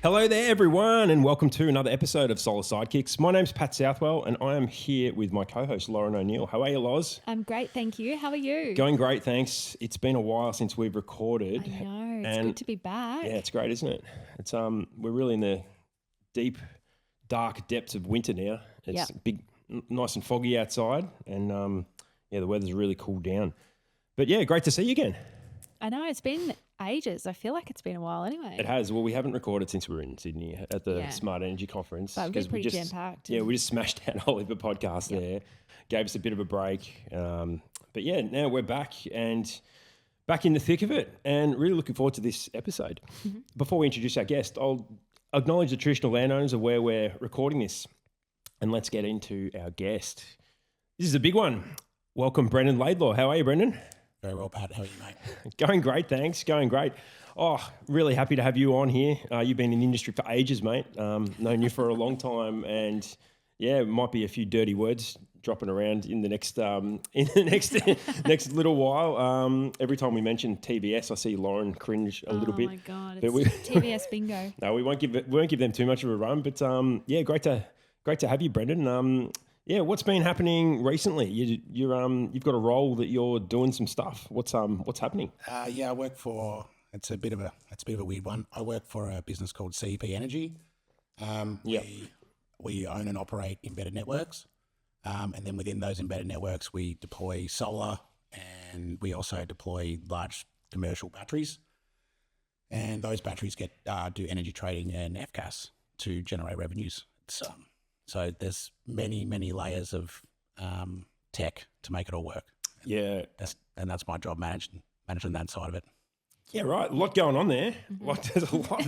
Hello there, everyone, and welcome to another episode of Solar Sidekicks. My name's Pat Southwell, and I am here with my co-host, Lauren O'Neill. How are you, Loz? I'm great, thank you. How are you? Going great, thanks. It's been a while since we've recorded. I know, it's good to be back. Yeah, it's great, isn't it? It's we're really in the deep, dark depths of winter now. It's big, nice and foggy outside, and the weather's really cooled down. But yeah, great to see you again. I know, it's been ages. I feel like it's been a while anyway. It has. Well, we haven't recorded since we were in Sydney at the Smart Energy Conference. But we've been pretty jam-packed. Yeah, we just smashed out a whole heap of podcasts there, gave us a bit of a break. But yeah, now we're back and back in the thick of it and really looking forward to this episode. Mm-hmm. Before we introduce our guest, I'll acknowledge the traditional landowners of where we're recording this, and let's get into our guest. This is a big one. Welcome, Brendan Laidlaw. How are you, Brendan? Very well, Pat. How are you, mate? Going great, thanks. Going great. Oh, really happy to have you on here. You've been in the industry for ages, mate. Known you for a long time, and yeah, might be a few dirty words dropping around in the next next little while. Every time we mention TVS, I see Lauren cringe a little bit. Oh my god, it's TVS bingo. No, we won't give them too much of a run, but great to have you, Brendan. Yeah, what's been happening recently? You've got a role that you're doing some stuff. What's happening? I work for. It's a bit of a weird one. I work for a business called CEP Energy. We own and operate embedded networks, and then within those embedded networks, we deploy solar, and we also deploy large commercial batteries. And those batteries do energy trading and FCAS to generate revenues. So there's many layers of tech to make it all work. Yeah, that's my job, managing that side of it. Yeah, right. A lot going on there. Mm-hmm. There's a lot.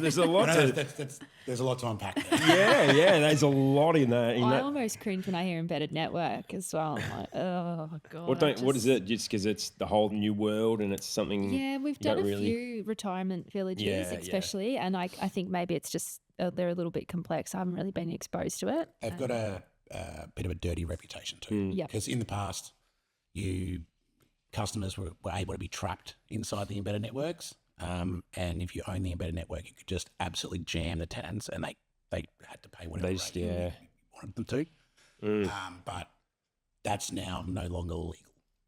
There's a lot to unpack there. Yeah. There's a lot in that. I almost cringe when I hear embedded network as well. I'm like, oh god. What is it? Just because it's the whole new world and it's something. Yeah, we've done a few retirement villages, especially, and I think maybe it's just they're a little bit complex. I haven't really been exposed to it. They've got a bit of a dirty reputation too. Because in the past, customers were able to be trapped inside the embedded networks. And if you own the embedded network, you could just absolutely jam the tenants and they had to pay whatever rate you wanted them to. But that's now no longer legal.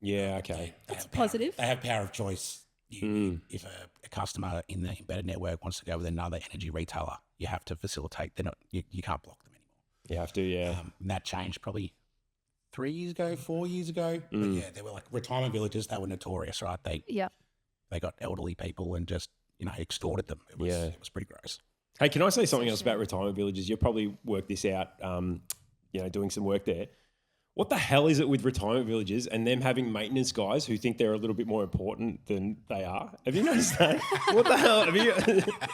Yeah, okay. That's positive. They have power of choice. If a customer in the embedded network wants to go with another energy retailer, you have to facilitate. You can't block them anymore. You have to, yeah. And that changed probably 4 years ago. But yeah, they were like retirement villages. They were notorious, right? They got elderly people and just extorted them. It was pretty gross. Hey, can I say something else about retirement villages? You'll probably work this out. Doing some work there. What the hell is it with retirement villages and them having maintenance guys who think they're a little bit more important than they are? Have you noticed that? What the hell?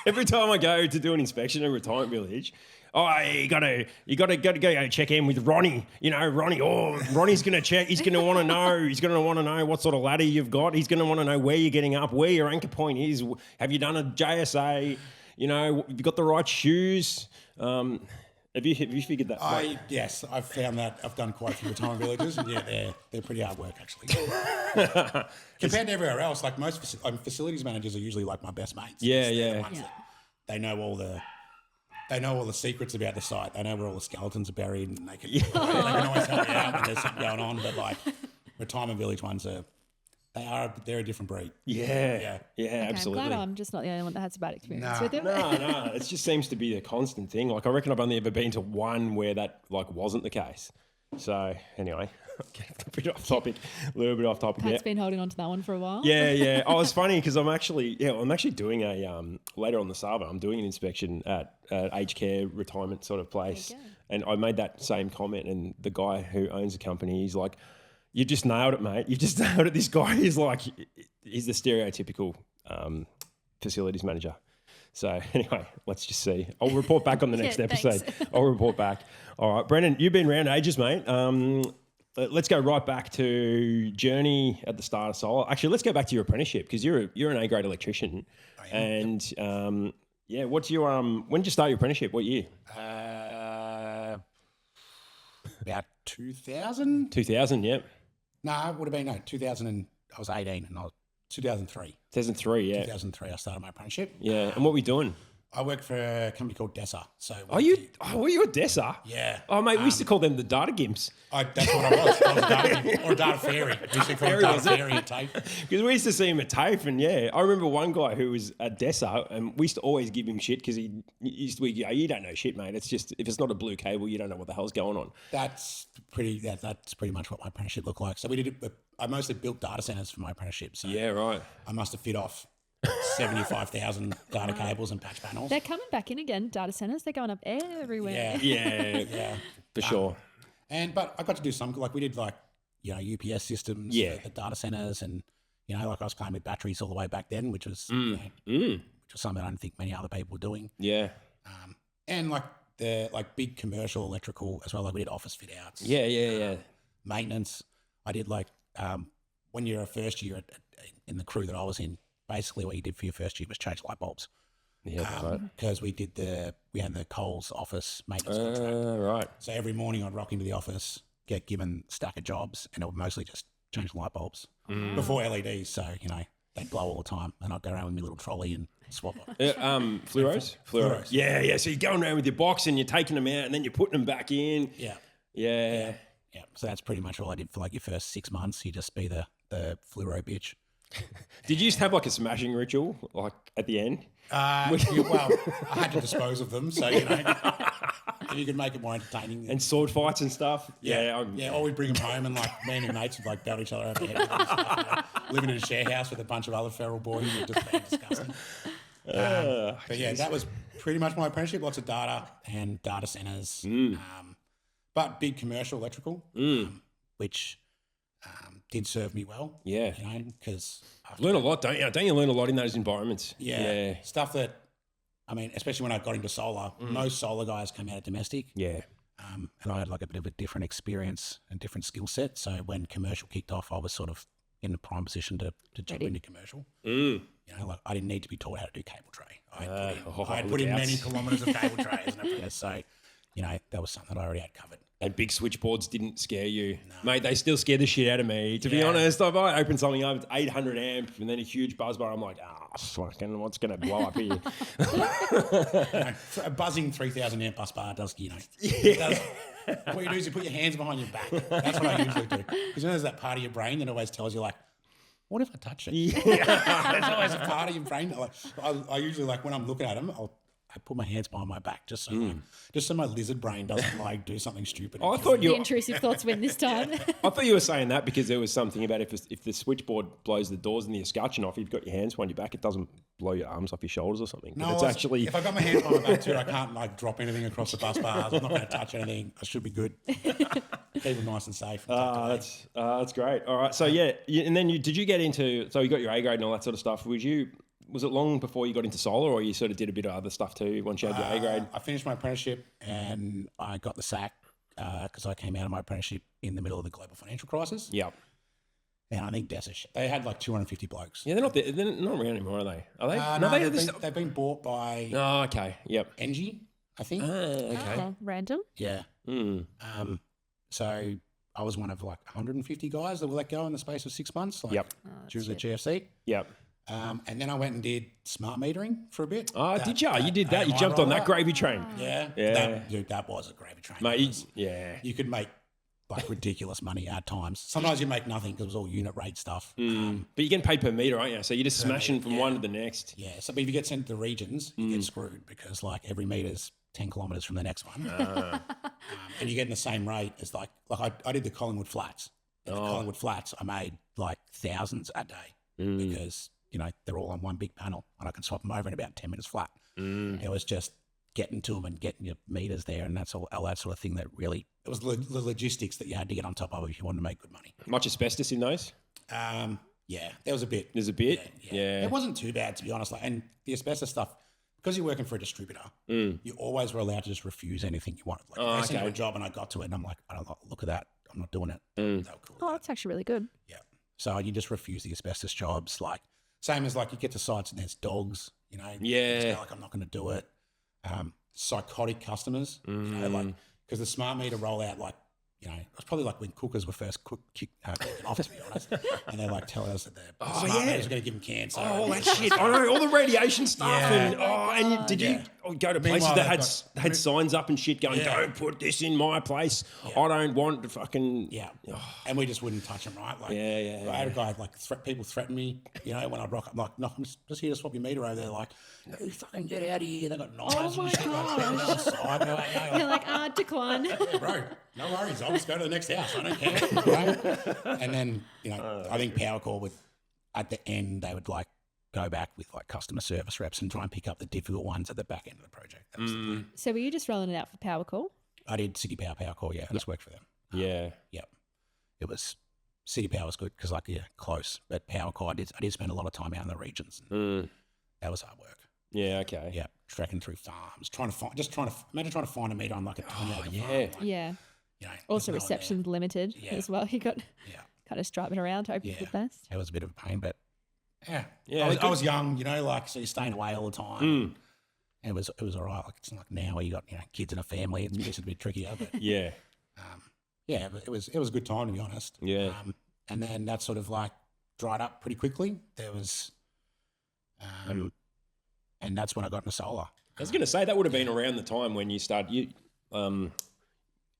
Every time I go to do an inspection in a retirement village, you gotta go check in with Ronnie. Ronnie. Oh, Ronnie's gonna check. He's gonna want to know. He's gonna want to know what sort of ladder you've got. He's gonna want to know where you're getting up, where your anchor point is. Have you done a JSA? Have you got the right shoes? Have you figured that? Yes, I've found that. I've done quite a few retirement villages, and they're pretty hard work actually. Compared to everywhere else, like most facilities managers are usually like my best mates. They know all the secrets about the site. They know where all the skeletons are buried, and they can always help you out when there's something going on. But like retirement village ones they're a different breed. Yeah, absolutely. I'm glad I'm just not the only one that has a bad experience with it. No, it just seems to be a constant thing. Like I reckon I've only ever been to one where that wasn't the case. So anyway, a bit off topic, a little bit off topic. Pat's been holding on to that one for a while. Yeah. Oh, it's funny because I'm actually doing a later on the Sava. I'm doing an inspection at aged care retirement sort of place, and I made that same comment. And the guy who owns the company, he's like, "You just nailed it, mate. You just nailed it." This guy is he's the stereotypical facilities manager. So anyway, let's just see. I'll report back on the next episode. I'll report back. All right, Brendan, you've been around ages, mate. Let's go right back to journey at the start of solar. Actually, let's go back to your apprenticeship because you're an A-grade electrician. I am. And what's your when did you start your apprenticeship? What year? About 2000. 2000, yep. No, it would have been 2000. And I was 18, and I was 2003. 2003, yeah. 2003, I started my apprenticeship. Yeah, and what were you doing? I work for a company called Dessa. So Were you a Dessa? Yeah. Oh, mate, we used to call them the data gimps. That's what I was. I was a data gimp, or a data fairy. We used to call them data fairy at TAFE. Because we used to see him at TAFE, and I remember one guy who was a Dessa, and we used to always give him shit because he used to go, you don't know shit, mate. It's just, if it's not a blue cable, you don't know what the hell's going on. That's pretty much what my apprenticeship looked like. So I mostly built data centers for my apprenticeship. So yeah, right. I must have fit off 75,000 data cables and patch panels. They're coming back in again, data centers. They're going up everywhere. Yeah, for sure. But I got to do some, like we did UPS systems for the data centers, and like I was playing with batteries all the way back then, which was which was something I don't think many other people were doing. Yeah. And the big commercial electrical as well. Like we did office fit outs. Yeah. Maintenance. I did when you're a first year in the crew that I was in, basically what you did for your first year was change light bulbs. Yeah, because we had the Coles office maintenance contract. Right. So every morning I'd rock into the office, get given a stack of jobs, and it would mostly just change light bulbs before LEDs. So, they'd blow all the time, and I'd go around with my little trolley and swap it. Fluoros? Fluoros. Yeah. So you're going around with your box and you're taking them out and then you're putting them back in. Yeah. So that's pretty much all I did for your first 6 months. You just be the fluoro bitch. Did you just have a smashing ritual at the end? Well, I had to dispose of them, so you could make it more entertaining. And sword fights and stuff. Or we'd bring them home, and me and my mates would belt each other over the head with them and stuff, living in a share house with a bunch of other feral boys. It just been disgusting. But that was pretty much my apprenticeship. Lots of data and data centers, but big commercial electrical, which did serve me well. Yeah. Because learn a lot, don't you? Don't you learn a lot in those environments? Yeah. Stuff that, especially when I got into solar, most solar guys come out of domestic. Yeah. And I had a bit of a different experience and different skill set. So when commercial kicked off, I was sort of in the prime position to jump into commercial. I didn't need to be taught how to do cable tray. I had put in many kilometres of cable trays. So, that was something that I already had covered. And big switchboards didn't scare you. No. Mate, they still scare the shit out of me. To be honest, if I open something up, it's 800 amp and then a huge buzz bar, I'm like, fucking what's going to blow up here? A buzzing 3,000 amp bus bar does, what you do is you put your hands behind your back. That's what I usually do. Because there's that part of your brain that always tells you, what if I touch it? Yeah. There's always a part of your brain. I usually, when I'm looking at them, I put my hands behind my back just so my lizard brain doesn't do something stupid. I thought the intrusive thoughts win this time. I thought you were saying that because there was something about if the switchboard blows the doors and the escutcheon off, you've got your hands behind your back, it doesn't blow your arms off your shoulders or something. No, if I got my hands behind my back too, I can't drop anything across the bus bars. I'm not going to touch anything. I should be good. Keep them nice and safe. That's great. All right, so and then did you get into? So you got your A grade and all that sort of stuff. Was it long before you got into solar, or you sort of did a bit of other stuff too once you had your A grade? I finished my apprenticeship and I got the sack because I came out of my apprenticeship in the middle of the global financial crisis. Yep. And I think they had 250 blokes. Yeah, they're not around anymore, are they? Are they? No, they've been bought by. Oh, okay. Yep. Engie, I think. Okay. Random. Yeah. So I was one of 150 guys that were let go in the space of 6 months. During the GFC. Yep. And then I went and did smart metering for a bit. Oh, did you? You did that? You jumped on that gravy train? Yeah. That was a gravy train. Mate, you could make ridiculous money at times. Sometimes you make nothing because it was all unit rate stuff. But you're getting paid per metre, aren't you? So you're just smashing from one to the next. Yeah. So if you get sent to the regions, you get screwed because every metre's 10 kilometres from the next one. And you get in the same rate as I did the Collingwood Flats. And the Collingwood Flats, I made thousands a day because they're all on one big panel and I can swap them over in about 10 minutes flat. It was just getting to them and getting your meters there, and that's all that sort of thing that really, it was the logistics that you had to get on top of if you wanted to make good money. Much asbestos in those? Yeah, there was a bit. There's a bit? Yeah. It wasn't too bad, to be honest. And the asbestos stuff, because you're working for a distributor, you always were allowed to just refuse anything you wanted. I sent you a job and I got to it and I'm like, I don't look at that. I'm not doing it. They were cool. Oh, that's actually really good. Yeah. So you just refuse the asbestos jobs. Same as you get to sites and there's dogs, Yeah. I'm not going to do it. Psychotic customers, because the smart meter rollout, you know, it was probably like when cookers were first kicking off, to be honest. And they're like telling us that the smart meters are going to give them cancer. Oh, that shit. I know, all the radiation stuff. Yeah. And did you go to places that had signs up and shit going, don't put this in my place. Yeah. I don't want to fucking... Yeah. And we just wouldn't touch them, right? Like, I had a guy, like, people threaten me, you know, when I'd rock up. I'm like, no, I'm just here to swap your meter over there. Like, no, fucking get out of here. They got knives and shit. You're like, decline. Yeah, bro, no worries. I'll just go to the next house. I don't care. Right? And then, you know, I think PowerCore would, at the end, they would like go back with like customer service reps and try and pick up the difficult ones at the back end of the project. That was the plan. So were you just rolling it out for PowerCore? I did City Power PowerCore. Yeah, I just worked for them. Yeah. It was City Power was good because like close, but PowerCore I did spend a lot of time out in the regions. That was hard work. Yeah. Okay. Yeah, trekking through farms, trying to find a meter on like a 20 yeah. farm. Like, Yeah. You know, Also reception's limited as well. You got yeah. kind of striping around, hoping for the best. It was a bit of a pain, but yeah. I was young, you know, like so you're staying away all the time. And it was all right. Like it's not like now where you got, you know, kids and a family. It's a bit trickier, but but it was a good time, to be honest. Yeah. And then that sort of like dried up pretty quickly. There was, and that's when I got into solar. I was going to say that would have been around the time when you started.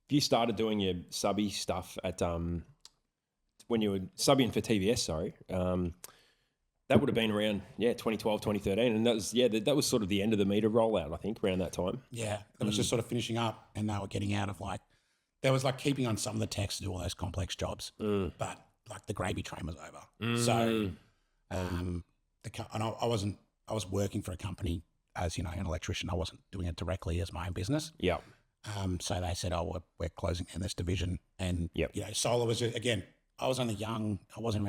If you started doing your subby stuff at when you were subbing for TVS, sorry, that would have been around 2012, 2013, and that was sort of the end of the meter rollout, I think, around that time. Yeah, it was just sort of finishing up, and they were getting out of like there was like keeping on some of the techs to do all those complex jobs, but like the gravy train was over. So, and I was working for a company as, you know, an electrician. I wasn't doing it directly as my own business. Yeah. So they said, "Oh, we're closing in this division," and you know, solar was again. I was only young. I wasn't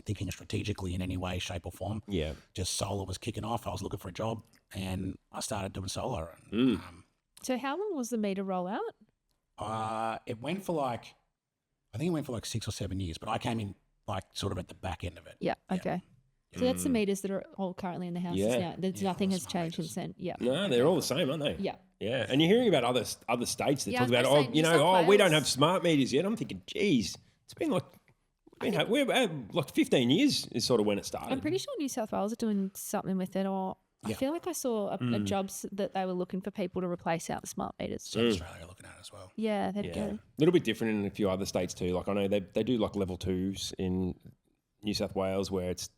thinking strategically in any way, shape, or form. Yeah, just solar was kicking off. I was looking for a job, and I started doing solar. And, so how long was the meter rollout? It went for like, I think it went for like 6 or 7 years, but I came in like sort of at the back end of it. Yeah. Okay. So that's the meters that are all currently in the houses now. Nothing has changed since then. Yeah. No, they're all the same, aren't they? Yeah. Yeah. And you're hearing about other states that talk about, we don't have smart meters yet. I'm thinking, geez, it's been like, we're like 15 years is sort of when it started. I'm pretty sure New South Wales are doing something with it, or I feel like I saw a jobs that they were looking for people to replace out the smart meters. Australia looking at it as well. Yeah, they'd go. A little bit different in a few other states too. Like I know they do like level 2s in New South Wales where it's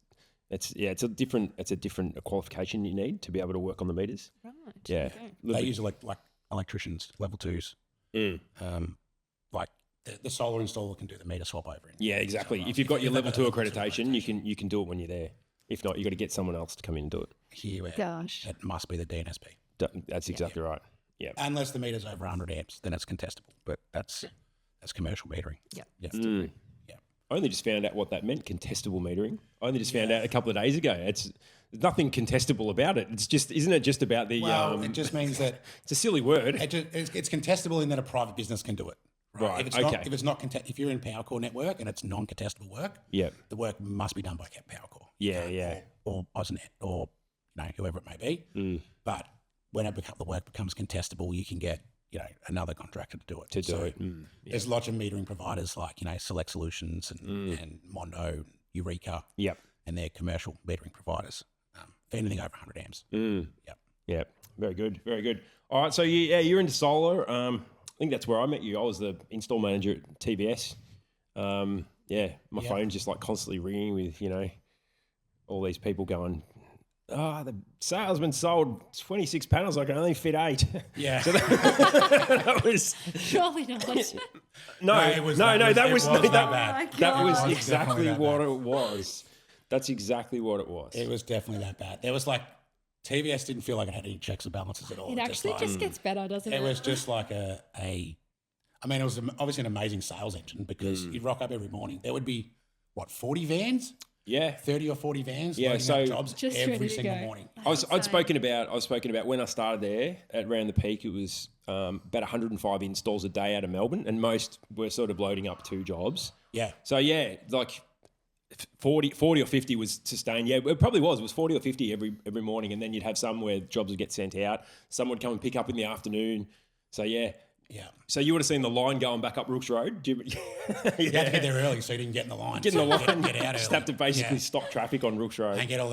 a different qualification you need to be able to work on the meters. Right. Yeah. Okay. They use like electricians, level 2s. Like the solar installer can do the meter swap over. Yeah, exactly. If you've got your level 2 accreditation, you can do it when you're there. If not, you've got to get someone else to come in and do it. Here, it must be the DNSP. That's exactly right. Yeah. Unless the meter's over 100 amps, then it's contestable. But that's commercial metering. Yeah. Yeah. I only just found out what that meant, contestable metering. I only just found out a couple of days ago. There's nothing contestable about it. It's just, isn't it just about the... Well, it just means that... It's a silly word. It's contestable in that a private business can do it. Right. If you're in PowerCore network and it's non-contestable work, the work must be done by PowerCore. Or AusNet or whoever it may be. But when the work becomes contestable, you can get another contractor to do it. There's lots of metering providers like Select Solutions and Mondo, Eureka, and they're commercial metering providers for anything over 100 amps. Yeah, very good, very good. All right, so you're into solar. I think that's where I met you. I was the install manager at TVS. My phone's just like constantly ringing with all these people going, the salesman sold 26 panels. I can only fit 8. Yeah. So that was surely not. That was exactly what it was. That's exactly what it was. It was definitely that bad. There was like TVS didn't feel like it had any checks and balances at all. It actually just gets better, doesn't it? It was just like it was obviously an amazing sales engine because you'd rock up every morning. There would be 40 vans. Yeah, 30 or 40 vans. Yeah, so jobs just every single morning. I'd spoken about when I started there at around the peak. It was about 105 installs a day out of Melbourne, and most were sort of loading up 2 jobs. Yeah. So like 40 or 50 was sustained. Yeah, it probably was. It was 40 or 50 every morning, and then you'd have some where jobs would get sent out. Some would come and pick up in the afternoon. So Yeah. So you would have seen the line going back up Rooks Road. You had to get there early so you didn't get in the line. Get in the line. Get out Just early. have to basically stop traffic on Rooks Road. And get all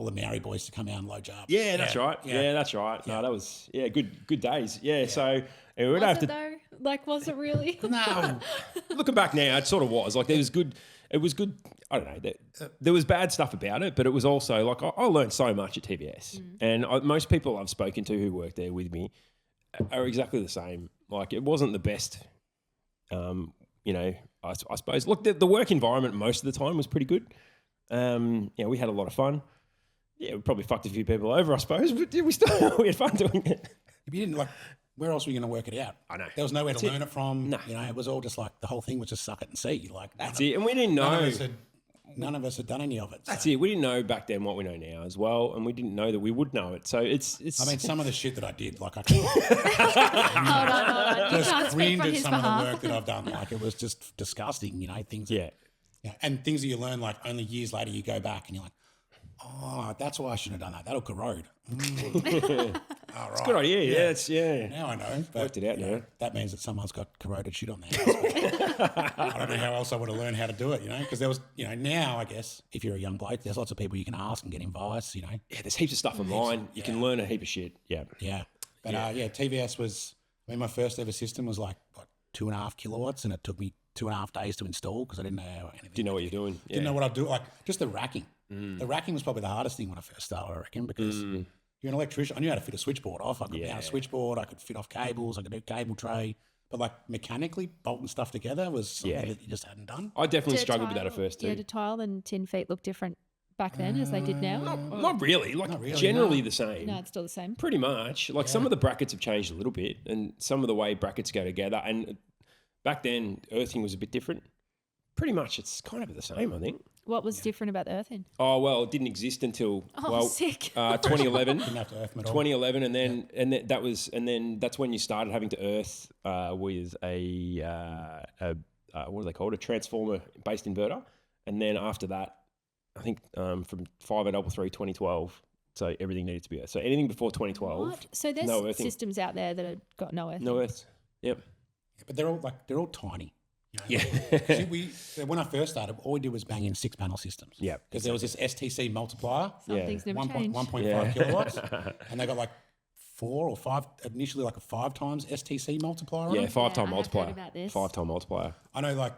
the Maori boys to come out and load you up. Yeah, that's right. Yeah, that's right. No, that was good days. Yeah, so we would Was have it to. though? Like, was it really? No. Looking back now, it sort of was. Like, there was good. It was good. I don't know. There was bad stuff about it, but it was also like I learned so much at TVS, and most people I've spoken to who work there with me are exactly the same. Like, it wasn't the best. I suppose. Look, the work environment most of the time was pretty good. We had a lot of fun. Yeah, we probably fucked a few people over, I suppose, but we had fun doing it. If you didn't where else were you going to work it out? I know. There was nowhere to learn it from. No. It was all just like the whole thing was just suck it and see. That's it. And we didn't know. None of us had done any of it. That's it. We didn't know back then what we know now as well, and we didn't know that we would know it. So it's. I mean, some of the shit that I did, like I Hold on. You just can't speak cringed from at his some of the behalf. work that I've done. Like, it was just disgusting. Things. Yeah. And things that you learn, like only years later, you go back and you're like, oh, that's why I shouldn't have done that. That'll corrode. All right. It's a good idea. Yeah. Now I know. But, Worked it out now. That means that someone's got corroded shit on their house. I don't know how else I would have learned how to do it, because there was, now I guess if you're a young bloke, there's lots of people you can ask and get advice, Yeah, there's heaps of stuff online. You can learn a heap of shit. Yeah. Yeah. But TVS was, my first ever system was like 2.5 kilowatts, and it took me 2.5 days to install because I didn't know anything. Didn't know what you're doing. Yeah. Didn't know what I'd do. Like, just the racking. The racking was probably the hardest thing when I first started, I reckon, because you're an electrician. I knew how to fit a switchboard off. I could mount a switchboard. I could fit off cables. I could do cable tray. But like mechanically bolting stuff together was something that you just hadn't done. I definitely struggled with that at first too. Yeah, did tile and tin feet look different back then as they did now? Not really. Generally the same. No, it's still the same. Pretty much. Like, some of the brackets have changed a little bit, and some of the way brackets go together. And back then, earthing was a bit different. Pretty much, it's kind of the same, I think. What was different about the earthing? Oh, well, it didn't exist until sick. 2011. Didn't have to earth them at all. 2011, and then that's when you started having to earth with a what do they call it? A transformer-based inverter, and then after that, I think from 5033 2012. So everything needed to be earthed. So anything before 2012, What? So there's no earthing. systems out there that have got no earthing. No earth. Yep. Yeah, but they're all tiny. Yeah. When I first started, all we did was bang in 6-panel systems. Yeah. Because there was this STC multiplier, Some things never change. 1.5 kilowatts, and they got like 4 or 5, initially like a 5 times STC multiplier on Yeah, it. 5-time I have multiplier. heard about this. 5-time multiplier. I know, like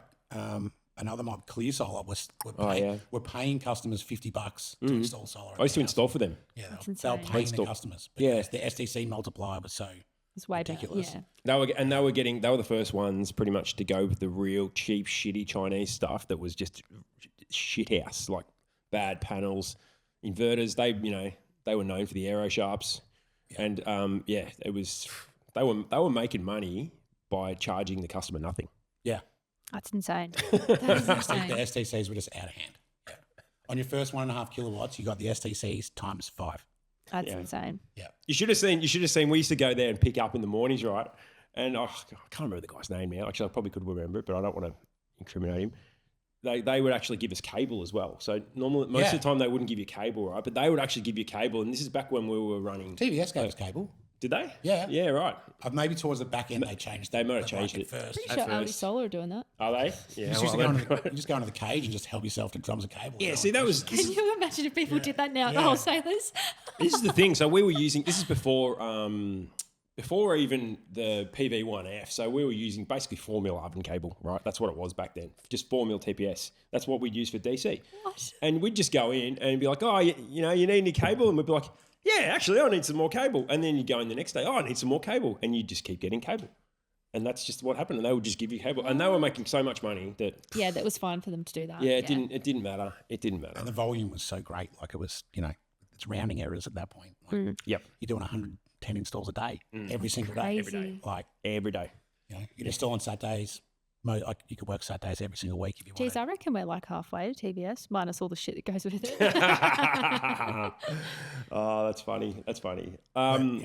another mob, Clear Solar, we're paying customers $50 to install solar. I used to install for them. Yeah, That's they were insane. paying Install. the customers. Yeah. Because the STC multiplier was so It's way ridiculous. better. Yeah. They were the first ones pretty much to go with the real cheap, shitty Chinese stuff that was just shit house, like bad panels, inverters. They were known for the aero sharps, and it was they were making money by charging the customer nothing. Yeah. That's insane. That is The insane. STCs were just out of hand. Yeah. On your first 1.5 kilowatts, you got the STCs times 5. That's insane. Yeah. You should have seen. We used to go there and pick up in the mornings, right? And I can't remember the guy's name now. Actually, I probably could remember it, but I don't want to incriminate him. They would actually give us cable as well. So normally, most of the time, they wouldn't give you cable, right? But they would actually give you cable. And this is back when we were running. TVS gave us cable. Did they? Yeah. Yeah, right. Maybe towards the back end they changed. They might have the changed bracket it. first. Pretty sure Aldi Solar are doing that. Are they? Yeah. You just go into the cage and just help yourself to drums of cable. Yeah. See, that was. Can you imagine if people did that now at the wholesalers? This is the thing. So we were using. This is before even the PV1F. So we were using basically 4mm oven cable, right? That's what it was back then. Just 4mm TPS. That's what we'd use for DC. What? And we'd just go in and be like, oh, you need any cable? And we'd be like, yeah, actually, I need some more cable. And then you go in the next day, oh, I need some more cable. And you just keep getting cable. And that's just what happened. And they would just give you cable. And they were making so much money that... Yeah, that was fine for them to do that. Yeah, it didn't matter. It didn't matter. And the volume was so great. Like it was, it's rounding errors at that point. Like Yep. You're doing 110 installs a day, every single day. Crazy. Every day. Like, Every day. you're installing Saturdays. Like you could work Saturdays every single week if you Geez, want. I reckon we're like halfway to TVS, minus all the shit that goes with it. Oh, that's funny. That's funny. The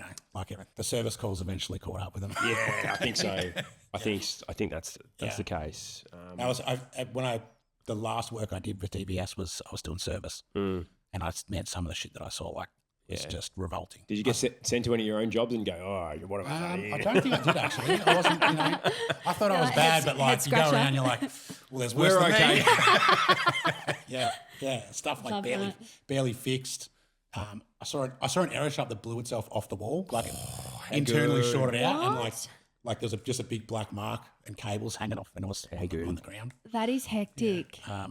service calls eventually caught up with them. Yeah, I think so. I think that's the case. The last work I did with TVS was I was doing service, and I met some of the shit that I saw. Like was just revolting. Did you get sent to any of your own jobs and go, oh, what have I done here? I don't think I did actually. I wasn't, I thought I was bad, but like you go around, you're like, well, there's worse than me. Yeah, stuff like barely fixed. I saw an error shot that blew itself off the wall, like it internally shorted out, and like there's just a big black mark and cables hanging off, and it was on the ground. That is hectic. Yeah.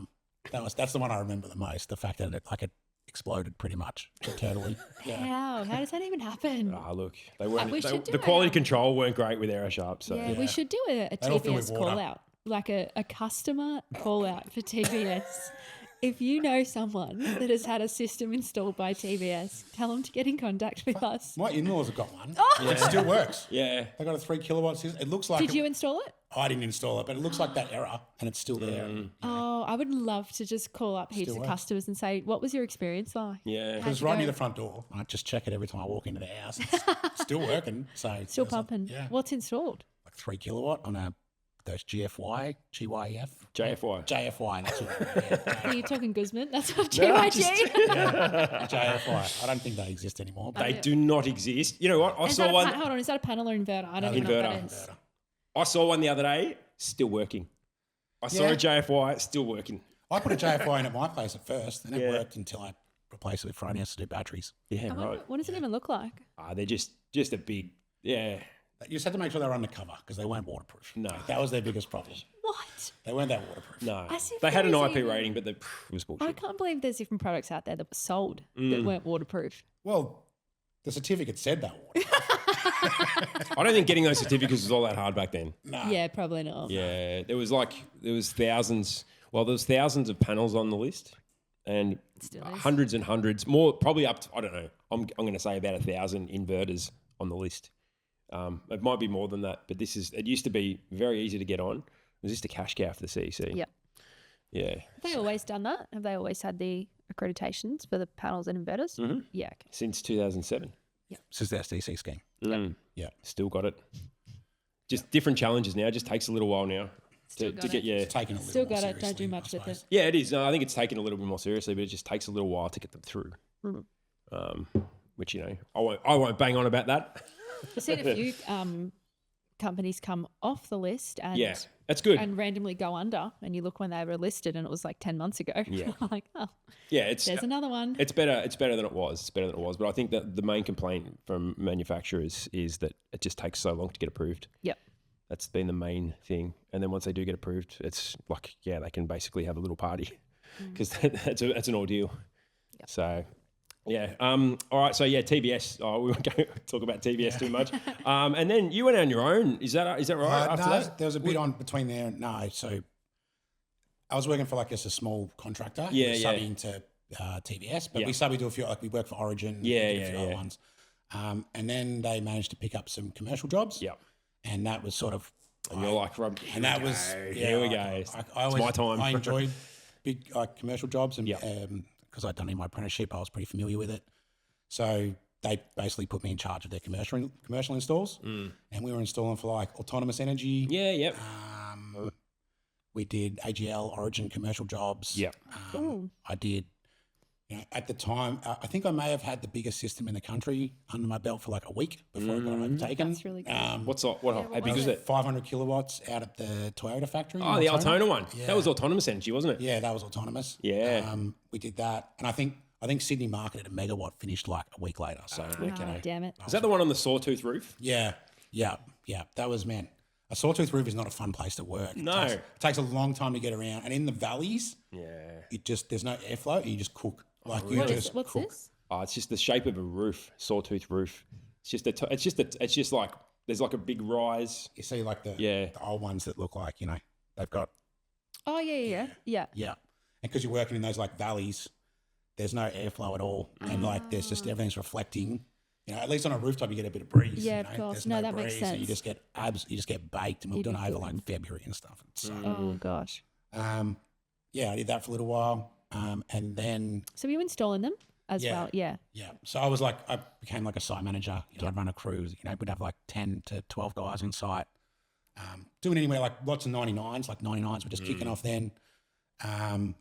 That's the one I remember the most. The fact that it exploded pretty much totally. Yeah. How does that even happen? Look, they weren't. The quality control weren't great with error sharp. So we should do a TBS call out, like a customer call out for TBS. If you know someone that has had a system installed by TBS, tell them to get in contact with us. My in-laws have got one. It still works. Yeah. They got a 3 kilowatt system. It looks like. Did you install it? I didn't install it, but it looks like that error, and it's still there. Oh, I would love to just call up heaps of customers and say, what was your experience like? Yeah. Because it's right near the front door. I just check it every time I walk into the house. It's still working. So still pumping. What's installed? Like 3 kilowatt on those GFY, GYF? JFY, that's what Are you talking Guzman? That's what GYG? JFY. I don't think they exist anymore. They do not exist. You know what? I saw one. Hold on, is that a panel or inverter? I don't even know what that is. I saw one the other day, still working. I saw a JFY, still working. I put a JFY in at my place at first, and it worked until I replaced it with front to do batteries. Yeah, right. What does it even look like? They're just a big, You just had to make sure they were undercover because they weren't waterproof. No. That was their biggest problem. What? They weren't that waterproof. No. They had an IP rating, but it was bullshit. I can't believe there's different products out there that were sold that weren't waterproof. Well, the certificate said that waterproof. I don't think getting those certificates was all that hard back then. No. Yeah, probably not. Yeah, there was thousands. Well, there was thousands of panels on the list, and hundreds and hundreds more. Probably up to, I don't know. I'm going to say about 1,000 inverters on the list. It might be more than that, but it used to be very easy to get on. It was just a cash cow for the CEC. Yep. Yeah. Have they always done that? Have they always had the accreditations for the panels and inverters? Mm-hmm. Yeah. Okay. Since 2007. Yeah. Since the SDC scheme. Yeah. Still got it. Just different challenges now. It just takes a little while now to get It's taken a little more seriously, Don't do much with it. Yeah, it is. No, I think it's taken a little bit more seriously, but it just takes a little while to get them through. Which, I won't bang on about that. I've seen a few companies come off the list and that's good. And randomly go under, and you look when they were listed and it was like 10 months ago. Yeah. Like, there's another one. It's better than it was. But I think that the main complaint from manufacturers is that it just takes so long to get approved. Yep. That's been the main thing. And then once they do get approved, it's like, they can basically have a little party because that's an ordeal. Yep. So, all right. So TBS. We won't go talk about TBS too much. And then you went on your own. Is that right? After that, there was a bit on between there. No, so I was working for like just a small contractor. Subbing to TBS, but we subbed to a few. Like we worked for Origin. A few other ones. And then they managed to pick up some commercial jobs. Yep. And that was sort of. And you're like, here we go. It's my time. I enjoyed big commercial jobs, and because I'd done in my apprenticeship, I was pretty familiar with it. So they basically put me in charge of their commercial installs, and we were installing for like Autonomous Energy. Yeah, yep. We did AGL Origin commercial jobs. Yep. I did. At the time, I think I may have had the biggest system in the country under my belt for like a week before I got it overtaken. That's really good. How big is it? 500 kilowatts out at the Toyota factory. Oh, the Altona one. Yeah. That was Autonomous Energy, wasn't it? Yeah, that was Autonomous. Yeah. We did that. And I think Sydney Market at a megawatt finished like a week later. So, damn it. Is that the one on the sawtooth roof? Yeah. That was, man. A sawtooth roof is not a fun place to work. No. It takes a long time to get around. And in the valleys, there's no airflow. You just cook. Like what's cook. This? Oh, it's just the shape of a roof, sawtooth roof. It's just like there's like a big rise. You see, like the old ones that look like they've got. Oh yeah. And because you're working in those like valleys, there's no airflow at all, and like there's just everything's reflecting. At least on a rooftop you get a bit of breeze. Yeah, of course. No, that makes sense. So you just get baked, and we've done it over like February and stuff. Oh gosh. I did that for a little while. And then... So you were installing them as well? Yeah. Yeah. So I became like a site manager. I'd run a crew. We'd have like 10 to 12 guys on site. Doing anywhere like lots of 99s. Like 99s were just kicking off then. And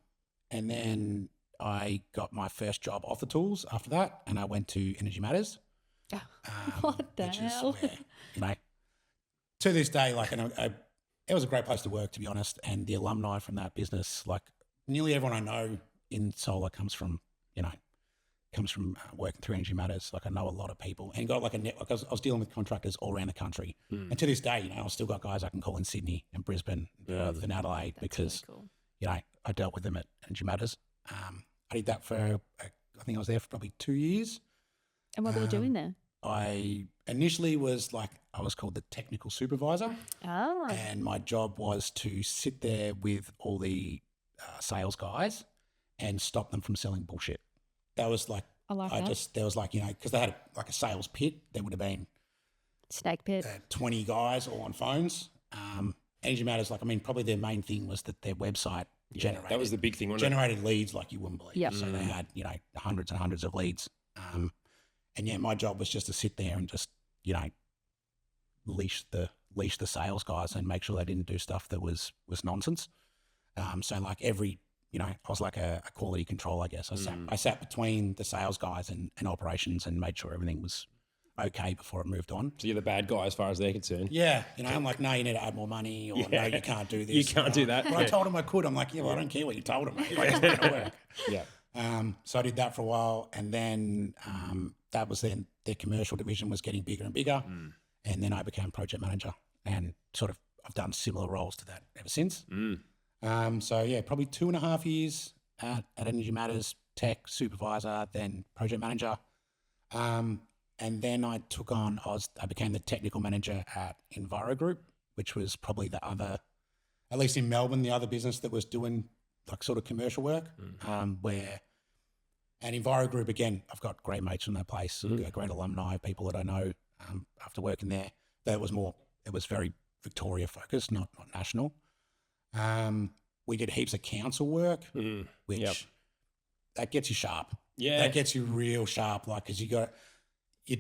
then I got my first job off the tools after that, and I went to Energy Matters. What the hell? Where, you know, to this day, like, it was a great place to work, to be honest. And the alumni from that business, like nearly everyone I know in solar comes from working through Energy Matters. Like I know a lot of people and got like a network. I was dealing with contractors all around the country. And to this day, you know, I've still got guys I can call in Sydney and Brisbane, Perth and Adelaide. That's because, really cool. you know, I dealt with them at Energy Matters. I did that for, I think I was there for probably 2 years. And what were you doing there? I initially was called the technical supervisor. Oh. And my job was to sit there with all the sales guys and stop them from selling bullshit. That was like, there was like, you know, because they had like a sales pit, there would have been Snake pit. 20 guys all on phones. Energy Matters, like, I mean, probably their main thing was that their website generated. That was the big thing, wasn't it? Generated leads like you wouldn't believe. Yep. So they had, you know, hundreds and hundreds of leads. And yeah, my job was just to sit there and just, you know, leash the sales guys and make sure they didn't do stuff that was nonsense. So like you know, I was like a quality control, I guess. I sat between the sales guys and operations and made sure everything was okay before it moved on. So you're the bad guy as far as they're concerned. Yeah. You know, I'm like, no, you need to add more money, or no, you can't do this. You can't do that. But I told him I could. I'm like, yeah, well, I don't care what you told him. Like, it's not going to work. Yeah. So I did that for a while, and then that was then their commercial division was getting bigger and bigger, and then I became project manager, and sort of I've done similar roles to that ever since. So yeah, probably 2.5 years at Energy Matters, tech supervisor, then project manager, and then I took on I became the technical manager at Enviro Group, which was probably the other, at least in Melbourne, the other business that was doing like sort of commercial work, and Enviro Group, again, I've got great mates from that place, great alumni, people that I know after working there. It was very Victoria focused, not national. We did heaps of council work, which that gets you sharp. Yeah. That gets you real sharp, like, because you're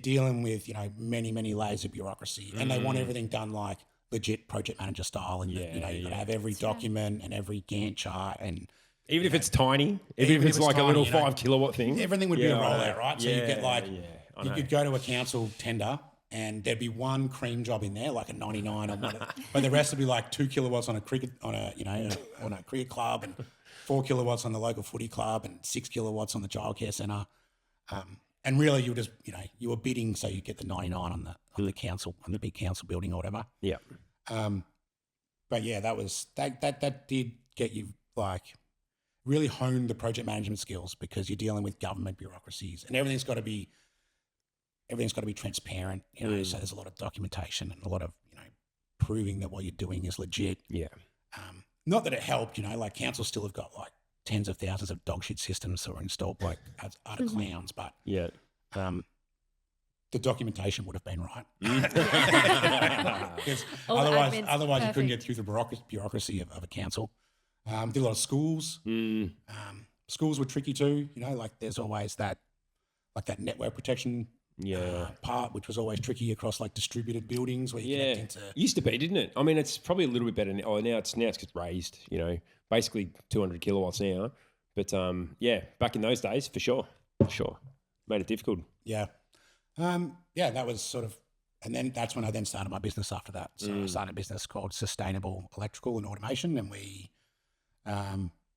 dealing with, you know, many, many layers of bureaucracy, and they want everything done like legit project manager style. And, you know, you got to have every document and every Gantt chart, and even if it's tiny, even if it's like tiny, a little 5 kilowatt thing, everything would be a rollout, right? So you get like, you could go to a council tender and there'd be one cream job in there, like a 99 or whatever, but the rest would be like 2 kilowatts on a cricket club, and 4 kilowatts on the local footy club, and 6 kilowatts on the childcare centre. And really, you were just, you know, you were bidding so you get the 99 on the council, on the big council building or whatever. Yeah. But yeah, that did get you like really hone the project management skills, because you're dealing with government bureaucracies, and everything's got to be transparent. You know, so there's a lot of documentation and a lot of, you know, proving that what you're doing is legit. Yeah. Not that it helped, you know, like councils still have got like tens of thousands of dog shit systems that were installed like out of clowns, but the documentation would have been right. Because otherwise you couldn't get through the bureaucracy of a council. Did a lot of schools. Schools were tricky too, you know, like there's always that network protection part, which was always tricky across like distributed buildings where you connect into. Used to be, didn't it? I mean, it's probably a little bit better now. Oh, now it's raised, you know, basically 200 kilowatts now. But back in those days, for sure, made it difficult. Yeah. That was sort of, and then that's when I then started my business after that. So I started a business called Sustainable Electrical and Automation, and we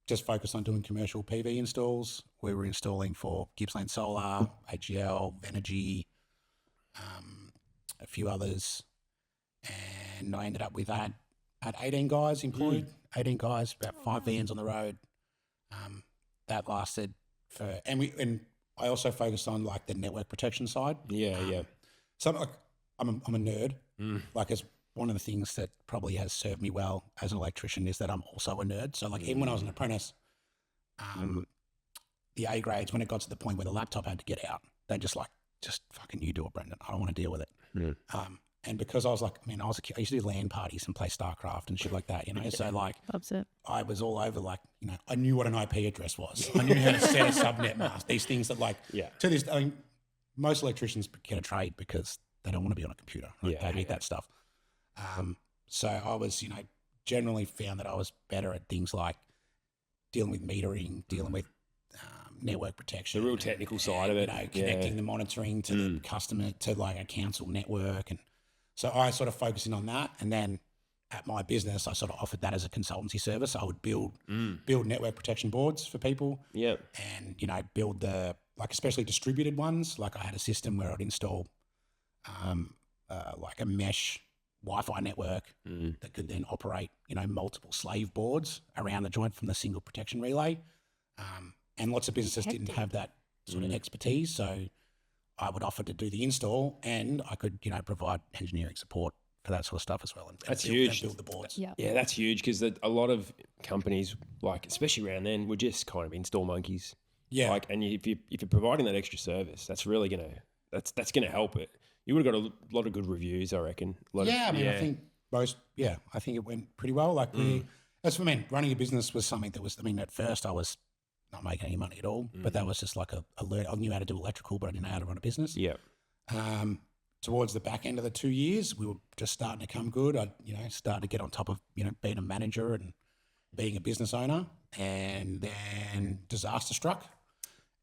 just focused on doing commercial PV installs. We were installing for Gippsland Solar, AGL, Energy, a few others. And I ended up with that. I had 18 guys employed, 18 guys, about 5 vans on the road. That lasted and I also focused on like the network protection side. So like I'm a nerd. Like, as one of the things that probably has served me well as an electrician is that I'm also a nerd. So like even when I was an apprentice, the A grades, when it got to the point where the laptop had to get out, they just fucking you do it, Brendan. I don't want to deal with it. And because I was like, I used to do LAN parties and play StarCraft and shit like that, you know. So like, I was all over, like, you know, I knew what an IP address was. I knew how to set a subnet mask. These things that like, to this, I mean, most electricians get a trade because they don't want to be on a computer. Like, they hate that stuff. So I was, you know, generally found that I was better at things like dealing with metering, dealing with network protection. The real technical side of it. Connecting the monitoring to the customer, to like a council network. And so I sort of focused in on that. And then at my business, I sort of offered that as a consultancy service. I would build network protection boards for people. Yep. And, build especially distributed ones. Like I had a system where I'd install like a mesh Wi-Fi network that could then operate, multiple slave boards around the joint from the single protection relay. And lots of businesses didn't have that sort of expertise. So I would offer to do the install, and I could, provide engineering support for that sort of stuff as well. And that's huge. And build the boards. Yeah, that's huge, because a lot of companies, like especially around then, were just kind of install monkeys. Yeah. And if you're providing that extra service, that's really that's gonna help it. You would have got a lot of good reviews, I reckon. I think I think it went pretty well. Like that's what I mean. Running a business was something that was, at first I was not making any money at all, but that was just like a learn. I knew how to do electrical, but I didn't know how to run a business. Yeah. Towards the back end of the 2 years, we were just starting to come good. I, started to get on top of, being a manager and being a business owner, and then disaster struck.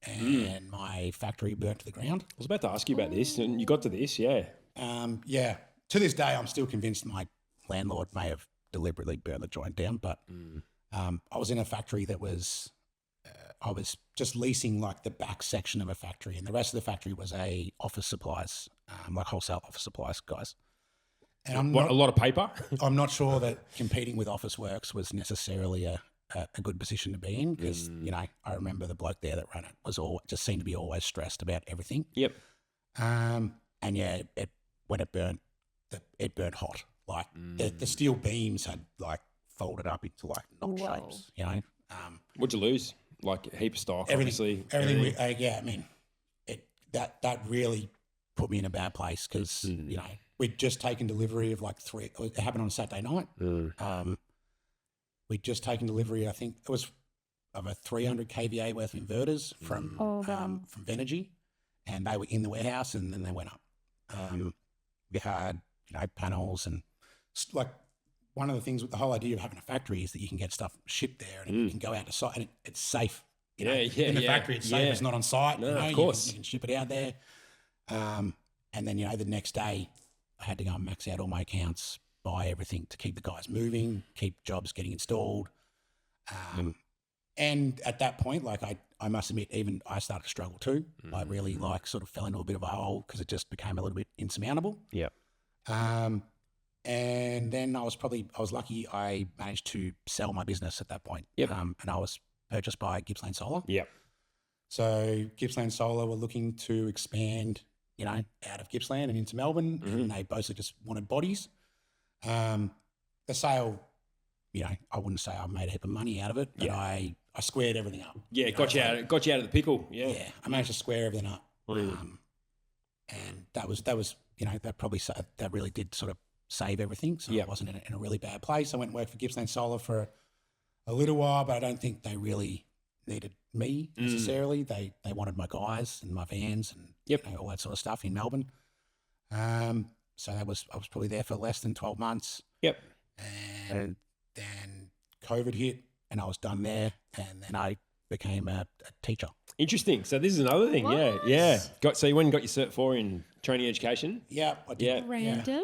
And my factory burnt to the ground. I was about to ask you about this, and you got to this, yeah. To this day, I'm still convinced my landlord may have deliberately burned the joint down. But I was in a factory that was, I was just leasing like the back section of a factory, and the rest of the factory was a office supplies, like wholesale office supplies guys. And a lot of paper? I'm not sure that competing with Officeworks was necessarily a good position to be in, because I remember the bloke there that ran it was just seemed to be always stressed about everything. Yep. And when it burnt, it burnt hot. Like the steel beams had like folded up into like knot shapes. What'd you lose? Like a heap of stock, everything. That really put me in a bad place, because we'd just taken delivery of like three. It happened on a Saturday night. We'd just taken delivery, I think it was, of a 300 kVA worth of inverters from Energy, and they were in the warehouse, and then they went up. We had panels, and like one of the things with the whole idea of having a factory is that you can get stuff shipped there, and you can go out to site, and it's safe. In the factory, it's safe. It's not on site. No, of course. You can ship it out there. And then the next day, I had to go and max out all my accounts, buy everything to keep the guys moving, keep jobs getting installed. And at that point, like I must admit, even I started to struggle too. I really sort of fell into a bit of a hole, because it just became a little bit insurmountable. Yeah. And then I was lucky. I managed to sell my business at that point. Yep. And I was purchased by Gippsland Solar. Yep. So Gippsland Solar were looking to expand, out of Gippsland and into Melbourne, and they basically just wanted bodies. The sale, I wouldn't say I made a heap of money out of it, but I squared everything up. Yeah, got you out of the pickle. Yeah. Yeah, I managed to square everything up. And that was that really did sort of save everything. So I wasn't in a really bad place. I went and worked for Gippsland Solar for a little while, but I don't think they really needed me necessarily. They wanted my guys and my vans and all that sort of stuff in Melbourne. So I was probably there for less than 12 months. Yep. And then COVID hit, and I was done there, and then I became a teacher. Interesting. So this is another thing. What? Yeah. So you went and got your Cert 4 in training education? Yeah, I did. Yeah. Random.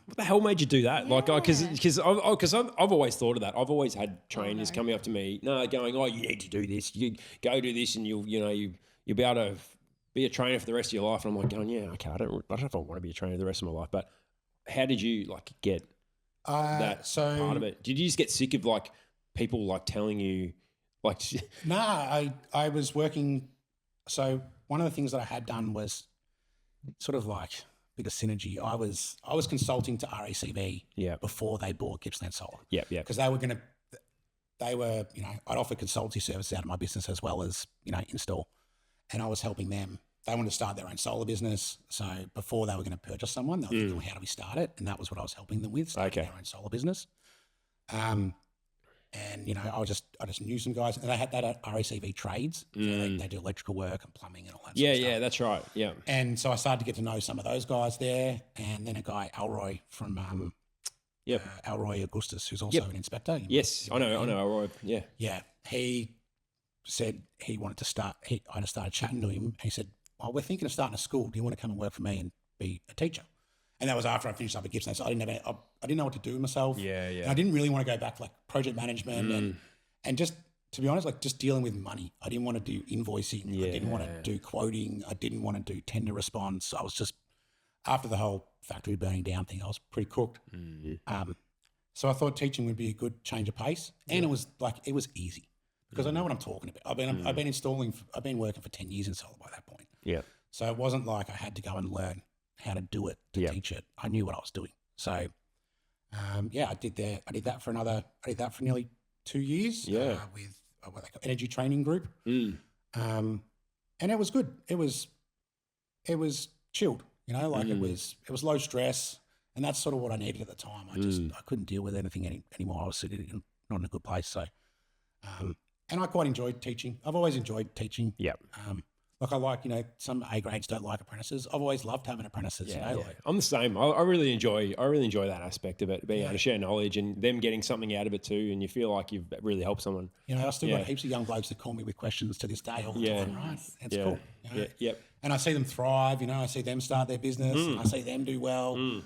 What the hell made you do that? Like, because I've always thought of that. I've always had trainers coming up to me, going, "Oh, you need to do this. You go do this, and you'll be able to be a trainer for the rest of your life." And I'm like, going, "Yeah, okay. I don't know if I want to be a trainer the rest of my life." But how did you get that part of it? Did you just get sick of people telling you Nah, I was working. So one of the things that I had done was sort of bit of synergy. I was consulting to RACV before they bought Gippsland Solar. Yeah. Because I'd offer consultancy services out of my business as well as, install. And I was helping them. They wanted to start their own solar business. So before they were going to purchase someone, they were thinking, how do we start it? And that was what I was helping them with, starting their own solar business. And, I just knew some guys, and they had that at RACV Trades. So they do electrical work and plumbing and all that sort of stuff. Yeah, that's right. Yeah. And so I started to get to know some of those guys there. And then a guy, Alroy from Alroy Augustus, who's also an inspector. Yes, I know Alroy. Yeah. Yeah. He said he wanted to start. I just started chatting to him. And he said, "Well, we're thinking of starting a school. Do you want to come and work for me and be a teacher?" And that was after I finished up at Gibson. So I didn't know what to do with myself. Yeah, yeah. And I didn't really want to go back to like project management and just, to be honest, like just dealing with money. I didn't want to do invoicing. I didn't want to do quoting. I didn't want to do tender response. I was just, after the whole factory burning down thing, I was pretty cooked. So I thought teaching would be a good change of pace. And it was easy because I know what I'm talking about. I've been working for 10 years in solar by that point. Yeah. So it wasn't like I had to go and learn how to do it, to teach it. I knew what I was doing. So, I did that for nearly 2 years with what they call Energy Training Group. And it was good. It was chilled, it was low stress, and that's sort of what I needed at the time. I couldn't deal with anything anymore. I was sitting not in a good place. So, and I quite enjoyed teaching. I've always enjoyed teaching. Yeah. Some A grades don't like apprentices. I've always loved having apprentices. I'm the same. I really enjoy that aspect of it, being able to share knowledge and them getting something out of it too, and you feel like you've really helped someone. I still got heaps of young blokes that call me with questions to this day all the time. Right? It's cool. Yep. And I see them thrive. I see them start their business. And I see them do well. And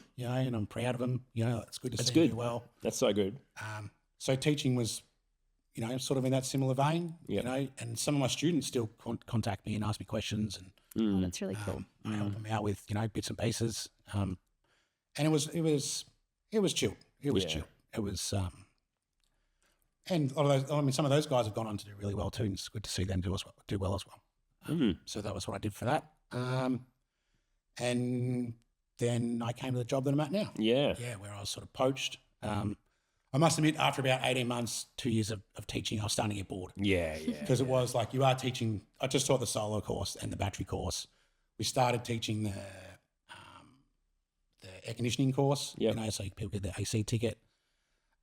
I'm proud of them. It's good to see them do well. That's so good. So teaching was, sort of in that similar vein. And some of my students still contact me and ask me questions, and that's really cool. I help them out with bits and pieces. And it was chill. It was chill. It was and a lot of those. Some of those guys have gone on to do really well too, and it's good to see them do well as well. So that was what I did for that. And then I came to the job that I'm at now. Yeah, where I was sort of poached. I must admit, after about 18 months, 2 years of teaching, I was starting to get bored. Yeah. Because it was like you are teaching. I just taught the solar course and the battery course. We started teaching the air conditioning course. So people get the AC ticket.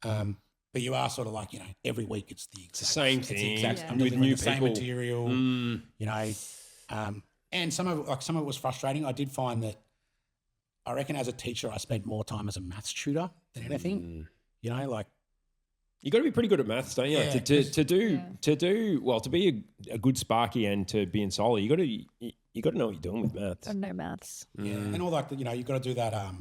But you are sort of like every week it's the same thing. I'm with new the people. Same material. And some of it was frustrating. I did find that I reckon as a teacher I spent more time as a maths tutor than anything. You got to be pretty good at maths, don't you? Yeah, to be a good sparky and to be in solar, you got to know what you're doing with maths. I know maths. Yeah, and all that. You've got to do that.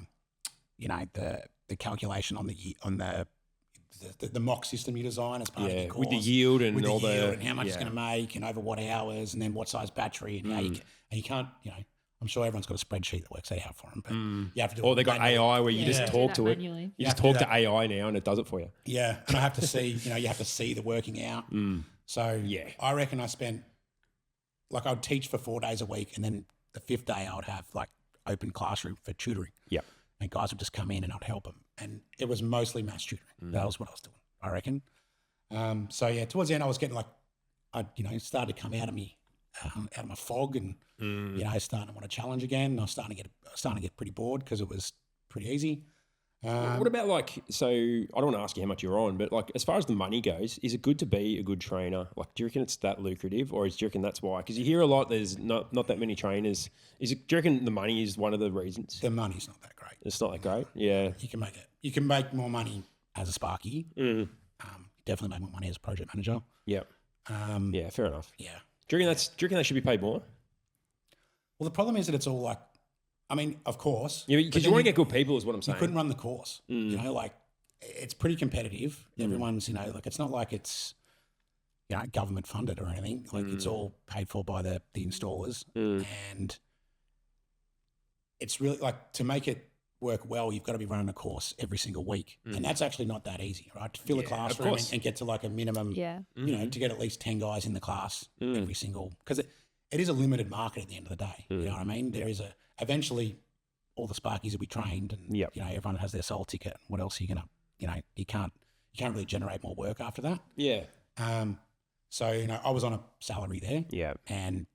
The calculation on the mock system you design as part of your course with the yield and with all the yield and how much it's going to make and over what hours and then what size battery and how you can't. I'm sure everyone's got a spreadsheet that works that out for them, but you have to do it. Or they got AI where you just talk to it. Manually. You just talk to AI now and it does it for you. Yeah, and I have to see, you have to see the working out. So I reckon I spent, like I'd teach for 4 days a week and then the fifth day I would have like open classroom for tutoring. Yep. And guys would just come in and I'd help them. And it was mostly maths tutoring. That was what I was doing, I reckon. Towards the end I was getting like, I started to come out of my fog and, starting to want to challenge again. I was starting to get pretty bored because it was pretty easy. What about so I don't want to ask you how much you're on, but like as far as the money goes, is it good to be a good trainer? Like, do you reckon it's that lucrative or do you reckon that's why? Because you hear a lot, there's not that many trainers. Do you reckon the money is one of the reasons? The money's not that great. It's not that great? Yeah. You can make more money as a sparky. Definitely make more money as a project manager. Yeah. Fair enough. Yeah. Do you reckon they should be paid more? Well, the problem is that it's all like, of course. Yeah, because you want to get good people is what I'm saying. You couldn't run the course. It's pretty competitive. Everyone's, it's not like it's, government funded or anything. Like it's all paid for by the installers. And it's really like to make it work well, you've got to be running a course every single week. And that's actually not that easy, right? To fill a classroom and get to like a minimum, to get at least 10 guys in the class every single, because it is a limited market at the end of the day. You know what I mean? There is eventually all the sparkies will be trained and, everyone has their soul ticket. What else are you going to, you can't really generate more work after that. Yeah. So, I was on a salary there. Yeah. And,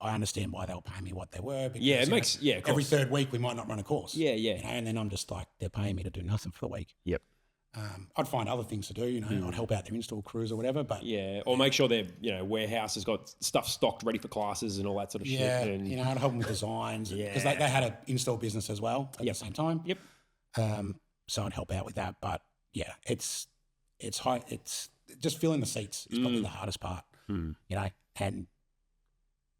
I understand why they were paying me what they were. Because, it makes, of course. Every third week we might not run a course. Yeah. And then I'm just like, they're paying me to do nothing for the week. Yep. I'd find other things to do, I'd help out their install crews or whatever. But or make sure their warehouse has got stuff stocked ready for classes and all that sort of shit. And I'd help them with designs because they had an install business as well at the same time. Yep. So I'd help out with that. But it's high. It's just filling the seats is probably the hardest part. you know, and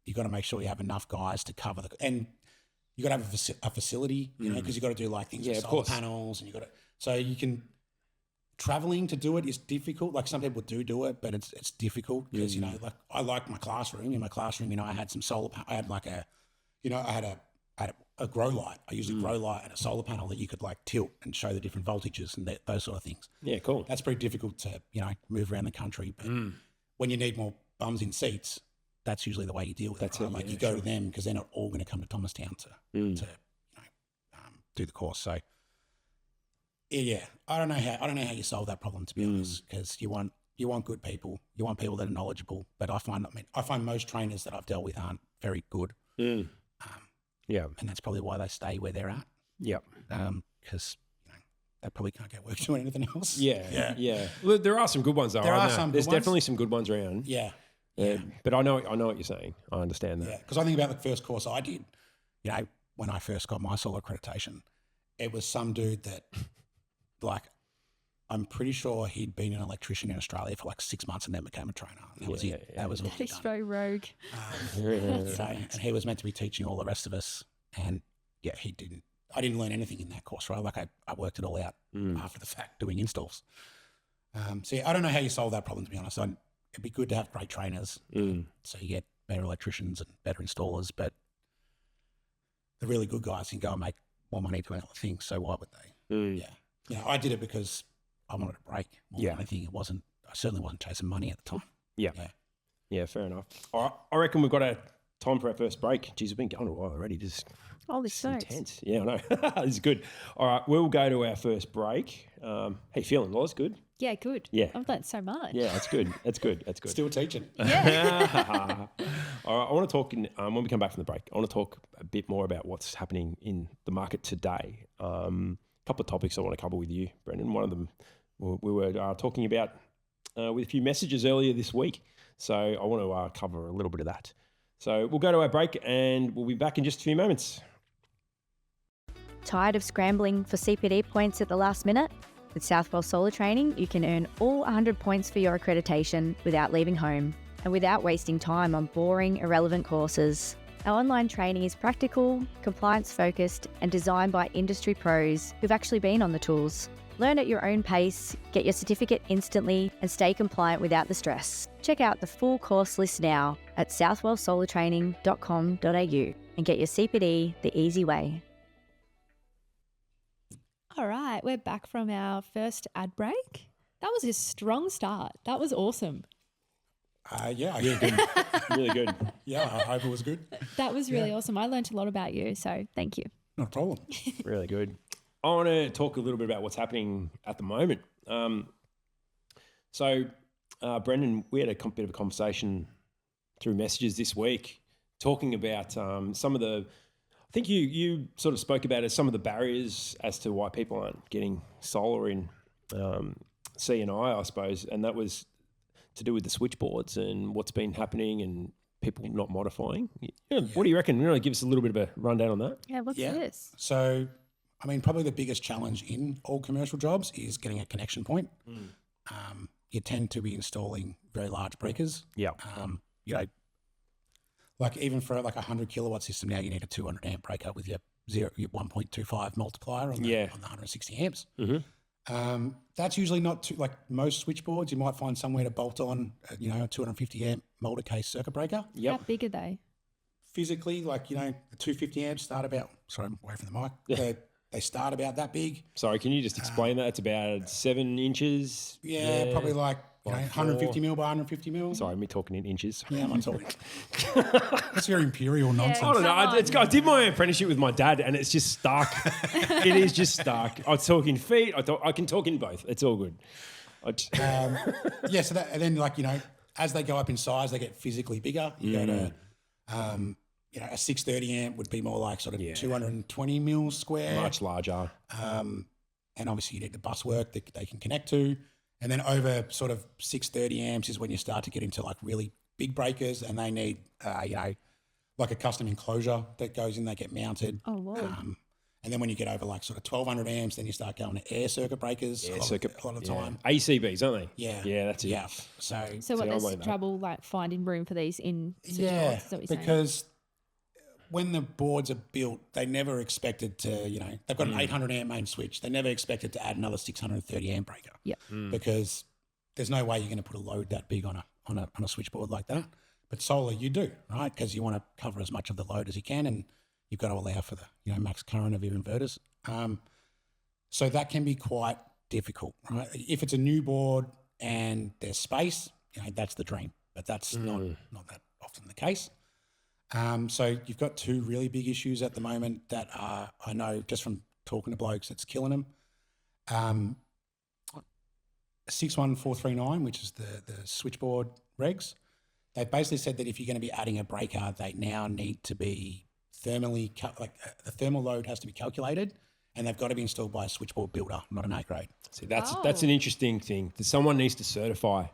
you've got to make sure you have enough guys to cover and you got to have a facility, you know, because you got to do like things with solar panels, and you got to, so you can, traveling to do it is difficult. Like some people do it, but it's difficult because, you know, like I like my classroom. In my classroom, you know, I had some solar, I had like a, you know, I had a grow light. I used a grow light and a solar panel that you could like tilt and show the different voltages and those sort of things. Yeah, cool. That's pretty difficult to, you know, move around the country. But when you need more bums in seats, that's usually the way you deal with it. Right? Like you go to them because they're not all going to come to Thomastown to you know, do the course. So yeah, I don't know how you solve that problem, to be honest, because you want good people, you want people that are knowledgeable. But I find most trainers that I've dealt with aren't very good. Yeah, and that's probably why they stay where they're at. Yep. Because you know, they probably can't get work doing anything else. Yeah. Well, there are some good ones though. There's definitely some good ones around. Yeah. But I know what you're saying. I understand that. Yeah, because I think about the first course I did. You know, when I first got my solar accreditation, it was some dude that, like, I'm pretty sure he'd been an electrician in Australia for like 6 months and then became a trainer. And that was it. That was all That is very rogue. And he was meant to be teaching all the rest of us. And yeah, he didn't. I didn't learn anything in that course, right? Like I worked it all out after the fact doing installs. So yeah, I don't know how you solve that problem, to be honest. It'd be good to have great trainers so you get better electricians and better installers, but the really good guys can go and make more money doing other things. So why would they? Yeah. You know, I did it because I wanted a break more than anything. I certainly wasn't chasing money at the time. Yeah, fair enough. All right, I reckon we've got time for our first break. Geez, we've been going a while already. Holy smokes. Intense. Yeah, I know. This is good. All right, we'll go to our first break. How you feeling, Loz? Good? Yeah, good. Yeah. I've learnt so much. Yeah, that's good. That's good. Still teaching. Yeah. All right, I want to talk, when we come back from the break, I want to talk a bit more about what's happening in the market today. A couple of topics I want to cover with you, Brendan. One of them we were talking about with a few messages earlier this week. So I want to cover a little bit of that. So we'll go to our break and we'll be back in just a few moments. Tired of scrambling for CPD points at the last minute? With Southwell Solar Training, you can earn all 100 points for your accreditation without leaving home and without wasting time on boring, irrelevant courses. Our online training is practical, compliance-focused, and designed by industry pros who've actually been on the tools. Learn at your own pace, get your certificate instantly, and stay compliant without the stress. Check out the full course list now at southwellsolartraining.com.au and get your CPD the easy way. All right, we're back from our first ad break. That was a strong start. That was awesome. Yeah. Good. Really good. Yeah, I hope it was good. That was really awesome. I learned a lot about you, so thank you. No problem. Really good. I want to talk a little bit about what's happening at the moment. Brendan, we had a bit of a conversation through messages this week talking about some of the, I think you sort of spoke about some of the barriers as to why people aren't getting solar in C&I, I suppose, and that was to do with the switchboards and what's been happening and people not modifying. What do you reckon? You give us a little bit of a rundown on that? Yeah, what's this? So, I mean, probably the biggest challenge in all commercial jobs is getting a connection point. You tend to be installing very large breakers. Yeah. You know, like even for like a 100 kilowatt system now, you need a 200 amp breaker with your 1.25 multiplier on the 160 amps. That's usually not too, like most switchboards, you might find somewhere to bolt on, a 250 amp motor case circuit breaker. How big are they? Physically, like, the 250 amps start about, sorry, I'm away from the mic. They start about that big. Sorry, can you just explain that? It's about 7 inches. Yeah, probably like 150 mil by 150 mil. Sorry, me talking in inches. Yeah, I'm talking. That's very imperial nonsense. I don't know. I did my apprenticeship with my dad, and it's just stark. It is just stark. I talk in feet. I can talk in both. It's all good. Yeah. So that, and then as they go up in size, they get physically bigger. You go to, a 630 amp would be more like sort of 220 mil square. Much larger. And obviously you need the bus work that they can connect to. And then over sort of 630 amps is when you start to get into like really big breakers, and they need, like a custom enclosure that goes in, they get mounted. Oh, wow. And then when you get over like sort of 1200 amps, then you start going to air circuit breakers a lot of the time. ACBs, aren't they? Yeah. Yeah, that's it. Yeah. So what, there's trouble like finding room for these in switchboards? Yeah, Is that what you're because when the boards are built, they never expected to, they've got an 800 amp main switch. They never expected to add another 630 amp breaker. Yep. Because there's no way you're going to put a load that big on a switchboard like that. But solar, you do, right? Because you want to cover as much of the load as you can, and you've got to allow for the max current of your inverters. So that can be quite difficult, right? If it's a new board and there's space, that's the dream. But that's not that often the case. So you've got two really big issues at the moment that are, I know just from talking to blokes, it's killing them. 61439, which is the switchboard regs, they basically said that if you're going to be adding a breaker, they now need to be thermally, the thermal load has to be calculated, and they've got to be installed by a switchboard builder, not an A grade. See, that's an interesting thing. That someone needs to certify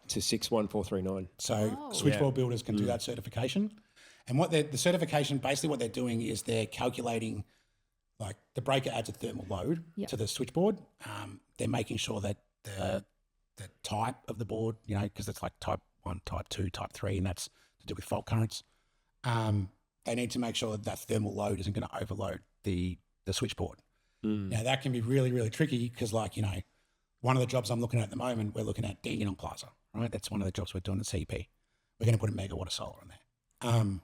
to 61439. So switchboard builders can do that certification. And what the certification, basically what they're doing is they're calculating, like the breaker adds a thermal load to the switchboard. They're making sure that the type of the board, because it's like type 1, type 2, type 3, and that's to do with fault currents. They need to make sure that thermal load isn't going to overload the switchboard. Now, that can be really, really tricky because, one of the jobs I'm looking at the moment, we're looking at Dandenong Plaza, right? That's one of the jobs we're doing at CEP. We're going to put a megawatt of solar in there.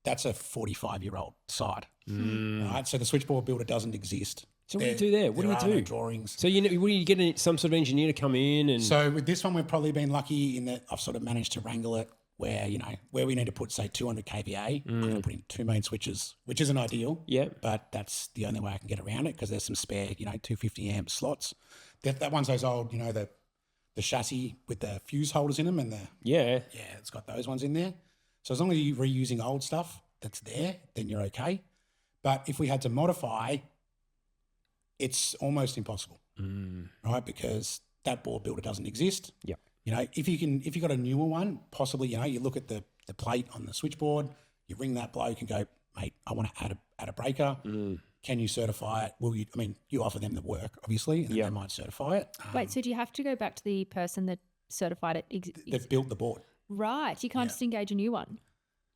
That's a 45-year-old site, right? So the switchboard builder doesn't exist. So what do you do there? What do you do? No drawings. So what do you get some sort of engineer to come in and? So with this one, we've probably been lucky in that I've sort of managed to wrangle it where where we need to put say 200 kVA, I'm going to put in 2 main switches, which isn't ideal. Yeah. But that's the only way I can get around it because there's some spare 250 amp slots. That one's those old the chassis with the fuse holders in them and it's got those ones in there. So as long as you're reusing old stuff that's there, then you're okay. But if we had to modify, it's almost impossible, right? Because that board builder doesn't exist. Yeah. If you got a newer one, possibly, you look at the plate on the switchboard, you ring that bloke and go, mate, I want to add a breaker. Can you certify it? Will you? I mean, you offer them the work, obviously, and they might certify it. Wait, so do you have to go back to the person that certified it? They've built the board. Right. You can't just engage a new one.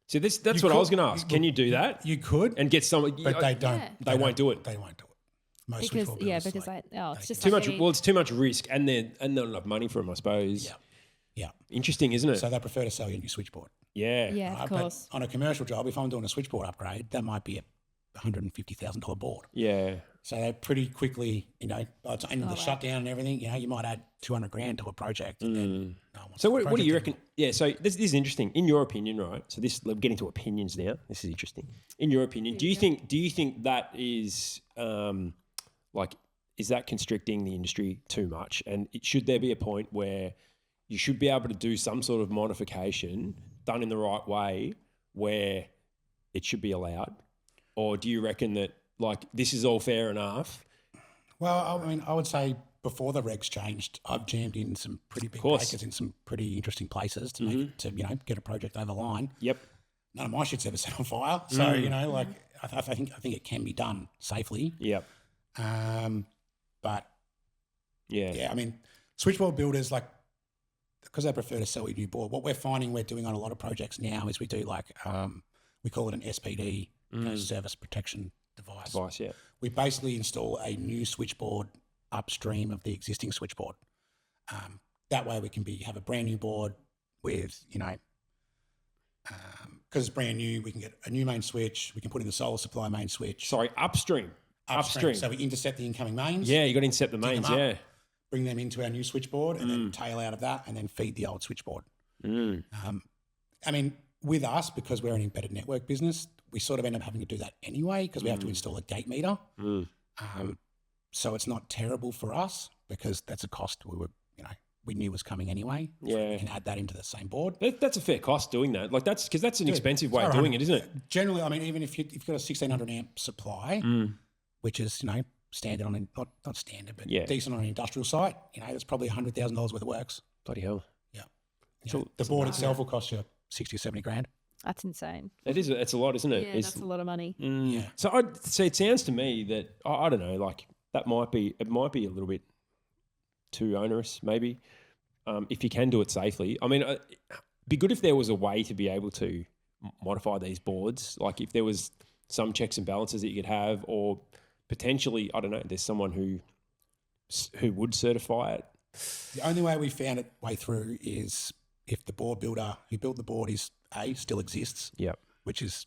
So that's what I was going to ask. Can you do that? You could. And get someone. But they don't. Yeah. They won't do it. They won't do it. Because it's just Too much. Well, it's too much risk, and not enough money for them, I suppose. Yeah. Interesting, isn't it? So they prefer to sell you a new switchboard. Yeah. Yeah, of course. But on a commercial job, if I'm doing a switchboard upgrade, that might be a $150,000 board. Yeah. So they pretty quickly, by the time the shutdown and everything, you might add $200,000 to a project. And then no one wants So the what do you project reckon? Yeah. So this is interesting. In your opinion, right? So we're getting to opinions now. This is interesting. In your opinion, do you think that is is that constricting the industry too much? And should there be a point where you should be able to do some sort of modification done in the right way where it should be allowed? Or do you reckon that this is all fair enough? Well, I mean, I would say before the regs changed, I've jammed in some pretty big breakers in some pretty interesting places to make get a project over the line. Yep. None of my shit's ever set on fire. So, I think it can be done safely. Yep. But I mean, switchboard builders, because they prefer to sell a new board, what we're finding we're doing on a lot of projects now is we do we call it an SPD, service protection device. Yeah. We basically install a new switchboard upstream of the existing switchboard. That way we can have a brand new board with, because it's brand new, we can get a new main switch. We can put in the solar supply main switch. Sorry, upstream. So we intercept the incoming mains. Yeah, you got to intercept the mains, Bring them into our new switchboard and then tail out of that and then feed the old switchboard. I mean, with us, because we're an embedded network business, we sort of end up having to do that anyway because we have to install a gate meter. So it's not terrible for us because that's a cost we knew was coming anyway. Yeah. So we can add that into the same board. That's a fair cost doing that. That's because that's an expensive way of doing it, isn't it? Generally, I mean, even if you've got a 1600 amp supply, which is, standard on not standard, but decent on an industrial site, there's probably $100,000 worth of works. Bloody hell. Yeah. The board itself will cost you 60 or 70 grand. That's insane. It is. It's a lot, isn't it? Yeah, that's a lot of money. Yeah. So I'd say it sounds to me that I don't know, like that might be a little bit too onerous, maybe. If you can do it safely, I mean, it'd be good if there was a way to be able to modify these boards. Like if there was some checks and balances that you could have, or potentially, I don't know, there's someone who would certify it. The only way we found it way through is if the board builder who built the board still exists. Yep. Which is,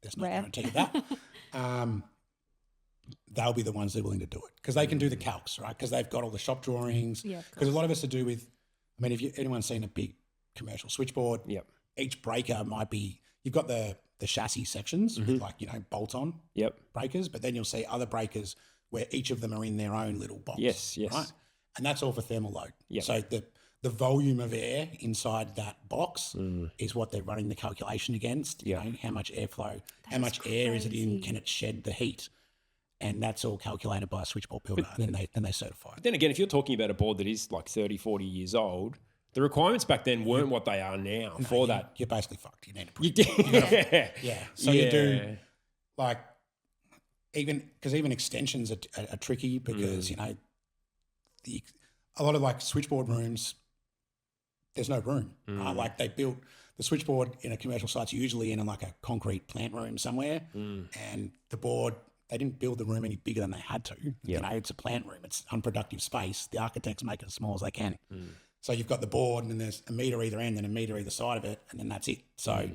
there's no Rare. guarantee of that. They'll be the ones that are willing to do it because they can do the calcs, right? Because they've got all the shop drawings. Yeah. Because a lot of us to do with, I mean, if anyone's seen a big commercial switchboard, Yep. each breaker might be, you've got the chassis sections with like, bolt-on Yep. breakers, but then you'll see other breakers where each of them are in their own little box. Yes. Right? And that's all for thermal load. Yep. So the volume of air inside that box is what they're running the calculation against. Yeah. How much airflow, how much air is it in, crazy. can it shed the heat? And that's all calculated by a switchboard builder, and then they certify it. Then again, if you're talking about a board that is like 30, 40 years old, the requirements back then weren't what they are now for that. You're basically fucked. You need to You did. Yeah. So you do like even extensions are tricky because a lot of like switchboard rooms, there's no room. Like they built the switchboard in a commercial site's usually in like a concrete plant room somewhere, and the board, they didn't build the room any bigger than they had to. It's a plant room. It's unproductive space. The architects make it as small as they can. So you've got the board, and then there's a metre either end and a metre either side of it, and then that's it. So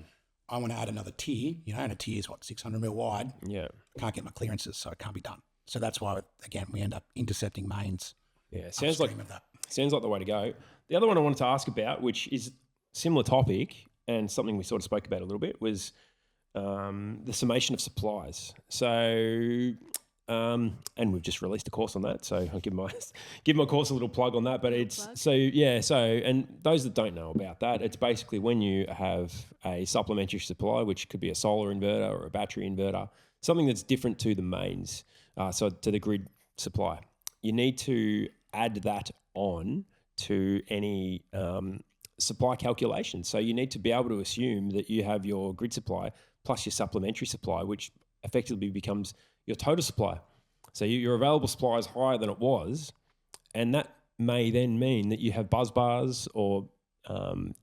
I want to add another tier, and a tier is 600 mil wide. Yeah. I can't get my clearances, so it can't be done. So that's why, again, we end up intercepting mains. Yeah. Sounds like of that. the way to go. The other one I wanted to ask about, which is similar topic and something we sort of spoke about a little bit, was the summation of supplies. So, and we've just released a course on that. So I'll give my course a little plug on that. But it's and those that don't know about that, it's basically when you have a supplementary supply, which could be a solar inverter or a battery inverter, something that's different to the mains, so to the grid supply. You need to add that on to any supply calculation. So you need to be able to assume that you have your grid supply plus your supplementary supply, which effectively becomes your total supply. So your available supply is higher than it was, and that may then mean that you have buzz bars or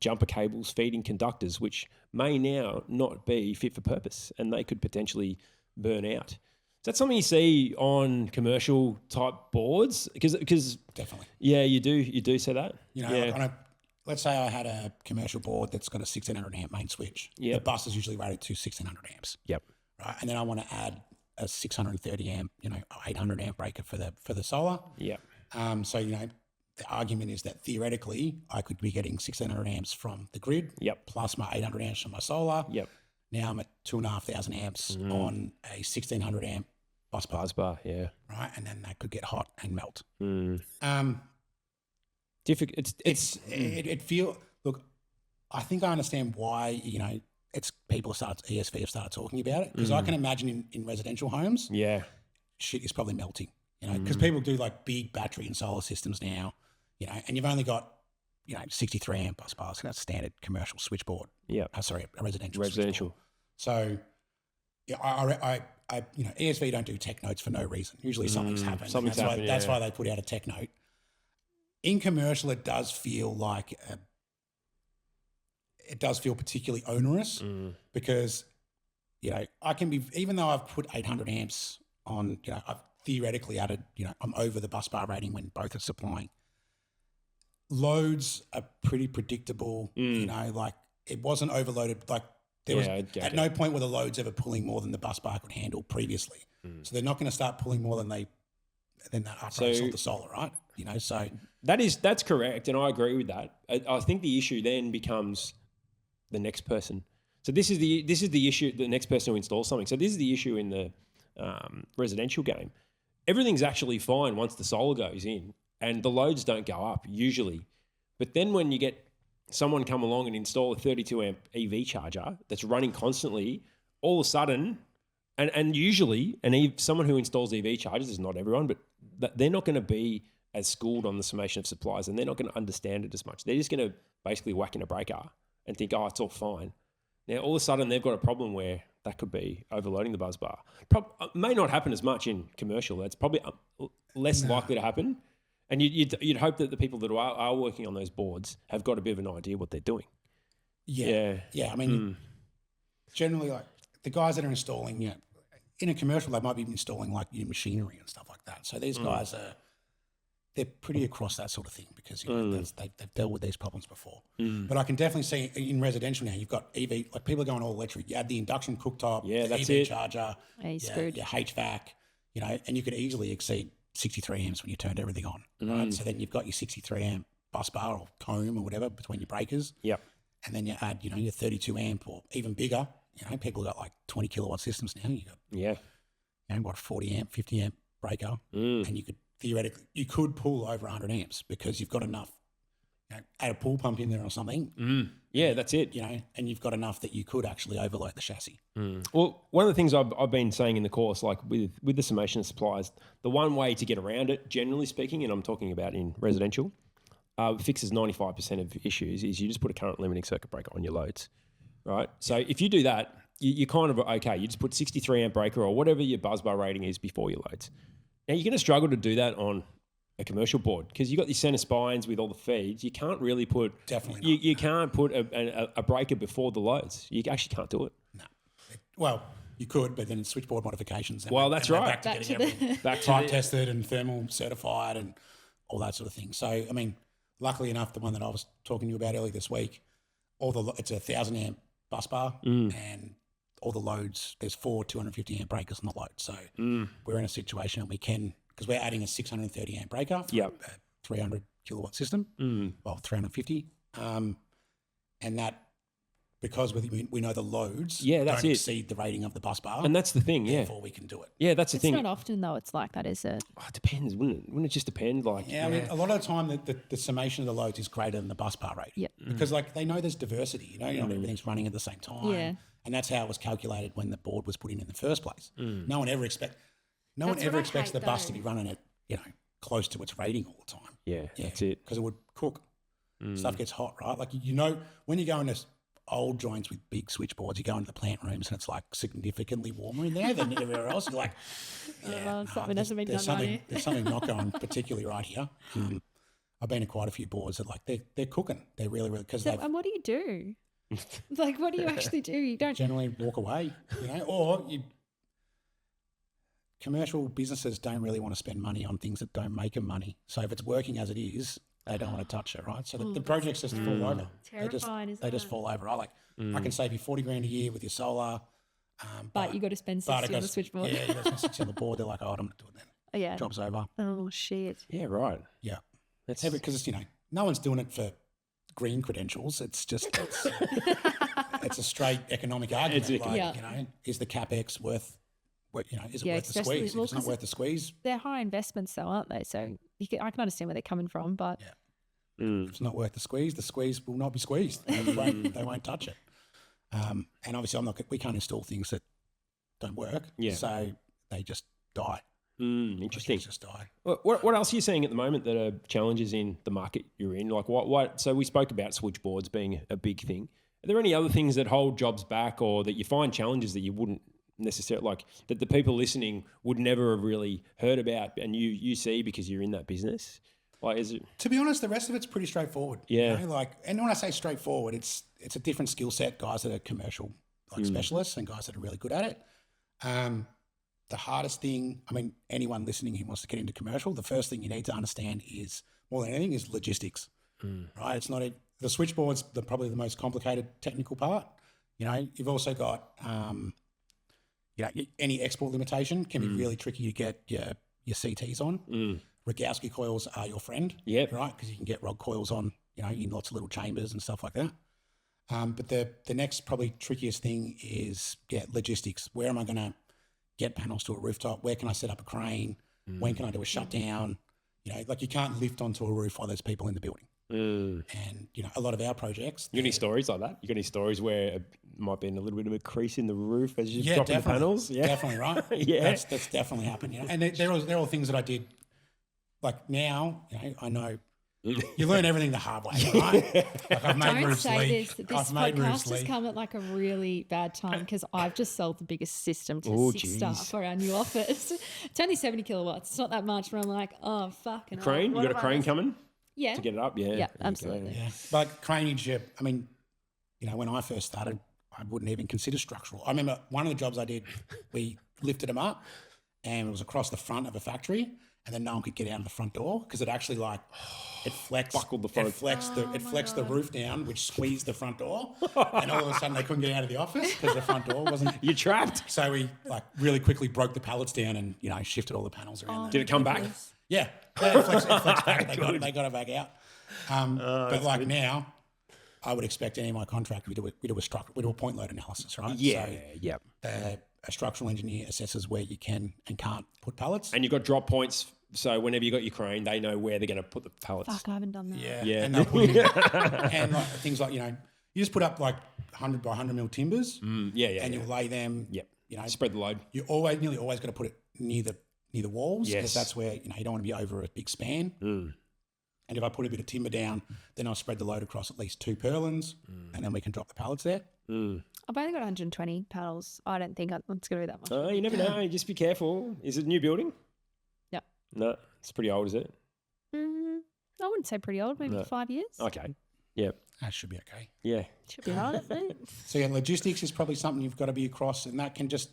jumper cables feeding conductors, which may now not be fit for purpose, and they could potentially burn out. Is that something you see on commercial type boards? Because Definitely. Yeah, you do see that. Let's say I had a commercial board that's got a 1600 amp main switch. Yep. The bus is usually rated to 1600 amps. Yep. Right. And then I want to add a 630 amp, 800 amp breaker for the solar. Yep. So, the argument is that theoretically I could be getting 1600 amps from the grid. Yep. Plus my 800 amps from my solar. Yep. Now I'm at 2,500 amps on a 1600 amp bus bar. Buzz bar, yeah. Right. And then that could get hot and melt. Difficult. Look, I think I understand why, it's ESV have started talking about it, because I can imagine in residential homes, shit is probably melting, because people do like big battery and solar systems now, and you've only got, 63 amp bus bars. That's standard commercial switchboard. Yeah. A residential. Residential. So, ESV don't do tech notes for no reason. Usually something's happened. That's why they put out a tech note. In commercial, it does feel like it does feel particularly onerous because, I can be, even though I've put 800 amps on, I've theoretically added, I'm over the bus bar rating when both are supplying. Loads are pretty predictable, like it wasn't overloaded. Like there was at no point were the loads ever pulling more than the bus bar could handle previously. So they're not going to start pulling more than that after I sold the solar, right? So that's correct, and I agree with that. I think the issue then becomes the next person. So this is the issue. The next person who installs something. So this is the issue in the residential game. Everything's actually fine once the solar goes in, and the loads don't go up usually. But then when you get someone come along and install a 32 amp EV charger that's running constantly, all of a sudden, and usually, someone who installs EV chargers is not everyone, but they're not going to be as schooled on the summation of supplies, and they're not going to understand it as much. They're just going to basically whack in a breaker and think, oh, it's all fine. Now, all of a sudden, they've got a problem where that could be overloading the buzz bar. May not happen as much in commercial. That's probably less likely to happen. And you'd hope that the people that are working on those boards have got a bit of an idea what they're doing. Yeah. I mean, generally, like the guys that are installing, in a commercial, they might be installing like machinery and stuff like that. So these guys they're pretty across that sort of thing because they've dealt with these problems before. But I can definitely see in residential now, you've got EV, like people are going all electric. You add the induction cooktop, that's EV it. charger, your HVAC, and you could easily exceed 63 amps when you turned everything on. Right? So then you've got your 63 amp bus bar or comb or whatever between your breakers. Yep. And then you add, your 32 amp or even bigger. People got like 20 kilowatt systems now. You got 40 amp, 50 amp breaker, and you could theoretically pull over 100 amps because you've got enough. Add a pool pump in there or something. Yeah, that's it. And you've got enough that you could actually overload the chassis. Well, one of the things I've been saying in the course, like with the summation supplies, the one way to get around it, generally speaking, and I'm talking about in residential, fixes 95% of issues, is you just put a current limiting circuit breaker on your loads, right? So if you do that, you're kind of okay. You just put 63 amp breaker or whatever your buzz bar rating is before your loads. Now, you're going to struggle to do that on a commercial board because you've got these center spines with all the feeds. You can't really put... Definitely not. You can't put a breaker before the loads. You actually can't do it. No. Well, you could, but then it's switchboard modifications. Well, that's right. Back to getting everything type tested and thermal certified and all that sort of thing. So, I mean, luckily enough, the one that I was talking to you about earlier this week, it's a 1,000 amp bus bar and all the loads, there's 4 250 amp breakers on the load. So we're in a situation we can, because we're adding a 630 amp breaker for a 300 kilowatt system, 350. And that, because we know the loads don't exceed the rating of the bus bar. And that's the thing, therefore we can do it. Yeah, that's the thing. It's not often though it's like that, is it? Oh, it depends, wouldn't it? Wouldn't it just depend? I mean, a lot of the time the summation of the loads is greater than the bus bar rating. Yep. Because they know there's diversity, not everything's running at the same time. Yeah. And that's how it was calculated when the board was put in the first place. No one ever expects the bus to be running at, close to its rating all the time. Yeah, that's it. Because it would cook. Stuff gets hot, right? Like, when you go into old joints with big switchboards, you go into the plant rooms and it's like significantly warmer in there than everywhere else. You're like, there's something not going particularly right here. I've been to quite a few boards that they're cooking. They're really, really, because and what do you do? Like, what do you actually do? You don't generally walk away, commercial businesses don't really want to spend money on things that don't make them money. So if it's working as it is, they don't want to touch it, right? So the projects just fall over. Terrifying, they just fall over. I can save you 40 grand a year with your solar. But you got to spend 60 on the switchboard. Yeah, you got to spend 60 on the board. They're like, I'm not doing that. Oh, yeah. Job's over. Oh, shit. Yeah, right. Yeah. That's because it's, no one's doing it for green credentials. It's just, it's a straight economic argument. Is the CapEx worth, is it worth the squeeze? If it's not worth the squeeze. They're high investments though, aren't they? So I can understand where they're coming from, but... If it's not worth the squeeze will not be squeezed. They won't touch it. And obviously we can't install things that don't work. Yeah. So they just die. Interesting. They just die. What else are you seeing at the moment that are challenges in the market you're in? Like what? So we spoke about switchboards being a big thing. Are there any other things that hold jobs back, or that you find challenges that you wouldn't necessarily, like, that the people listening would never have really heard about, and you see because you're in that business? Like, is it? To be honest, the rest of it's pretty straightforward. Yeah. And when I say straightforward, it's a different skill set. Guys that are commercial specialists and guys that are really good at it. The hardest thing, anyone listening who wants to get into commercial, the first thing you need to understand is, more than anything, is logistics. Right? It's not the switchboard's probably the most complicated technical part. You've also got any export limitation can be really tricky to get your CTs on. Rogowski coils are your friend, right? Because you can get rod coils on, in lots of little chambers and stuff like that. But the next probably trickiest thing is logistics. Where am I going to get panels to a rooftop? Where can I set up a crane? When can I do a shutdown? You can't lift onto a roof while there's people in the building. And a lot of our projects. You got any stories like that? You got any stories where it might be in a little bit of a crease in the roof as you're dropping the panels? Yeah, definitely, right? That's definitely happened. And they're all things that I did. Like now, I know You learn everything the hard way, right? Like I've made Don't roofs say leak. this. This I've made podcast roofs has leak. come at like a really bad time because I've just sold the biggest system to Oh, 6 geez. staff for our new office. It's only 70 kilowatts. It's not that much, but I'm like, oh, fucking hell. Crane? You What got a have I crane missed? coming Yeah. to get it up? Yeah. Yeah, Okay. absolutely. Yeah, but craneage, I mean, you know, when I first started, I wouldn't even consider structural. I remember one of the jobs I did, we lifted them up and it was across the front of a factory and then no one could get out of the front door because it actually like, it flexed. Buckled the front. It flexed, the roof down, which squeezed the front door. And all of a sudden they couldn't get out of the office because the front door wasn't. You're trapped. So we like really quickly broke the pallets down and, you know, shifted all the panels around. Did it come back? Yeah, it flexed back. They got it back out. But like now, I would expect any of my contract we do a point load analysis, right? Yeah. So Yeah. a structural engineer assesses where you can and can't put pallets. And you've got drop points. So whenever you got your crane, they know where they're going to put the pallets. Fuck, I haven't done that. Yeah. And they'll put in, and like things like, you know, you just put up like 100 by 100 mil timbers. Yeah. And you lay them. Yep. You know, Spread the load. you nearly always got to put it near the walls because Yes. that's where, you know, you don't want to be over a big span. And if I put a bit of timber down, then I'll spread the load across at least 2 purlins and then we can drop the pallets there. I've only got 120 panels. I don't think it's going to be that much. Oh, you never know. Just be careful. Is it a new building? Yep. No, it's pretty old, is it? I wouldn't say pretty old, maybe 5 years. Okay. Yep. That should be okay. Yeah. Should be right, mate. So yeah, logistics is probably something you've got to be across, and that can just,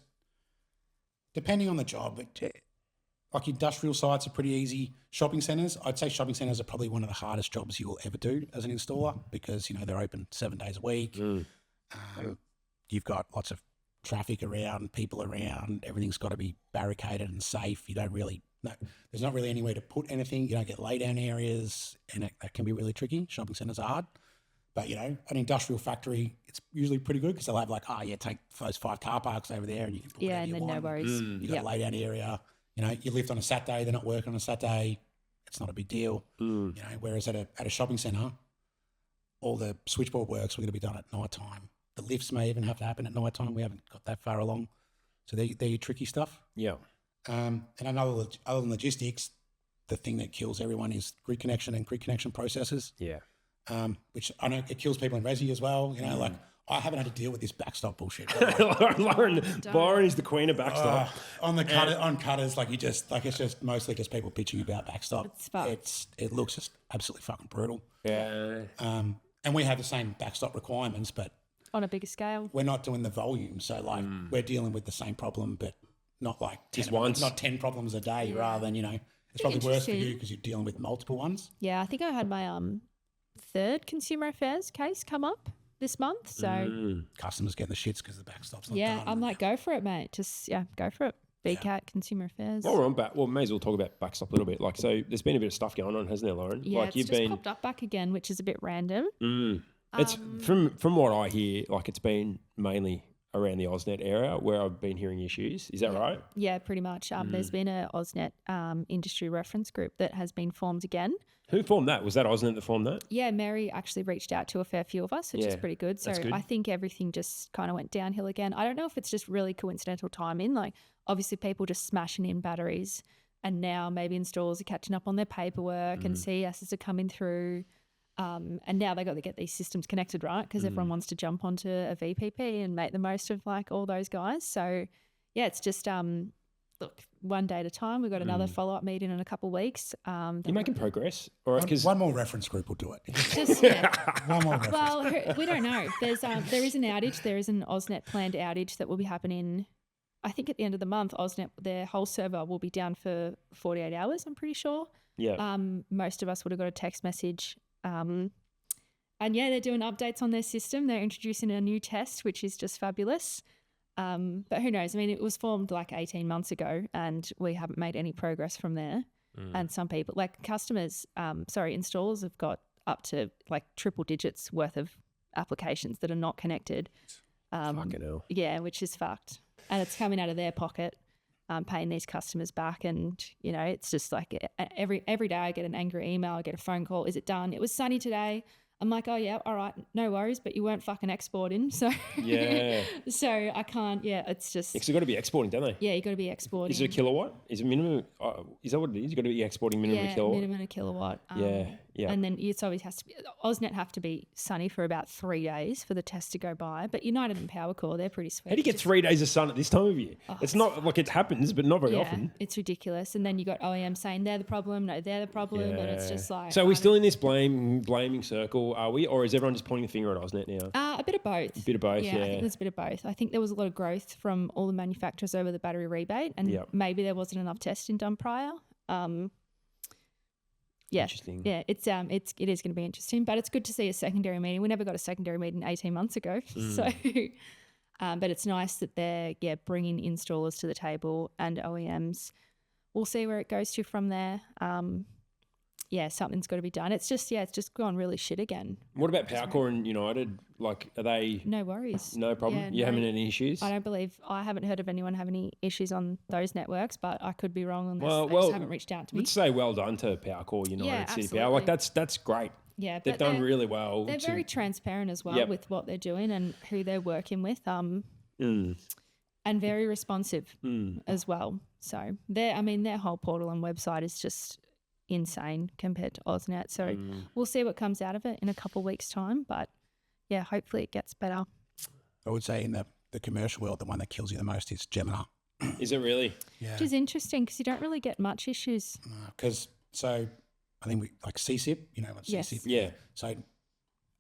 depending on the job, like industrial sites are pretty easy. Shopping centres, I'd say shopping centres are probably one of the hardest jobs you will ever do as an installer because, you know, they're open 7 days a week. You've got lots of traffic around, people around, everything's got to be barricaded and safe. You don't really, there's not really anywhere to put anything. You don't get lay down areas and that can be really tricky. Shopping centres are hard. But, you know, an industrial factory, it's usually pretty good because they'll have like, take those 5 car parks over there and you can put whatever And you then no want. worries. You got a lay down area. You know, you lift on a Saturday, they're not working on a Saturday. It's not a big deal. You know, whereas at a shopping centre, all the switchboard works are going to be done at night time. The lifts may even have to happen at night time. We haven't got that far along. So they're your tricky stuff. Yeah. And other than logistics, the thing that kills everyone is grid connection and grid connection processes. Yeah. Which I know it kills people in resi as well. You know, like I haven't had to deal with this backstop bullshit. Lauren is the queen of backstop. On cutters, like it's just mostly just people bitching about backstop. It's fucked. It looks just absolutely fucking brutal. Yeah. And we have the same backstop requirements, but On a bigger scale. we're not doing the volume. So like we're dealing with the same problem, but not like Just once. not 10 problems a day rather than, you know, it's probably worse for you Interesting. because you're dealing with multiple ones. Yeah, I think I had my third consumer affairs case come up this month. So Customers getting the shits because the backstop's not yeah, done. I'm like, go for it, mate. Just go for it. BCAT, consumer affairs. While we're on back, well, may as well talk about backstop a little bit. Like, so there's been a bit of stuff going on, hasn't there, Lauren? Yeah, like it's just popped up back again, which is a bit random. It's from what I hear, like it's been mainly around the AusNet area where I've been hearing issues. Is that right? Yeah, pretty much. There's been a AusNet industry reference group that has been formed again. Who formed that? Was that AusNet that formed that? Yeah, Mary actually reached out to a fair few of us, which is pretty good. So that's good. I think everything just kind of went downhill again. I don't know if it's just really coincidental timing. Like obviously people just smashing in batteries and now maybe installers are catching up on their paperwork and CESs are coming through. And now they got to get these systems connected, right? Because everyone wants to jump onto a VPP and make the most of like all those guys. So yeah, it's just look, one day at a time. We've got another follow-up meeting in a couple of weeks. You're making progress, all right? Because One more reference group will do it. Just, yeah. One more reference. Well, we don't know. There is an outage. There is an AusNet planned outage that will be happening. I think at the end of the month, AusNet, their whole server will be down for 48 hours. I'm pretty sure. yeah, Most of us would have got a text message. And yeah, they're doing updates on their system. They're introducing a new test, which is just fabulous. But who knows? I mean, it was formed like 18 months ago and we haven't made any progress from there. And some people, like customers, installers have got up to like triple digits worth of applications that are not connected. fucking hell. Yeah, which is fucked. And it's coming out of their pocket, paying these customers back. And, you know, it's just like every day I get an angry email, I get a phone call. Is it done? It was sunny today. I'm like, oh, yeah, all right, no worries, but you weren't fucking exporting. So, Yeah. so I can't, it's just, Because they've got to be exporting, don't they? yeah, you got to be exporting. Is it a kilowatt? Is it minimum? Is that what it is? You've got to be exporting minimum a kilowatt? minimum a kilowatt. Yeah. And then it's always has to be, AusNet have to be sunny for about 3 days for the test to go by. But United and Powercore, they're pretty sweet. How do you get 3 days of sun at this time of year? It's not like it happens, but not very often. It's ridiculous. And then you got OEM saying they're the problem, no, they're the problem, and it's just like. So are we still in this blaming circle, are we? Or is everyone just pointing the finger at AusNet now? A bit of both. A bit of both, I think there's a bit of both. I think there was a lot of growth from all the manufacturers over the battery rebate, and maybe there wasn't enough testing done prior. Interesting. Yeah, it is going to be interesting, but it's good to see a secondary meeting. We never got a secondary meeting 18 months ago, so. But it's nice that they're bringing installers to the table and OEMs. We'll see where it goes to from there. Something's got to be done. It's just gone really shit again. What about Powercore and United? Like, are they? No worries. No problem. Yeah, you having any issues? I haven't heard of anyone have any issues on those networks, but I could be wrong on this. They just haven't reached out to me. Let's say well done to Powercore, United City Power. Like that's great. Yeah, they've done really well. They're very transparent as well with what they're doing and who they're working with. And very responsive as well. So their whole portal and website is just insane compared to AusNet. So we'll see what comes out of it in a couple of weeks' time. But yeah, hopefully it gets better. I would say in the commercial world, the one that kills you the most is Jemena. Is it really? Yeah. Which is interesting because you don't really get much issues. So I think we like CCEP, you know what CCEP? Yeah. So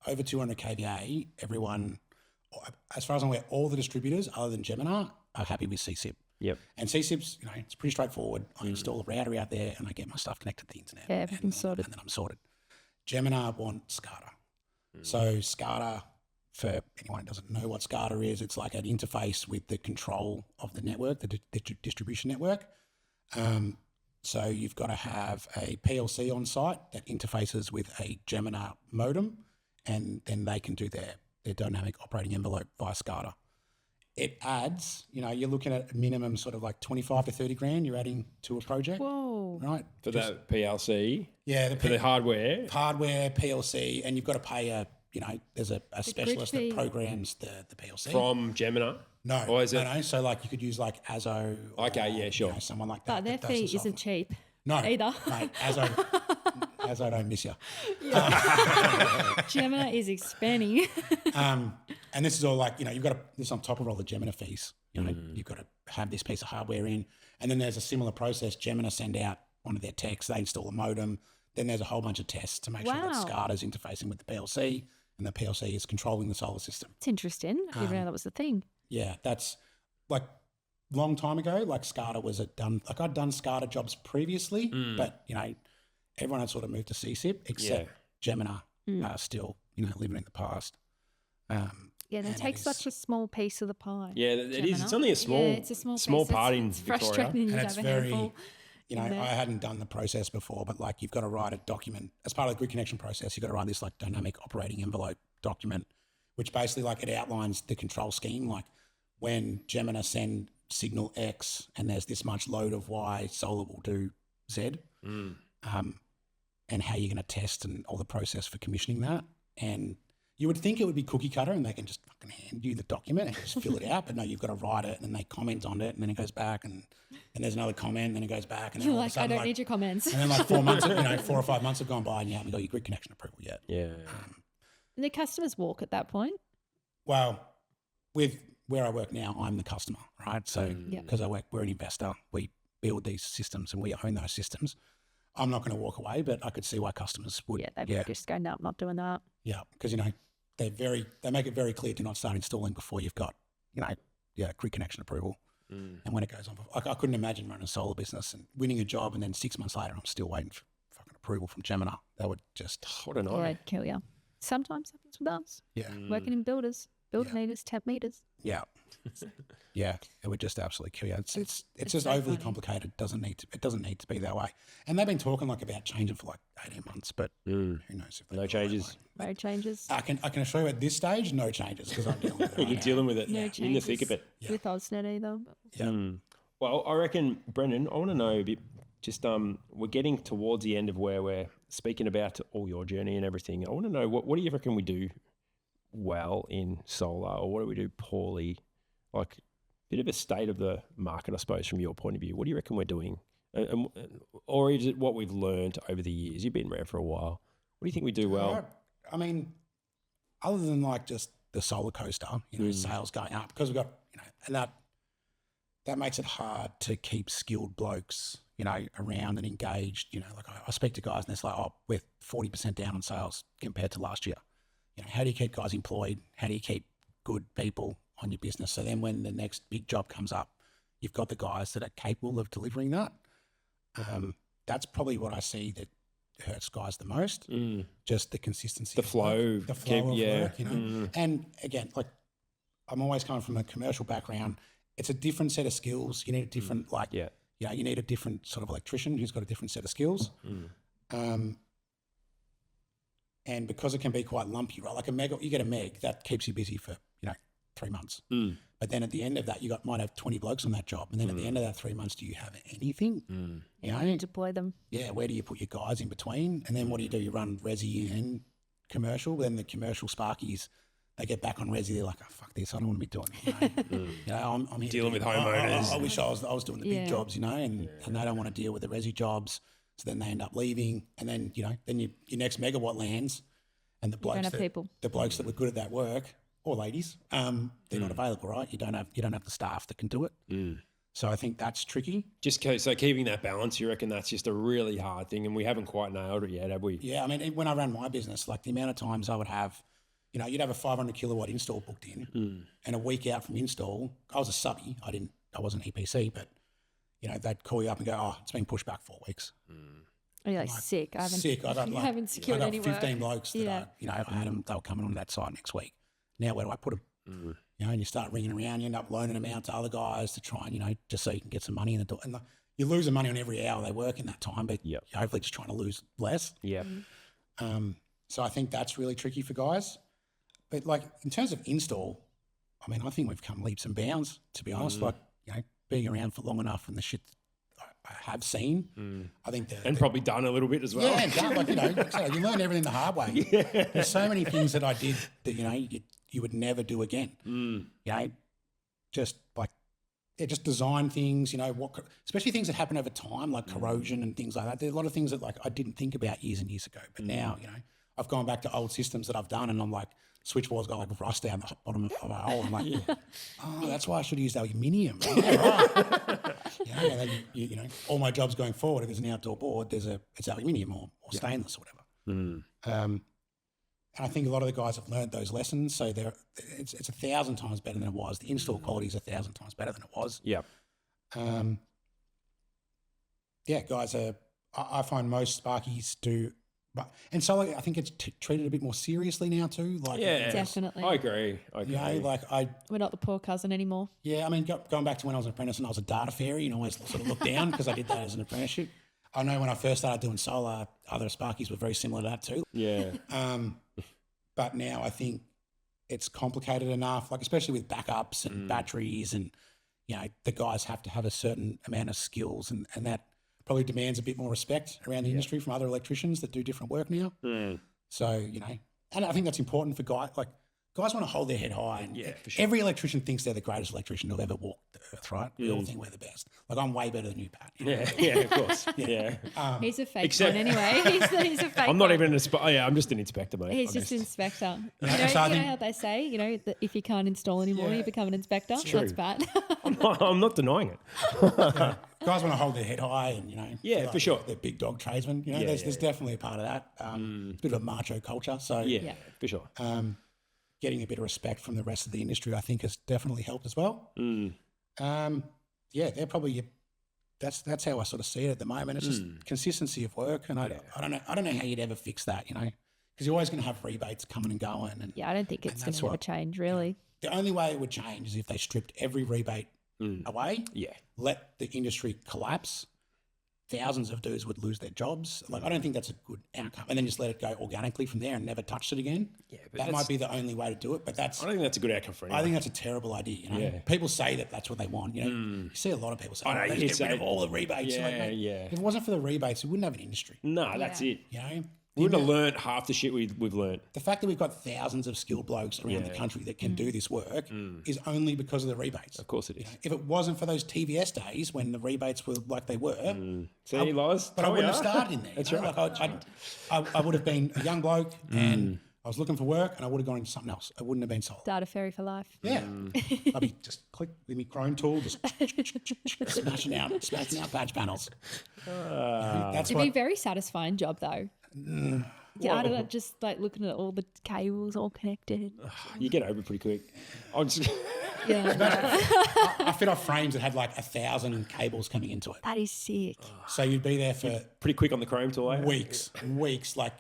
over 200 kVA, everyone, as far as I'm aware, all the distributors other than Jemena are happy with CCEP. Yep. And CCEP's, it's pretty straightforward. I install a router out there and I get my stuff connected to the internet. Yeah, everything's sorted. And then I'm sorted. Jemena want SCADA. So SCADA, for anyone who doesn't know what SCADA is, it's like an interface with the control of the network, the distribution network. So you've got to have a PLC on site that interfaces with a Jemena modem, and then they can do their dynamic operating envelope via SCADA. It adds, you're looking at a minimum sort of like 25 to 30 grand you're adding to a project. Whoa. Right? For that PLC? Yeah. For the hardware? Hardware, PLC, and you've got to pay there's a specialist that programs the PLC. From Jemena? No. Or is it? No. So like you could use like ASO. Okay, yeah, sure. Someone like that. But their fee isn't cheap. No. Either. Mate, ASO don't miss you. Jemena is expanding. And this is all like, you've got this on top of all the Jemena fees. You've got to have this piece of hardware in. And then there's a similar process. Jemena send out one of their techs, they install a modem. Then there's a whole bunch of tests to make sure that SCADA's interfacing with the PLC and the PLC is controlling the solar system. It's interesting. I didn't know that was the thing. Yeah, that's like long time ago, like SCADA was I'd done SCADA jobs previously, but, everyone had sort of moved to CCEP except Jemena still, living in the past. They take such a small piece of the pie. Yeah, it is. It's only a small part in Victoria. Frustrating. And it's very, I hadn't done the process before, but like you've got to write a document as part of the grid connection process. You've got to write this like dynamic operating envelope document, which basically like it outlines the control scheme. Like when Jemena send signal X and there's this much load of Y, solar will do Z. And how you're going to test and all the process for commissioning that. And you would think it would be cookie cutter and they can just fucking hand you the document and just fill it out. But no, you've got to write it and then they comment on it and then it goes back and there's another comment and then it goes back. And then you're like, I don't need your comments. And then like 4 months, 4 or 5 months have gone by and you haven't got your grid connection approval yet. Yeah. And the customers walk at that point? Well, with where I work now, I'm the customer, right? So because we're an investor, we build these systems and we own those systems. I'm not going to walk away, but I could see why customers would. Yeah, they'd just go, no, I'm not doing that. Yeah, because, they make it very clear to not start installing before you've got, grid connection approval. And when it goes on, I couldn't imagine running a solar business and winning a job and then 6 months later I'm still waiting for fucking approval from Jemena. That would just, what a nightmare. Or I'd kill you. Sometimes happens with us. Yeah. Working in builders, meters, temp meters. Yeah. Yeah, it would just absolutely kill you. It's just so overly complicated. It doesn't need to be that way. And they've been talking like about changing for like 18 months, but who knows if they no changes. No changes. I can assure you at this stage, no changes because I'm dealing with it. You're dealing with it. No changes in the thick of it. with AusNet either. Yeah. Well, I reckon, Brendan, I want to know a bit. Just we're getting towards the end of where we're speaking about all your journey and everything. I want to know what do you reckon we do well in solar, or what do we do poorly? Like a bit of a state of the market, I suppose, from your point of view. What do you reckon we're doing? Or is it what we've learned over the years? You've been around for a while. What do you think we do well? I mean, other than like just the solar coaster, sales going up, because we've got, and that makes it hard to keep skilled blokes, around and engaged. Like I speak to guys and it's like, oh, we're 40% down on sales compared to last year. How do you keep guys employed? How do you keep good people on your business? So then when the next big job comes up, you've got the guys that are capable of delivering that. That's probably what I see that hurts guys the most. Just the consistency, the flow of work, And again, like I'm always coming from a commercial background. It's a different set of skills. You need a different, you need a different sort of electrician who's got a different set of skills. And because it can be quite lumpy, right? Like you get a meg that keeps you busy for 3 months. But then at the end of that, might have 20 blokes on that job. And then at the end of that 3 months, do you have anything? You deploy them. Yeah, where do you put your guys in between? And then what do? You run resi and commercial. Then the commercial sparkies, they get back on resi. They're like, oh, fuck this. I don't want to be doing it. I'm here dealing with homeowners. I wish I was doing the big jobs, and they don't want to deal with the resi jobs. So then they end up leaving. And then, then your next megawatt lands and the blokes that were good at that work, or ladies, they're not available, right? You don't have the staff that can do it. So I think that's tricky. So keeping that balance, you reckon that's just a really hard thing, and we haven't quite nailed it yet, have we? Yeah, I mean, when I ran my business, like the amount of times I would have, you'd have a 500 kilowatt install booked in, and a week out from install, I was a subby. I wasn't EPC, but they'd call you up and go, oh, it's been pushed back 4 weeks. Are you like sick? I haven't secured any work. 15 blokes that I had them. They were coming onto that site next week. Now where do I put them? And you start ringing around. You end up loaning them out to other guys to try and just so you can get some money in the door. And you're losing money on every hour they work in that time, but you're hopefully just trying to lose less. Yeah. So I think that's really tricky for guys. But like in terms of install, I mean, I think we've come leaps and bounds. To be honest, like being around for long enough and the shit I have seen, I think probably done a little bit as well. Yeah, and done, you learn everything the hard way. Yeah. There's so many things that I did that you would never do again. Just design things. Especially things that happen over time, like corrosion and things like that. There's a lot of things that I didn't think about years and years ago, but now I've gone back to old systems that I've done, and I'm like, switchboard's got like rust down the bottom of a hole. I'm like, oh, that's why I should have used aluminium. Yeah, right. All my jobs going forward, if there's an outdoor board, it's aluminium or stainless or whatever. And I think a lot of the guys have learned those lessons, so it's 1,000 times better than it was. The install quality is 1,000 times better than it was. Yeah. Guys I find most sparkies do. And so I think it's treated a bit more seriously now too. Like, definitely. I agree. We're not the poor cousin anymore. Yeah, I mean, going back to when I was an apprentice and I was a data fairy, and always sort of looked down because I did that as an apprenticeship. I know when I first started doing solar, other sparkies were very similar to that too. Yeah. But now I think it's complicated enough, like especially with backups and batteries, and the guys have to have a certain amount of skills, and that probably demands a bit more respect around the industry from other electricians that do different work now. So, and I think that's important for guys. Like, guys want to hold their head high. And for sure. Every electrician thinks they're the greatest electrician who've ever walked the earth, right? We all think we're the best. Like, I'm way better than you, Pat. Yeah, of course. Yeah. He's a fake one anyway. He's a fake I'm not even an inspector. I'm just an inspector, mate. He's just an inspector. You know how they say, that if you can't install anymore, you become an inspector? That's bad. I'm not denying it. Guys want to hold their head high and, for sure. They're big dog tradesmen. There's definitely a part of that. It's a bit of a macho culture. So, for sure. Getting a bit of respect from the rest of the industry, I think, has definitely helped as well. They're probably that's how I sort of see it at the moment. It's just consistency of work, and I don't know how you'd ever fix that, because you're always going to have rebates coming and going. And I don't think it's going to ever change, really. The only way it would change is if they stripped every rebate away. Yeah, let the industry collapse. Thousands of dudes would lose their jobs. Like, I don't think that's a good outcome. And then just let it go organically from there and never touch it again. Yeah, but that might be the only way to do it. But I don't think that's a good outcome for anyone. I think that's a terrible idea. People say that that's what they want. You see a lot of people say, get rid of all the rebates. If it wasn't for the rebates, we wouldn't have an industry. No, that's it. We wouldn't have learnt half the shit we've learnt. The fact that we've got thousands of skilled blokes around the country that can do this work is only because of the rebates. Of course it is. If it wasn't for those TVS days when the rebates were like they were, See, Loz? but I wouldn't have started in there. That's right. Like I would have been a young bloke and I was looking for work and I would have gone into something else. I wouldn't have been sold. Data fairy for life. Yeah. I'd be just click with my Chrome tool, just smashing out badge panels. It'd be a very satisfying job though. Yeah, I don't know, just like looking at all the cables all connected. You get over it pretty quick. I'll just... I fit off frames that had like 1,000 cables coming into it. That is sick. So you'd be there for pretty quick on the Chrome tool, eh? weeks, like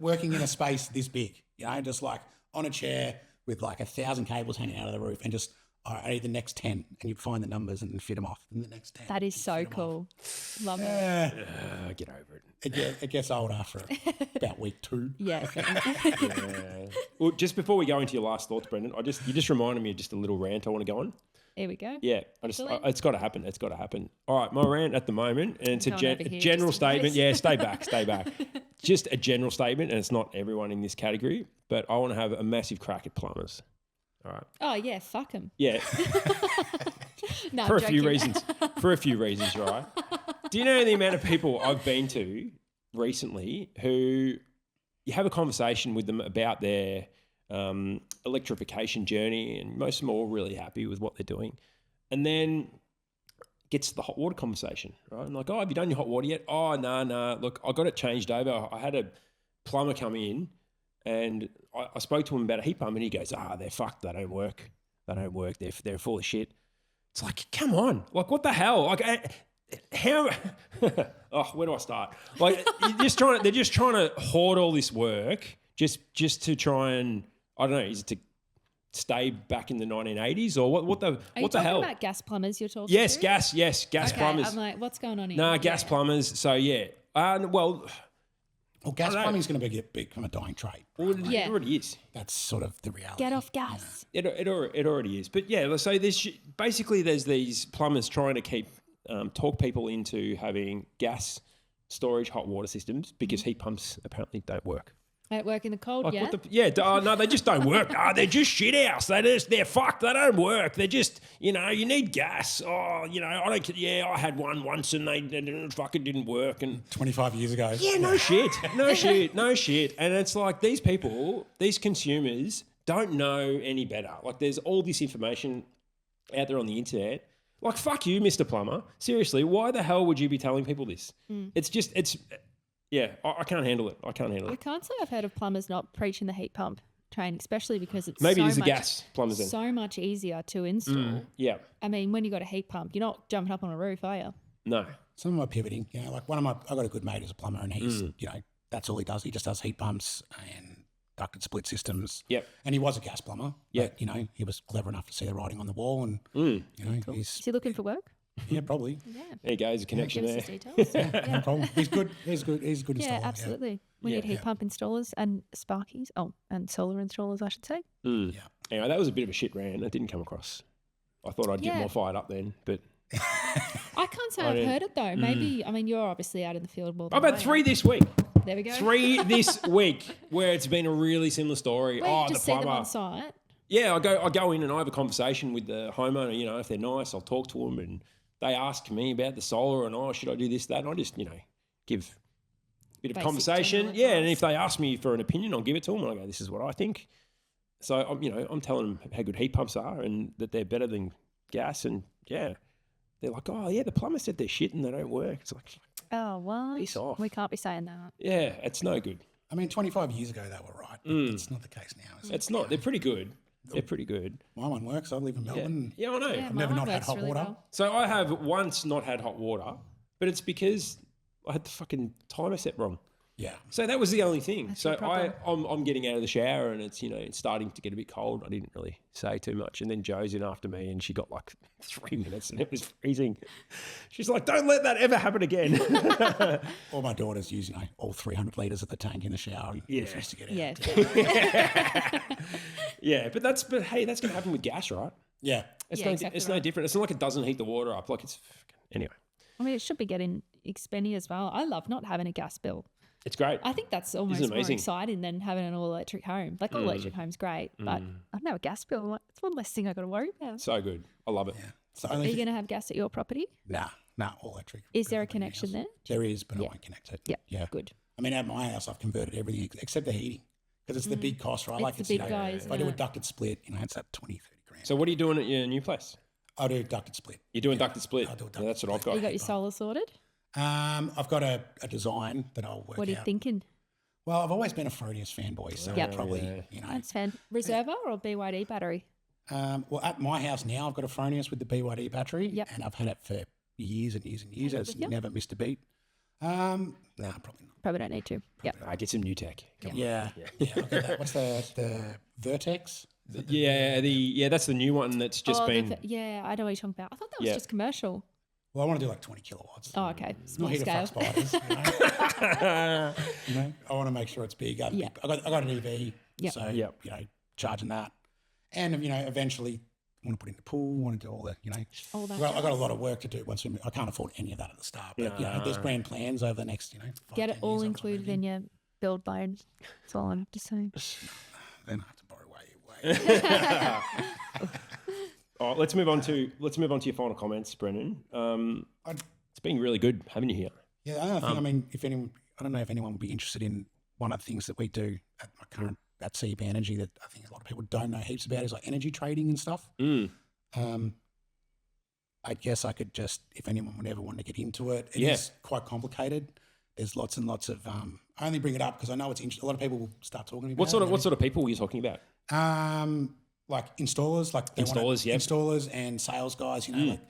working in a space this big, just like on a chair with like 1,000 cables hanging out of the roof and just, all right, I need the next 10. And you'd find the numbers and fit them off. And the next 10. That is so cool. Love it. Get over it. It gets old after about week 2. Yeah. Well, just before we go into your last thoughts, Brendan, you just reminded me of just a little rant I want to go on. Here we go. Yeah, it's got to happen. It's got to happen. All right, my rant at the moment, and it's a general statement. Yeah, stay back. Just a general statement, and it's not everyone in this category, but I want to have a massive crack at plumbers. All right. Oh yeah, fuck them. Yeah. No, For a few reasons, right? Do you know the amount of people I've been to recently who you have a conversation with them about their electrification journey, and most of them are all really happy with what they're doing, and then gets to the hot water conversation, right? I'm like, oh, have you done your hot water yet? Oh, no. Look, I got it changed over. I had a plumber come in, and I spoke to him about a heat pump, and he goes, they're fucked. They don't work. They're full of shit. It's like, come on. Like, what the hell? Like, how? Where do I start? Like, they're just trying to hoard all this work just to try and, I don't know, is it to stay back in the 1980s or what the hell? Are you talking about gas plumbers you're talking Yes, to? gas plumbers. I'm like, what's going on here? No, gas plumbers. So, yeah. Well, gas plumbing is going to become a dying trade. It already is. That's sort of the reality. Get off gas. Yeah. It already is. But yeah, so there's these plumbers trying to talk people into having gas storage hot water systems because heat pumps apparently don't work. Don't work in the cold, like, yeah? No, they just don't work. They're just shit house. They're fucked. They don't work. They're just, you need gas. I had one once and they fucking didn't work. And 25 years ago. Yeah, no shit. And it's like these people, these consumers don't know any better. Like there's all this information out there on the internet. Like, fuck you, Mr. Plumber. Seriously, why the hell would you be telling people this? Yeah, I can't handle it. I can't say I've heard of plumbers not preaching the heat pump training, especially because it's maybe there's a gas plumbers then. So much easier to install. Yeah. I mean, when you got a heat pump, you're not jumping up on a roof, are you? No. Some of my pivoting, like I got a good mate who's a plumber and he's, that's all he does. He just does heat pumps and ducted split systems. Yep. And he was a gas plumber. Yeah. But, he was clever enough to see the writing on the wall and, cool. Is he looking for work? Yeah, probably. Yeah. There you go. There's a connection there. Details. No problem. He's good. He's a good installer. Yeah, absolutely. We need heat pump installers and sparkies. Oh, and solar installers, I should say. Yeah. Anyway, that was a bit of a shit rant. That didn't come across. I thought I'd get more fired up then, but... I can't say I've heard it though. Maybe, you're obviously out in the field more than I've had 3 this week. There we go. 3 this week where it's been a really similar story. Well, you just see them on site. Yeah, I go in and I have a conversation with the homeowner. If they're nice, I'll talk to them and they ask me about the solar and, should I do this, that? And I just, give a bit of conversation. Yeah, and if they ask me for an opinion, I'll give it to them and I go, this is what I think. So, I'm telling them how good heat pumps are and that they're better than gas. And, yeah, they're like, the plumber said they're shit and they don't work. It's like, oh, what? Piss off. We can't be saying that. Yeah, it's no good. 25 years ago they were right. But it's not the case now, is it? It's not. They're pretty good. They're pretty good. My one works. I live in Melbourne. Yeah, I know. Yeah, I've never not had hot water. Well. So I have once not had hot water, but it's because I had the fucking timer set wrong. Yeah. So that was the only thing. That's So your I'm getting out of the shower and it's, it's starting to get a bit cold. I didn't really say too much. And then Joe's in after me and she got like 3 minutes and it was freezing. She's like, don't let that ever happen again. All my daughters use, all 300 litres of the tank in the shower. Yeah. Refuse to get out. Yeah. Yeah, but hey, that's going to happen with gas, right? Yeah. It's exactly no different. It's not like it doesn't heat the water up. Like it's, anyway. It should be getting expendy as well. I love not having a gas bill. It's great. I think that's almost more exciting than having an all-electric home. Like, all-electric home's great, but I don't know, a gas bill, it's one less thing I got to worry about. So good. I love it. Yeah. So Are you going to have gas at your property? Nah, all electric. Is there a connection there? There is, but I won't connect it. Yeah, good. I mean, at my house, I've converted everything except the heating because it's the big cost, right? It's the big guys. If I do a ducted split, it's at 20, 30 grand. So what are you doing at your new place? I do ducted split. You're doing ducted split? I do a ducted that's what I've got. You got your solar sorted? I've got a design that I'll work out. What are you thinking? Well, I've always been a Fronius fanboy, so probably, That's fan. Reservoir or BYD battery? Well, at my house now, I've got a Fronius with the BYD battery, and I've had it for years and years and years. It's never missed a beat. No, probably not. Probably don't need to. I get some new tech. Yeah. What's the Vertex? That's the new one that's just been. I know what you're talking about. I thought that was just commercial. Well, I want to do like 20 kilowatts. Oh, okay. Small not here scale. to fuck spiders. I want to make sure it's big. I got an EV, so charging that, and eventually I want to put in the pool. Want to do all the all that. Well, I got a lot of work to do once I can't afford any of that at the start. But there's grand plans over the next 5, get it 10 all years, included in your build loans. That's all I'm just saying. Then I have to borrow way. All right, let's move on to your final comments, Brendan. It's been really good having you here. Yeah, I think, I don't know if anyone would be interested in one of the things that we do at my current at CEP Energy that I think a lot of people don't know heaps about is like energy trading and stuff. I guess I could just, if anyone would ever want to get into it, it is quite complicated. There's lots and lots of. I only bring it up because I know it's interesting. A lot of people will start talking about. What sort of people are you talking about? Like installers, installers and sales guys, like,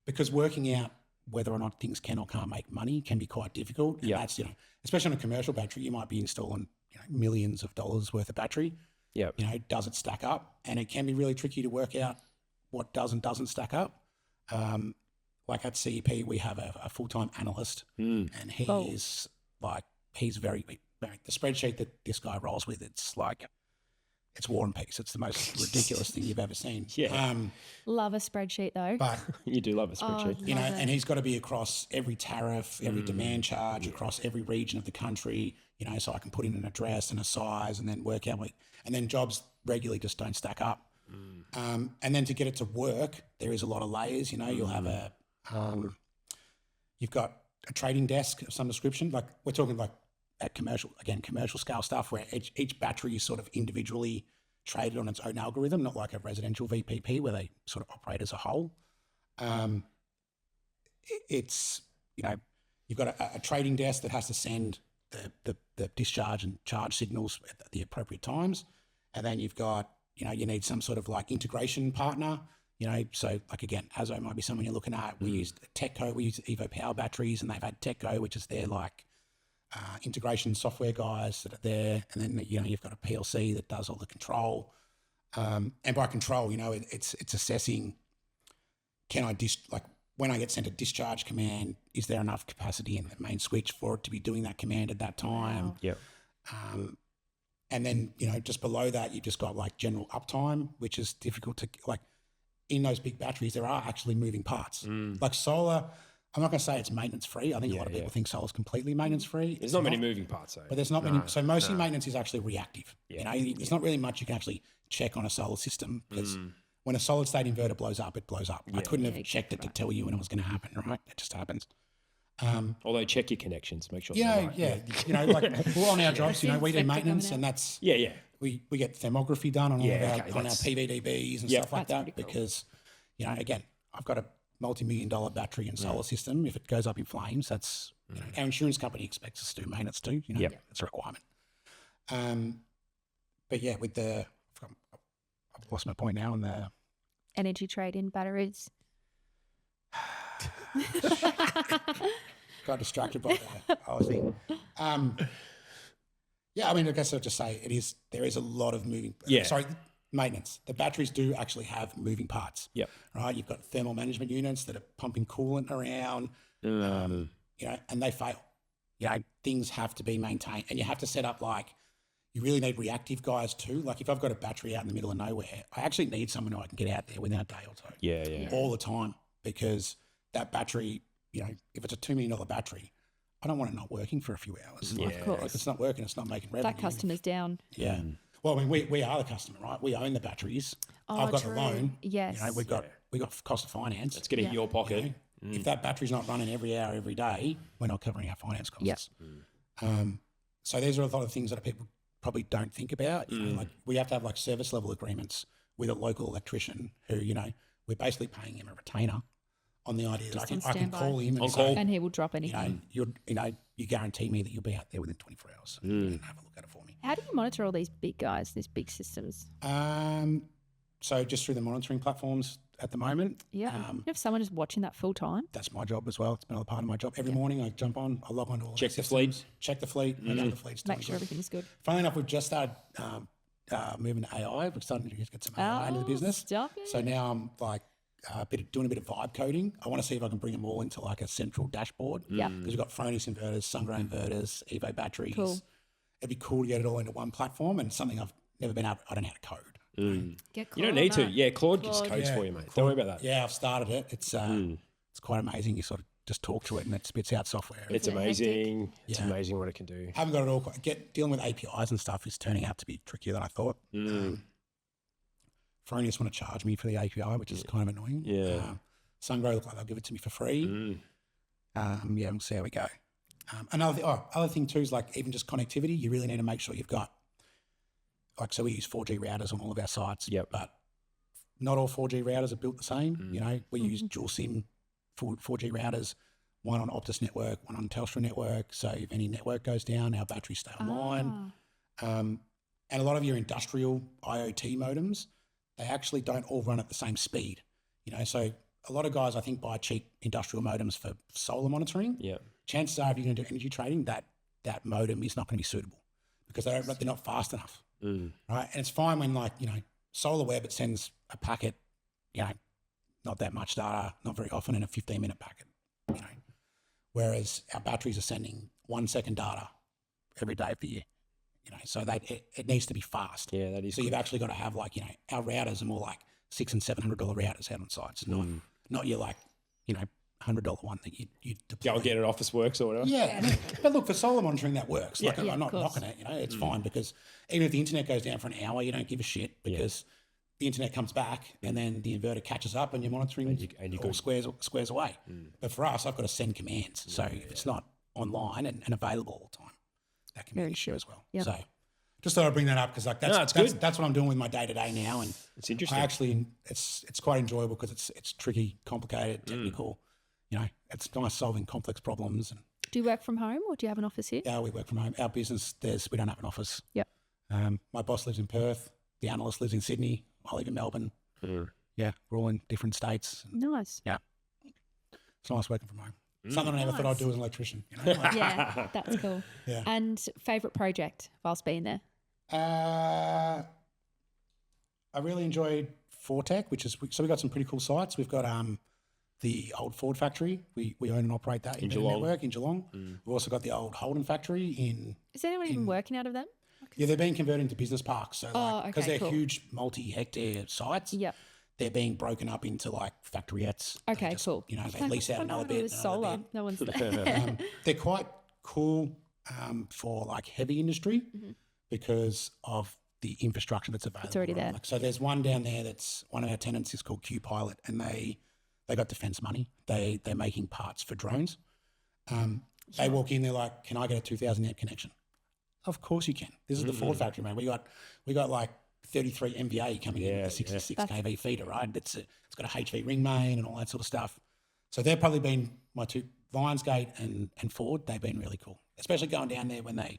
because working out whether or not things can or can't make money can be quite difficult. And that's, especially on a commercial battery, you might be installing, millions of dollars worth of battery. Yeah. Does it stack up? And it can be really tricky to work out what does and doesn't stack up. Like at CEP, we have a full-time analyst and he's very, the spreadsheet that this guy rolls with, it's like, it's War and Peace. It's the most ridiculous thing you've ever seen. Yeah. Love a spreadsheet though. But you do love a spreadsheet. And he's got to be across every tariff, every demand charge, across every region of the country, so I can put in an address and a size and then work out and then jobs regularly just don't stack up. And then to get it to work, there is a lot of layers, you'll have you've got a trading desk of some description. Like we're talking like at commercial scale stuff where each battery is sort of individually traded on its own algorithm, not like a residential VPP where they sort of operate as a whole. It's, you've got a trading desk that has to send the discharge and charge signals at the appropriate times. And then you've got, you need some sort of like integration partner, so like again, Hazo might be someone you're looking at. We used Techco, we use Evo Power batteries and they've had Techco, which is their like, integration software guys that are there, and then you've got a PLC that does all the control. And by control, it's assessing. Can I when I get sent a discharge command, is there enough capacity in the main switch for it to be doing that command at that time? Yeah. And then just below that, you've just got like general uptime, which is difficult to like. In those big batteries, there are actually moving parts. Like solar. I'm not going to say it's maintenance free. I think a lot of people think solar's completely maintenance free. There's not many moving parts, though. But there's not many. So mostly maintenance is actually reactive. There's not really much you can actually check on a solar system because when a solid state inverter blows up, it blows up. I couldn't have checked it to tell you when it was going to happen, right? It just happens. Although check your connections, make sure. Like we're on our jobs. We do maintenance, and that's we get thermography done on all of our PVDBs and stuff like that because again, I've got a multi-million-dollar battery and solar system. If it goes up in flames, that's our insurance company expects us to do maintenance too. It's a requirement. But yeah, with I've lost my point now on the energy trade-in batteries. Got distracted by the whole thing. I guess I'll just say there is a lot of moving. Maintenance. The batteries do actually have moving parts. Yep. Right. You've got thermal management units that are pumping coolant around. And they fail. Things have to be maintained, and you have to set up you really need reactive guys too. Like if I've got a battery out in the middle of nowhere, I actually need someone who I can get out there within a day or two. Yeah. All the time, because that battery, if it's a $2 million battery, I don't want it not working for a few hours. Yeah. Like, Of course. if it's not working, it's not making revenue. That customer's down. Yeah. Well, I mean, we are the customer, right? We own the batteries. Oh, I've got true. the loan. Yes. You know, we got cost of finance. Let's get it in your pocket. You know, if that battery's not running every hour, every day, we're not covering our finance costs. So these are a lot of things that people probably don't think about. You know, like we have to have like service level agreements with a local electrician who, you know, we're basically paying him a retainer on the idea that I can call him and say, and he will drop anything. you guarantee me that you'll be out there within 24 hours and have a look at it for me. How do you monitor all these big guys, these big systems? So just through the monitoring platforms at the moment. Yeah. You have someone just watching that full time? That's my job as well. It's been a part of my job. Every morning I jump on, I log on to all Check the the fleet. Check the fleet. Make sure the fleet's Make sure everything's good. Funnily enough, we've just started moving to AI. We're starting to get some AI into the business. Stop it. So now I'm like doing a bit of vibe coding. I want to see if I can bring them all into like a central dashboard. Yeah. Because we've got Fronis inverters, Sungrow inverters, Evo batteries. Cool. It'd be cool to get it all into one platform and something I've never been able, I don't know how to code. Get You don't need to. Yeah, Claude just codes for you, mate. Don't worry about that. Yeah, I've started it. It's quite amazing. You sort of just talk to it and it spits out software. It's amazing. It's amazing what it can do. I haven't got it all quite. Dealing with APIs and stuff is turning out to be trickier than I thought. Fronius want to charge me for the API, which is kind of annoying. Yeah. Sungrow look like they'll give it to me for free. We'll see how we go. Other thing too is like even just connectivity. You really need to make sure you've got, like, so we use 4G routers on all of our sites. Yep. But not all 4G routers are built the same. You know, we use dual SIM 4G routers, one on Optus network, one on Telstra network. So if any network goes down, our batteries stay online. And a lot of your industrial IoT modems, they actually don't all run at the same speed. You know, so a lot of guys, I think, buy cheap industrial modems for solar monitoring. Yeah. Chances are, if you're going to do energy trading, that modem is not going to be suitable because they're not fast enough. Right. And it's fine when, like, you know, SolarWeb, it sends a packet, you know, not that much data, not very often, in a 15-minute packet, you know. Whereas our batteries are sending 1 second data every day of the year, you know, so it needs to be fast. Yeah, that is. So you've actually got to have, like, you know, our routers are more like $600 and $700 routers out on sites, not your, like, you know, $100 one that you deploy. Go and get it at Officeworks or whatever. Yeah, but look, for solar monitoring that works. Like, I'm not of course. knocking it. You know, it's fine because even if the internet goes down for an hour, you don't give a shit because the internet comes back and then the inverter catches up and you're monitoring and you all squares away. But for us, I've got to send commands. So if it's not online and available all the time, that can be an issue as well. Yep. So just thought I'd bring that up because, like, that's what I'm doing with my day to day now, and it's interesting. I actually, it's quite enjoyable because it's tricky, complicated, technical. You know, it's nice solving complex problems. And do you work from home or do you have an office here? yeah, we work from home. Our business, we don't have an office. Yep. My boss lives in Perth. The analyst lives in Sydney. I live in Melbourne. Yeah, we're all in different states. Nice. Yeah, it's nice working from home. Something I never thought I'd do as an electrician. You know? Like, Yeah, that's cool. Yeah. And favourite project whilst being there? I really enjoyed Fortec, so we got some pretty cool sites. We've got the old Ford factory. We own and operate that in Geelong. Network in Geelong. We've also got the old Holden factory in. Is anyone even working out of them? Yeah, they're being converted into business parks. So because they're cool. huge multi-hectare sites. Yep. They're being broken up into like factoriettes. Okay, cool. You know, they lease out another bit. Solar. No one's there. They're quite cool for like heavy industry because of the infrastructure that's available. It's already there. Like, so there's one down there that's one of our tenants is called Q Pilot, and they got defence money. They're making parts for drones. They walk in, they're like, "Can I get a 2,000 amp connection?" Of course you can. This is the Ford factory, man. We got like 33 MVA coming in with a 66 kV feeder, right? It's got a HV ring main and all that sort of stuff. So they've probably been my two, Lionsgate and Ford. They've been really cool, especially going down there when they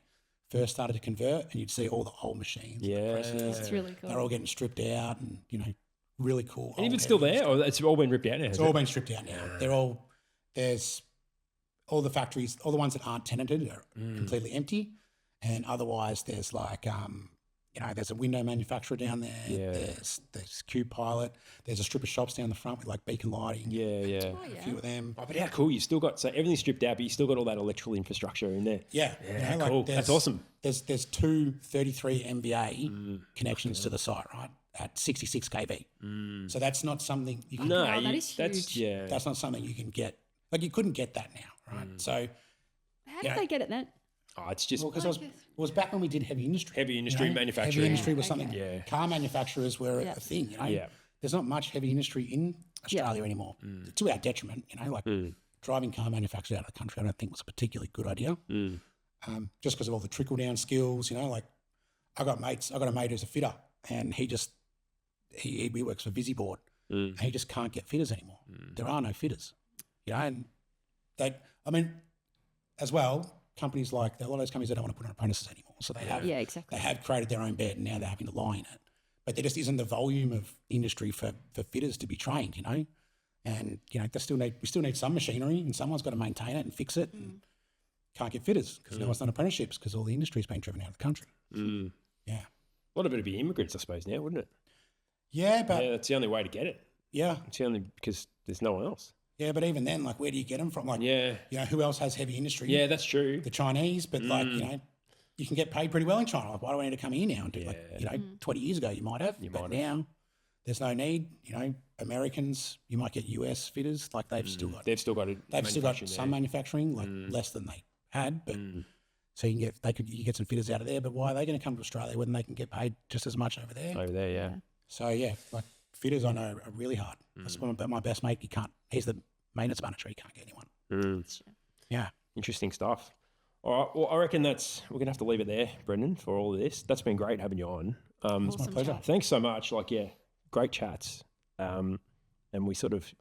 first started to convert, and you'd see all the old machines. Yeah, it's really cool. They're all getting stripped out, and you know, really cool. And if it's still there, or it's all been ripped out now? It's all been stripped out now. There's all the factories, all the ones that aren't tenanted are completely empty. And otherwise, there's like, you know, there's a window manufacturer down there. Yeah. There's Q Pilot. There's a strip of shops down the front with like beacon lighting. Yeah. A few of them. Oh, but how cool. You still got, so everything's stripped out, but you still got all that electrical infrastructure in there. Yeah. Yeah, you know, cool. like That's awesome. There's two 33 MVA connections to the site, right? At 66 kV. So that's not something you can that is huge. That's That's not something you can get. Like, you couldn't get that now, right? So How did they get it then? Oh, it's just because it was back when we did heavy industry. Manufacturing. Heavy industry was something. Yeah. Car manufacturers were a thing. You know? Yeah. There's not much heavy industry in Australia anymore. To our detriment. You know, like driving car manufacturers out of the country, I don't think was a particularly good idea. Just because of all the trickle down skills. You know, like I got a mate who's a fitter, and he works for Visiboard. And he just can't get fitters anymore. There are no fitters. You know, and as well. Companies like a lot of those companies, they don't want to put on apprentices anymore, so they have created their own bed, and now they're having to lie in it. But there just isn't the volume of industry for fitters to be trained, you know. And you know, we still need some machinery, and someone's got to maintain it and fix it. And can't get fitters because no one's done apprenticeships because all the industry's been driven out of the country. Yeah, a lot of it would be immigrants, I suppose, now, wouldn't it? Yeah, but that's the only way to get it. Yeah, it's the only because there's no one else. Yeah, but even then, like, where do you get them from? Like, you know, who else has heavy industry? Yeah, that's true. The Chinese, but like, you know, you can get paid pretty well in China. Like, why do I need to come here now and do you know, 20 years ago you might have, but now there's no need. You know, Americans, you might get US fitters, like they've still got some manufacturing, like less than they had, but so you get some fitters out of there. But why are they going to come to Australia when they can get paid just as much over there? Over there, yeah. So yeah, like fitters I know are really hard. That's one of my best mate. He's the maintenance manager. He can't get anyone. Yeah, interesting stuff. All right, well, I reckon we're gonna have to leave it there, Brendan, for all of this. That's been great having you on. It's my pleasure. Thanks so much. Like, great chats. And we sort of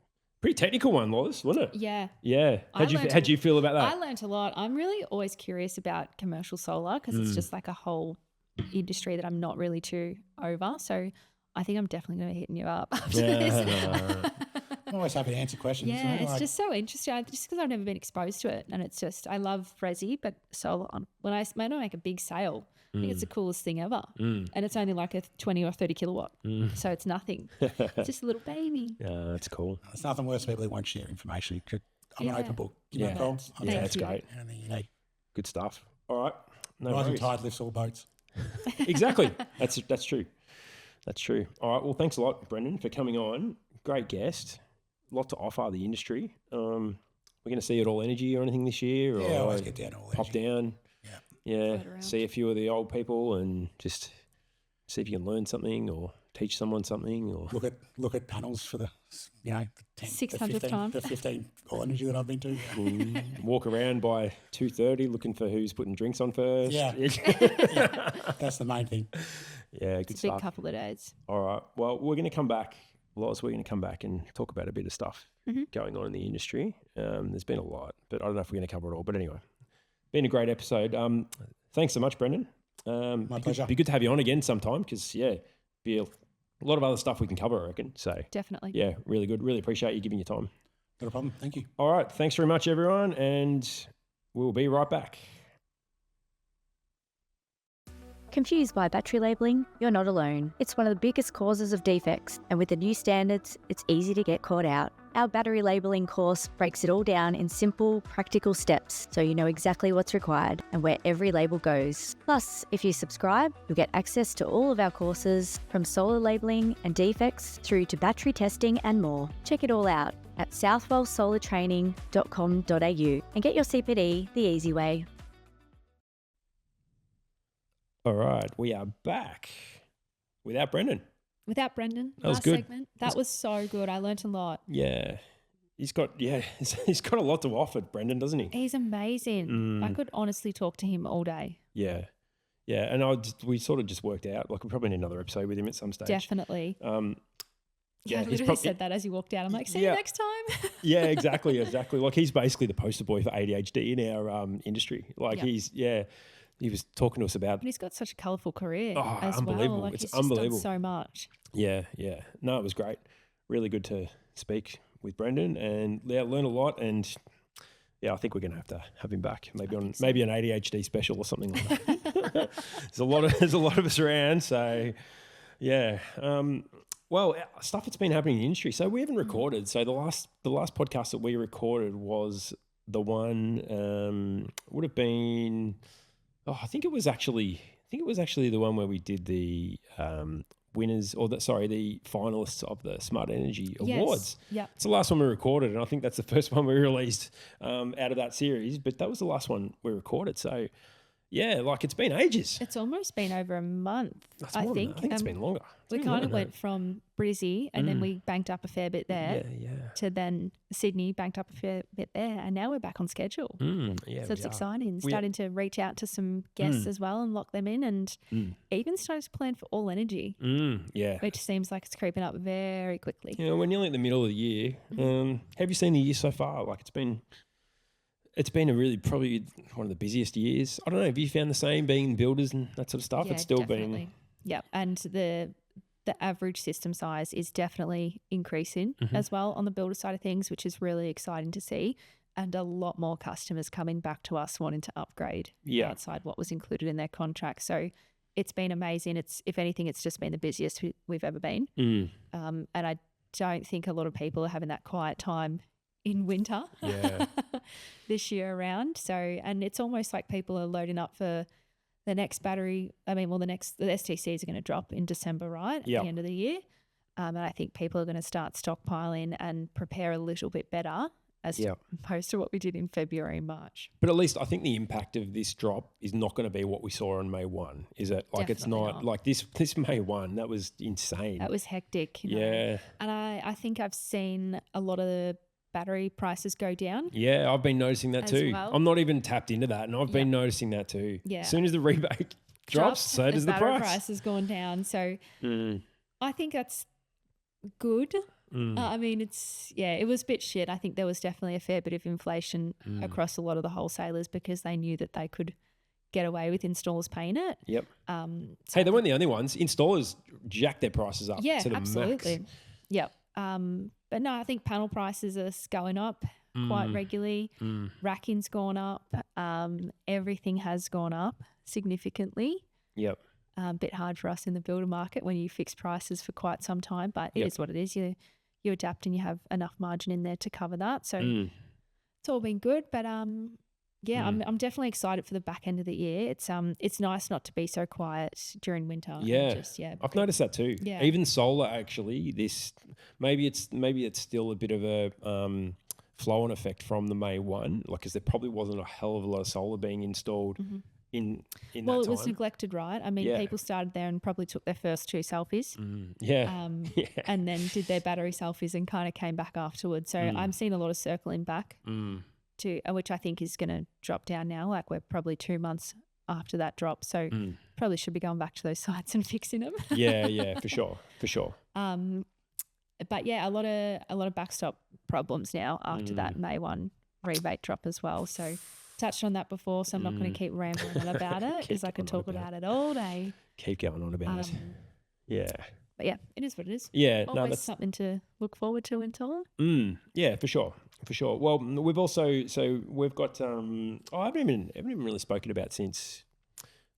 pretty technical one, Loz, wasn't it? Yeah. Yeah. How'd you feel about that? I learnt a lot. I'm really always curious about commercial solar because it's just like a whole industry that I'm not really too over. So I think I'm definitely going to be hitting you up after this. I'm always happy to answer questions. Yeah, it's just so interesting. Just because I've never been exposed to it, and it's just I love resi, but solar. When I make a big sale, I think it's the coolest thing ever, and it's only like a 20 or 30 kilowatt, so it's nothing. It's just a little baby. Yeah, that's cool. There's nothing worse than people who won't share information. I'm an open book. Give me a call. That's great. Anything you need. Good stuff. All right. Rising tide lifts all boats. Exactly. That's true. That's true. All right. Well, thanks a lot, Brendan, for coming on. Great guest. A lot to offer the industry. We're going to see you at All Energy or anything this year? Yeah, always get down to All Energy. Pop down. Yeah. See a few of the old people and just see if you can learn something or teach someone something, or look at panels for the 600th time, the 15 All Energy that I've been to. Walk around by 2:30 looking for who's putting drinks on first. Yeah, that's the main thing. Yeah, good it's stuff. A big couple of days. All right. Well, we're going to come back. Lots. We're going to come back and talk about a bit of stuff going on in the industry. There's been a lot, but I don't know if we're going to cover it all. But anyway, been a great episode. Thanks so much, Brendan. My pleasure. Be good to have you on again sometime because be a lot of other stuff we can cover, I reckon. So definitely. Yeah, really good. Really appreciate you giving your time. Not a problem. Thank you. All right. Thanks very much, everyone, and we'll be right back. Confused by battery labelling? You're not alone. It's one of the biggest causes of defects, and with the new standards, it's easy to get caught out. Our battery labelling course breaks it all down in simple, practical steps so you know exactly what's required and where every label goes. Plus, if you subscribe, you'll get access to all of our courses, from solar labelling and defects through to battery testing and more. Check it all out at southwellsolartraining.com.au and get your CPD the easy way. All right, we are back without Brendan. That was good. Segment. That was so good. I learnt a lot. Yeah. He's got a lot to offer, Brendan, doesn't he? He's amazing. I could honestly talk to him all day. Yeah. Yeah. And we sort of just worked out, like, we probably need another episode with him at some stage. Definitely. Yeah, I literally said that as you walked out. I'm like, see you next time. Yeah, exactly. Like, he's basically the poster boy for ADHD in our industry. Like, he was talking to us about... And he's got such a colourful career as unbelievable. well. Like, it's he's unbelievable. Just done so much. Yeah. No, it was great. Really good to speak with Brendan and learn a lot. And I think we're going to have to have him back. Maybe an ADHD special or something like that. There's a lot of us around. So, yeah. Well, stuff that's been happening in the industry. So we haven't recorded. So the last podcast that we recorded was the one would have been... I think it was actually the one where we did the winners the finalists of the Smart Energy Awards. Yeah. It's the last one we recorded, and I think that's the first one we released out of that series, but that was the last one we recorded. So, yeah, like it's been ages. It's almost been over a month, I think. I think it's been longer. We kind of went from Brizzy and then we banked up a fair bit there to then Sydney, banked up a fair bit there, and now we're back on schedule. So it's exciting. Starting to reach out to some guests as well and lock them in, and even starting to plan for All Energy, which seems like it's creeping up very quickly. Yeah, we're nearly at the middle of the year. Have you seen the year so far? Like it's been a really probably one of the busiest years. I don't know. Have you found the same being builders and that sort of stuff? Yeah, it's still definitely. been. Yeah, and the average system size is definitely increasing as well on the builder side of things, which is really exciting to see. And a lot more customers coming back to us wanting to upgrade outside what was included in their contract. So it's been amazing. If anything, it's just been the busiest we've ever been. And I don't think a lot of people are having that quiet time in winter this year around. So, and it's almost like people are loading up for the next battery. The STCs are going to drop in December, right? At the end of the year. And I think people are going to start stockpiling and prepare a little bit better as opposed to what we did in February and March. But at least I think the impact of this drop is not going to be what we saw on May 1, is it? Like it's not like this May 1, that was insane. That was hectic. You know? And I think I've seen a lot of the battery prices go down. Yeah, I've been noticing that too. Well. I'm not even tapped into that, and I've been noticing that too. Yeah. As soon as the rebate drops, so does the price. Price has gone down. So I think that's good. I mean, it was a bit shit. I think there was definitely a fair bit of inflation across a lot of the wholesalers because they knew that they could get away with installers paying it. Yep. Hey, they weren't the only ones. Installers jacked their prices up to the absolutely. max. Yep. But no, I think panel prices are going up quite regularly. Racking's gone up. Everything has gone up significantly. Yep. A bit hard for us in the builder market when you fix prices for quite some time, but it is what it is. You adapt and you have enough margin in there to cover that. So it's all been good, but I'm definitely excited for the back end of the year. It's nice not to be so quiet during winter. Yeah, I've noticed that too. Yeah. Even solar actually. Maybe it's still a bit of a flow-on effect from the May 1, like because there probably wasn't a hell of a lot of solar being installed in that time. Well, it was neglected, right? I mean, people started there and probably took their first 2 selfies. And then did their battery selfies and kind of came back afterwards. So I'm seeing a lot of circling back to which I think is going to drop down now. Like we're probably 2 months after that drop. So probably should be going back to those sites and fixing them. For sure. But yeah, a lot of backstop problems now after that May 1 rebate drop as well. So touched on that before, so I'm not going to keep rambling on about it because I could talk about it all day. Keep going on about it. Yeah. But yeah, it is what it is. Yeah. Always something to look forward to in Tola. Yeah, for sure. Well, we've also, we've got, I haven't even really spoken about since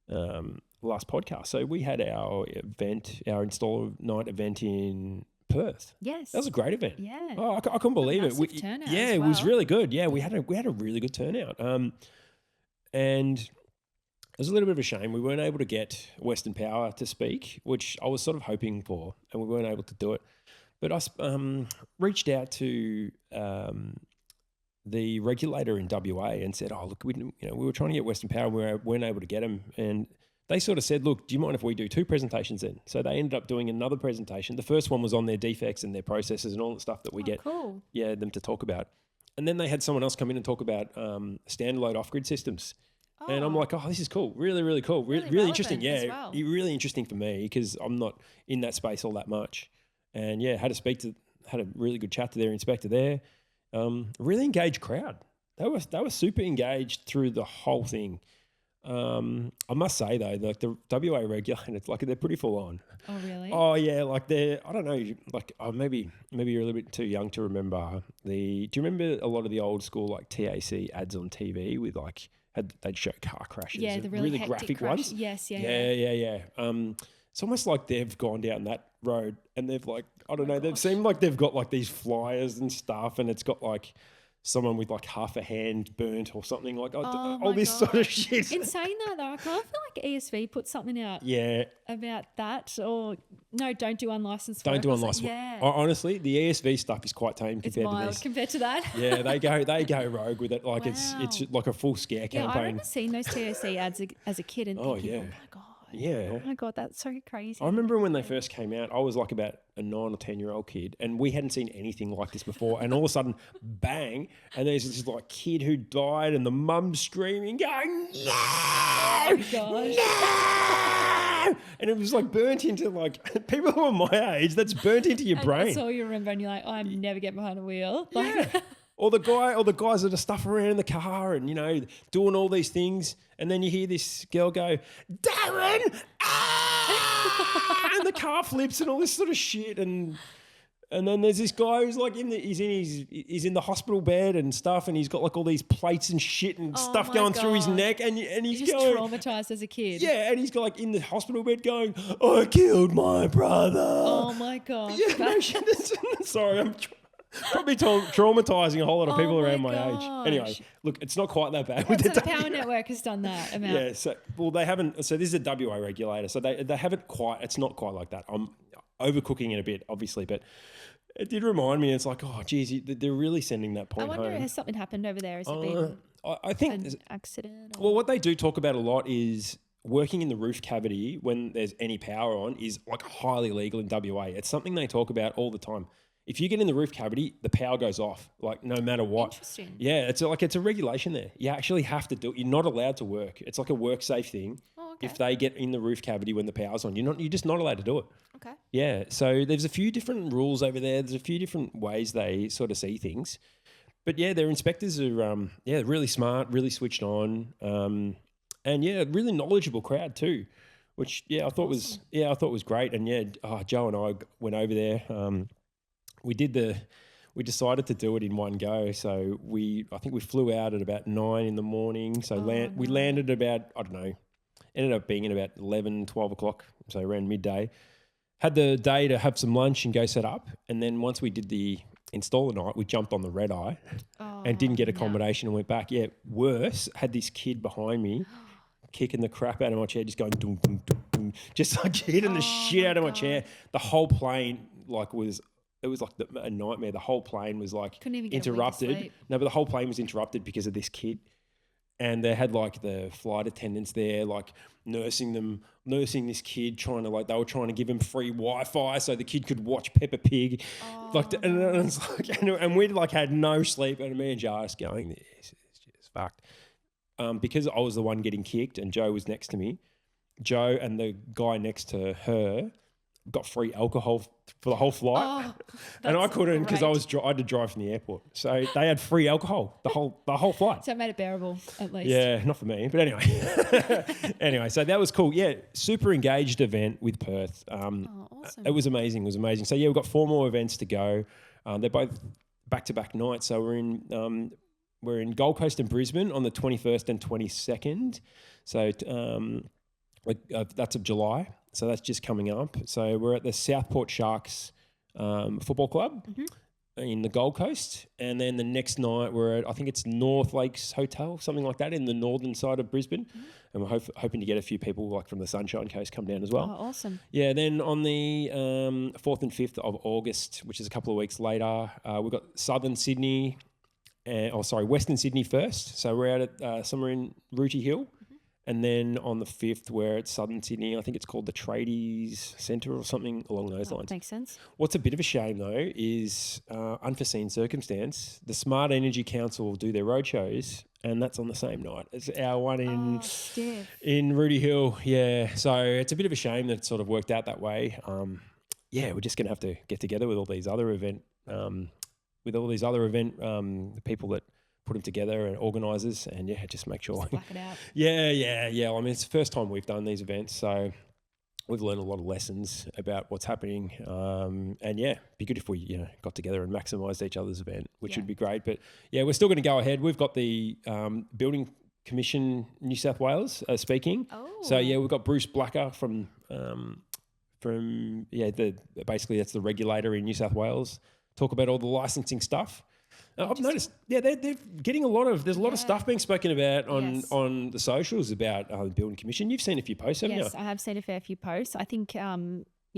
last podcast. So we had our Installer Night event in Perth. Yes. That was a great event. Yeah. Oh, I couldn't believe it. Turnout it was really good. Yeah, we had a really good turnout. And it was a little bit of a shame we weren't able to get Western Power to speak, which I was sort of hoping for, and we weren't able to do it. But I reached out to the regulator in WA and said, "Oh, look, we were trying to get Western Power, we weren't able to get them." And they sort of said, "Look, do you mind if we do 2 presentations then?" So they ended up doing another presentation. The first one was on their defects and their processes and all the stuff that we get them to talk about. And then they had someone else come in and talk about standalone off-grid systems. And I'm like, oh, this is cool. Really, really cool. Really interesting. Yeah, really interesting for me because I'm not in that space all that much. And yeah, had a really good chat to their inspector there. Really engaged crowd. They were super engaged through the whole thing. I must say though, like the WA regulators, like they're pretty full on. Oh really? Oh yeah, like I don't know, like maybe you're a little bit too young to remember do you remember a lot of the old school like TAC ads on TV with like they'd show car crashes? Yeah, the really graphic crash. ones. Yes, yeah. It's almost like they've gone down that road and they've like, I don't know, they've seemed like they've got like these flyers and stuff and it's got like someone with like half a hand burnt or something like all this sort of shit. In saying that though, I kind of feel like ESV put something out about that, or no, don't do unlicensed work. Don't do unlicensed work. Yeah. Honestly, the ESV stuff is quite tame It's compared to mild this. compared to that. Yeah, they go rogue with it. Like it's like a full scare campaign. Yeah, I remember seeing those TOC ads as a kid and thinking, oh my God. Yeah. Oh my God, that's so crazy. I remember when they first came out, I was like about a 9 or 10-year-old kid, and we hadn't seen anything like this before. And all of a sudden, bang, and there's this like kid who died, and the mum's screaming, going, no! Oh my gosh. No! And it was like burnt into like people who are my age, that's burnt into your brain. That's all you remember, and you're like, I'm never getting behind a wheel. Like, Or the guys that are stuffing around in the car and, you know, doing all these things. And then you hear this girl go, Darren! Ah! And the car flips and all this sort of shit. And then there's this guy who's like he's in the hospital bed and stuff, and he's got like all these plates and shit and stuff going through his neck, and he's just going traumatized as a kid. Yeah, and he's got like in the hospital bed going, I killed my brother. Oh my God. Yeah, no shit. Sorry, I'm probably traumatizing a whole lot of people around my age. Anyway, look, it's not quite that bad. So the Power Network has done that amount. Yeah, they haven't. So this is a WA regulator. So they haven't quite. It's not quite like that. I'm overcooking it a bit, obviously, but it did remind me. It's like, oh, geez, they're really sending that point home. I wonder, has something happened over there? Has it been I think an accident? Well, what they do talk about a lot is working in the roof cavity when there's any power on is like highly legal in WA. It's something they talk about all the time. If you get in the roof cavity, the power goes off, like no matter what. Interesting. Yeah, it's a regulation there. You actually have to do it. You're not allowed to work. It's like a work safe thing. Oh, okay. If they get in the roof cavity when the power's on, you're just not allowed to do it. Okay. Yeah, so there's a few different rules over there. There's a few different ways they sort of see things. But yeah, their inspectors are really smart, really switched on, and yeah, really knowledgeable crowd too, which I thought was great. And Joe and I went over there. We decided to do it in one go. So I think we flew out at about 9 in the morning. So we landed about, I don't know, ended up being at about 11, 12 o'clock. So around midday. Had the day to have some lunch and go set up. And then once we did the installer night, we jumped on the red eye and didn't get accommodation and went back. Yeah, worse, had this kid behind me kicking the crap out of my chair, just going doom, doom, doom, doom, just like hitting the shit out of my chair. The whole plane it was like a nightmare. The whole plane was like interrupted. No, but the whole plane was interrupted because of this kid. And they had like the flight attendants there, like nursing this kid, they were trying to give him free Wi-Fi so the kid could watch Peppa Pig. And it's like, and we like had no sleep. And me and Jar just going, this is just fucked. Because I was the one getting kicked and Joe was next to me. Joe and the guy next to her got free alcohol for the whole flight, and I couldn't because I had to drive from the airport. So they had free alcohol the whole flight. So it made it bearable at least. Yeah, not for me, but anyway. So that was cool. Yeah, super engaged event with Perth. Awesome. It was amazing. So yeah, we've got 4 more events to go. They're both back-to-back nights. So we're in Gold Coast and Brisbane on the 21st and 22nd. So that's of July. So that's just coming up. So we're at the Southport Sharks Football Club in the Gold Coast. And then the next night we're at, I think it's North Lakes Hotel, something like that, in the northern side of Brisbane. And we're hoping to get a few people like from the Sunshine Coast come down as well. Oh, awesome. Yeah, then on the 4th and 5th of August, which is a couple of weeks later, we've got Western Sydney first. So we're out at somewhere in Rooty Hill. And then on the 5th, we're at Southern Sydney. I think it's called the Tradies Centre or something along those lines. Makes sense. What's a bit of a shame, though, is unforeseen circumstance. The Smart Energy Council will do their roadshows, and that's on the same night. It's our one in Rooty Hill. Yeah, so it's a bit of a shame that it sort of worked out that way. We're just going to have to get together with all these other people that put them together and organisers, and just make sure. Just black it out. Yeah. I mean, it's the first time we've done these events, so we've learned a lot of lessons about what's happening. Be good if we got together and maximised each other's event, which would be great. But we're still going to go ahead. We've got the Building Commission New South Wales speaking. Oh. So we've got Bruce Blacker from basically that's the regulator in New South Wales. Talk about all the licensing stuff. I've noticed, they're getting there's a lot of stuff being spoken about on the socials about the building commission. You've seen a few posts, haven't you? Yes, I have seen a fair few posts. I think,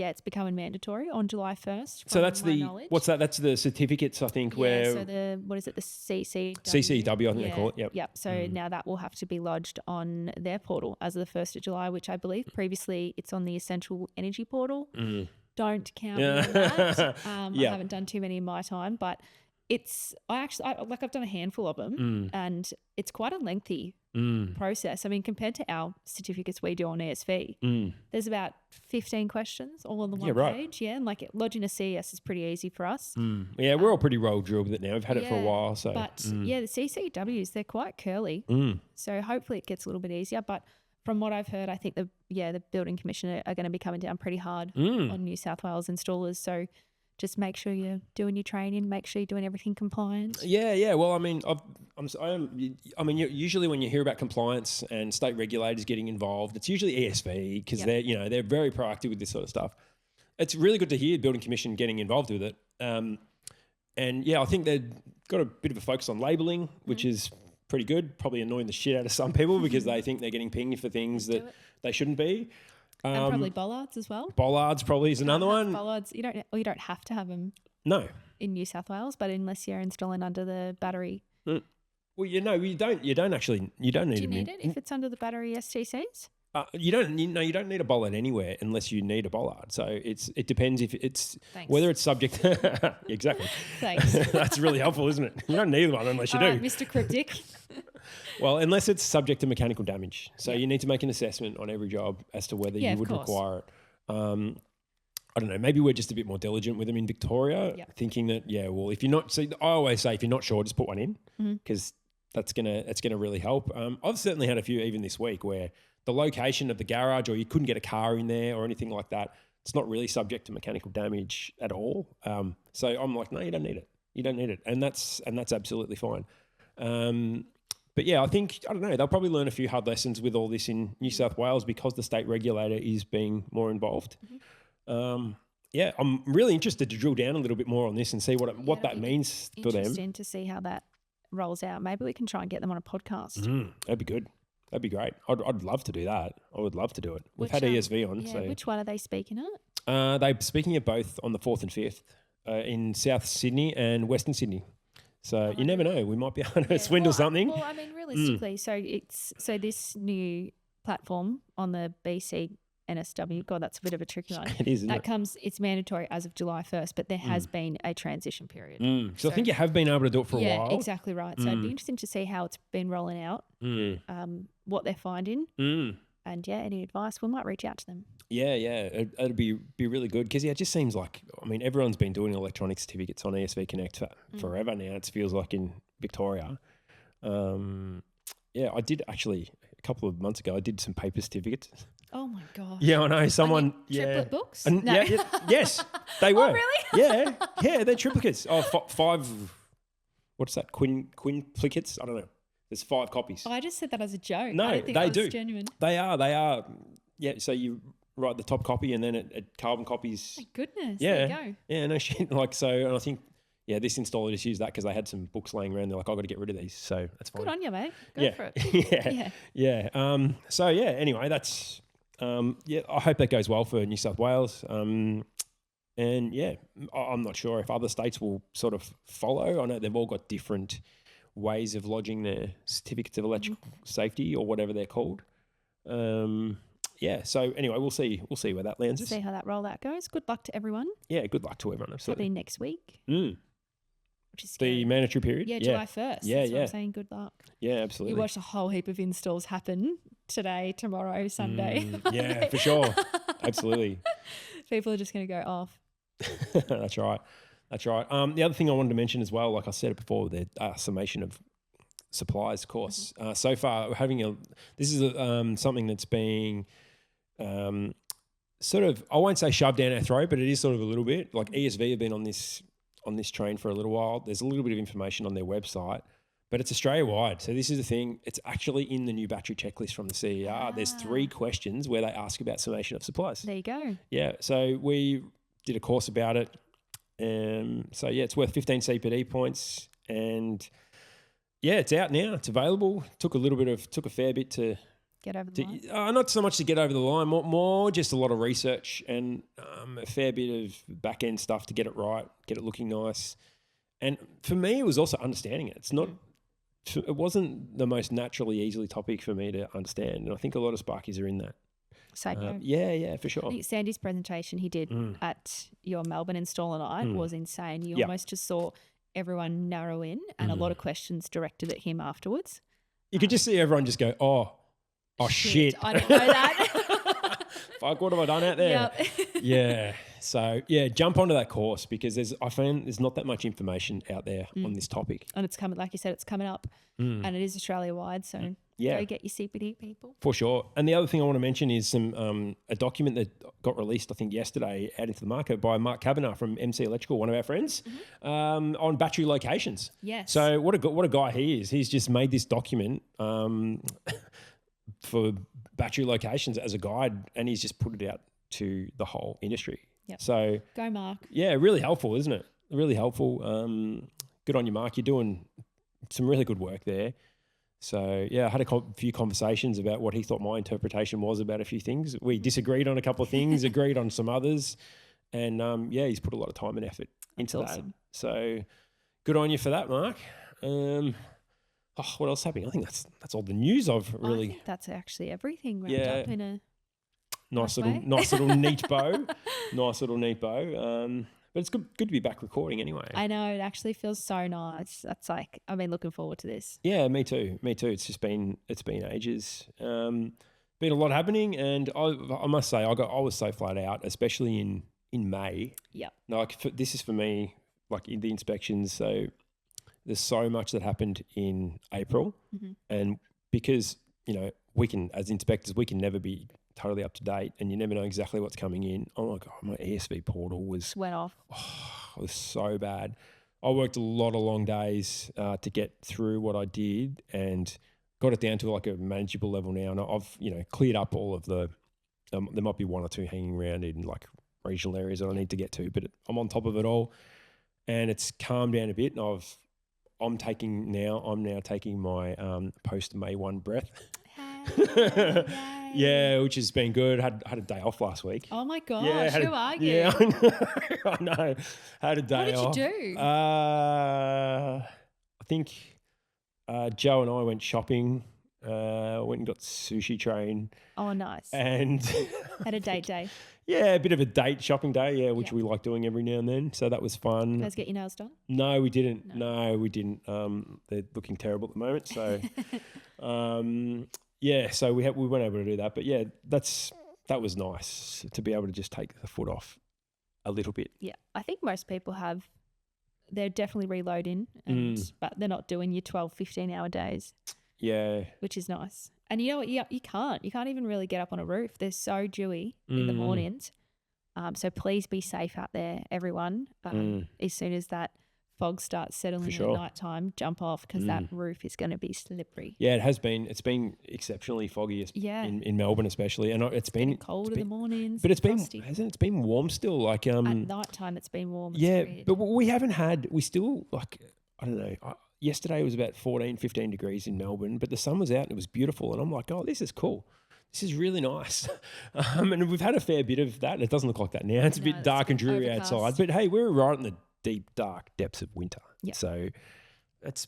it's becoming mandatory on July 1st. So that's what's that? That's the certificates, I think, where... So the CCEW? CCEW, I think they call it, Yep. So now that will have to be lodged on their portal as of the 1st of July, which I believe previously it's on the Essential Energy portal. Don't count me on that. I haven't done too many in my time, but I've done a handful of them and it's quite a lengthy process. I mean, compared to our certificates we do on ESV, there's about 15 questions all on the one page. Yeah. And like lodging a CES is pretty easy for us. Yeah. We're all pretty well drilled with it now. We've had it for a while. So, but the CCEWs, they're quite curly. So hopefully it gets a little bit easier. But from what I've heard, I think the building commission are going to be coming down pretty hard on New South Wales installers. So just make sure you're doing your training, make sure you're doing everything compliant. Yeah. Well, I mean, usually when you hear about compliance and state regulators getting involved, it's usually ESV because they're very proactive with this sort of stuff. It's really good to hear building commission getting involved with it. I think they've got a bit of a focus on labelling, which is pretty good. Probably annoying the shit out of some people because they think they're getting pinged for things that they shouldn't be. And probably bollards as well. Bollards probably is another one. Bollards, you don't have to have them. No. In New South Wales, but unless you're installing under the battery. Well, you don't need them. Do you need it if it's under the battery STCs? You don't need a bollard anywhere unless you need a bollard. So it depends if it's whether it's subject. Exactly. Thanks. That's really helpful, isn't it? You don't need one unless you do. Right, Mr. Cryptic. Well, unless it's subject to mechanical damage. So you need to make an assessment on every job as to whether you would require it. I don't know. Maybe we're just a bit more diligent with them in Victoria, thinking that if you're not. So I always say if you're not sure, just put one in because that's gonna really help. I've certainly had a few even this week where the location of the garage or you couldn't get a car in there or anything like that. It's not really subject to mechanical damage at all. So I'm like, no, you don't need it. You don't need it, and that's absolutely fine. But I think, I don't know, they'll probably learn a few hard lessons with all this in New South Wales because the state regulator is being more involved. I'm really interested to drill down a little bit more on this and see what that means for them. Interesting to see how that rolls out. Maybe we can try and get them on a podcast. That'd be good. That'd be great. I'd love to do that. I would love to do it. We've had ESV on. So. Which one are they speaking at? They're speaking at both on the 4th and 5th in South Sydney and Western Sydney. So you never know. We might be able to swindle something. Well, I mean, realistically, so this new platform on the BC NSW, God, that's a bit of a tricky one. It is, isn't it? It's mandatory as of July 1st, but there has been a transition period. So I think you have been able to do it for a while. Yeah, exactly right. So it'd be interesting to see how it's been rolling out, what they're finding, and any advice. We might reach out to them. Yeah, it'd be really good because it just seems like, I mean, everyone's been doing electronic certificates on ESV Connect for forever now. It feels like in Victoria. I did actually a couple of months ago. I did some paper certificates. Oh my gosh! Yeah, I know someone. Triplet books? And, no. Yes, they were. Oh, really? Yeah, they're triplicates. Oh, 5. What's that? Quinplicates? I don't know. There's 5 copies. I just said that as a joke. No, I don't think they that was do. Genuine. They are. Yeah, so you write the top copy and then it carbon copies. My goodness. Yeah. There you go. Yeah, no shit. Like, so, and I think, this installer just used that because they had some books laying around. They're like, I've got to get rid of these. So that's fine. Good on you, mate. Go for it. Yeah. Anyway, that's, I hope that goes well for New South Wales. I'm not sure if other states will sort of follow. I know they've all got different ways of lodging their certificates of electrical safety or whatever they're called. So anyway, we'll see where that lands us. See how that rollout goes. Good luck to everyone. Yeah, good luck to everyone. Absolutely. Happening next week. Which is the mandatory period. Yeah, July 1st. That's what I'm saying. Good luck. Yeah, absolutely. You watched a whole heap of installs happen today, tomorrow, Sunday. Yeah, for sure. Absolutely. People are just going to go off. That's right. The other thing I wanted to mention as well, like I said it before, the summation of supplies course. So far, we're having this is something that's being sort of, I won't say shoved down our throat, but it is sort of a little bit. Like ESV have been on this train for a little while. There's a little bit of information on their website, but it's Australia-wide. So this is the thing. It's actually in the new battery checklist from the CER. There's 3 questions where they ask about summation of supplies. There you go. Yeah. So we did a course about it. It's worth 15 CPD points and yeah, it's out now. It's available. Took a fair bit to get over the line. Not so much to get over the line, more just a lot of research and a fair bit of back end stuff to get it right, get it looking nice. And for me, it was also understanding it. It wasn't the most naturally easily topic for me to understand, and I think a lot of Sparkies are in that. Yeah, for sure. I think Sandy's presentation he did at your Melbourne Installer Night was insane. You almost just saw everyone narrow in and a lot of questions directed at him afterwards. You could just see everyone just go, oh shit. I didn't know that. Fuck, what have I done out there? Yep. Yeah. So, yeah, jump onto that course because I found there's not that much information out there on this topic. And it's coming, like you said, it's coming up and it is Australia-wide, so go get your CPD, people. For sure. And the other thing I want to mention is a document that got released, I think, yesterday out into the market by Mark Kavanagh from MC Electrical, one of our friends, on battery locations. Yes. So what a guy he is. He's just made this document for battery locations as a guide, and he's just put it out to the whole industry. Yep. So go, Mark. Yeah, really helpful, isn't it? Really helpful. Good on you, Mark. You're doing some really good work there. So, yeah, I had a few conversations about what he thought my interpretation was about a few things. We disagreed on a couple of things, agreed on some others. And, he's put a lot of time and effort into that. Awesome. So, good on you for that, Mark. What else happened? I think that's all the news I've really... I think that's actually everything wrapped up in a... Nice little neat bow. Nice little neat bow. But it's good to be back recording anyway. I know, it actually feels so nice. That's like, I've been looking forward to this. Yeah, me too. It's been ages. Been a lot happening, and I must say I was so flat out, especially in May. Yeah. This is for me, like in the inspections. So there's so much that happened in April, and because we can, as inspectors, we can never be totally up to date, and you never know exactly what's coming in. Oh my God, my ESV portal went off. It was so bad. I worked a lot of long days to get through what I did, and got it down to like a manageable level now. And I've cleared up all of the. There might be one or two hanging around in like regional areas that I need to get to, but I'm on top of it all, and it's calmed down a bit. And I'm now taking my post May 1 breath. Yeah, which has been good. Had a day off last week. Oh my gosh, who are you? Yeah, I know. Had a day off. What did you do? I think Joe and I went shopping. Went and got sushi train. Oh, nice. And had a date day. Yeah, a bit of a date shopping day, which we like doing every now and then. So that was fun. You guys get your nails done? No, we didn't. No, we didn't. They're looking terrible at the moment. So yeah, so we weren't able to do that. But yeah, that was nice to be able to just take the foot off a little bit. Yeah, I think most people have. They're definitely reloading, but they're not doing your 12, 15-hour days. Yeah. Which is nice. And you know what? You can't even really get up on a roof. They're so dewy in the mornings. So please be safe out there, everyone. As soon as that fog starts settling at night time, jump off because that roof is going to be slippery. Yeah, it has been. It's been exceptionally foggy in Melbourne especially. And it's been cold in the mornings. But it's been warm still. Like at night time it's been warm. Yeah, but we still, like, I don't know, yesterday was about 14, 15 degrees in Melbourne, but the sun was out and it was beautiful. And I'm like, oh, this is cool. This is really nice. And we've had a fair bit of that. It doesn't look like that now. It's a bit dark and dreary outside. But hey, we're right in the deep, dark depths of winter. Yep. So it's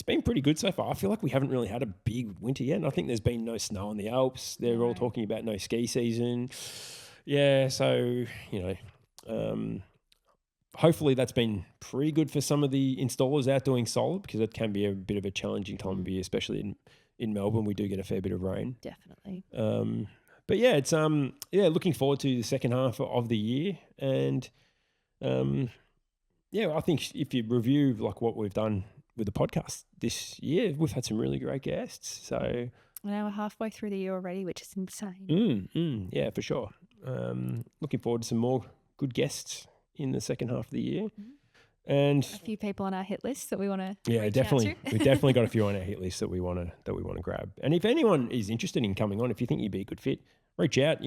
been pretty good so far. I feel like we haven't really had a big winter yet. And I think there's been no snow on the Alps. They're all talking about no ski season. Yeah, so, hopefully that's been pretty good for some of the installers out doing solar, because it can be a bit of a challenging time of year, especially in Melbourne. We do get a fair bit of rain. Definitely. But yeah, it's looking forward to the second half of the year. And I think if you review like what we've done with the podcast this year, we've had some really great guests. So now we're halfway through the year already, which is insane. Yeah, for sure. Looking forward to some more good guests in the second half of the year. And a few people on our hit list that we want to definitely we've definitely got a few on our hit list that we want to grab. And if anyone is interested in coming on, if you think you'd be a good fit, reach out.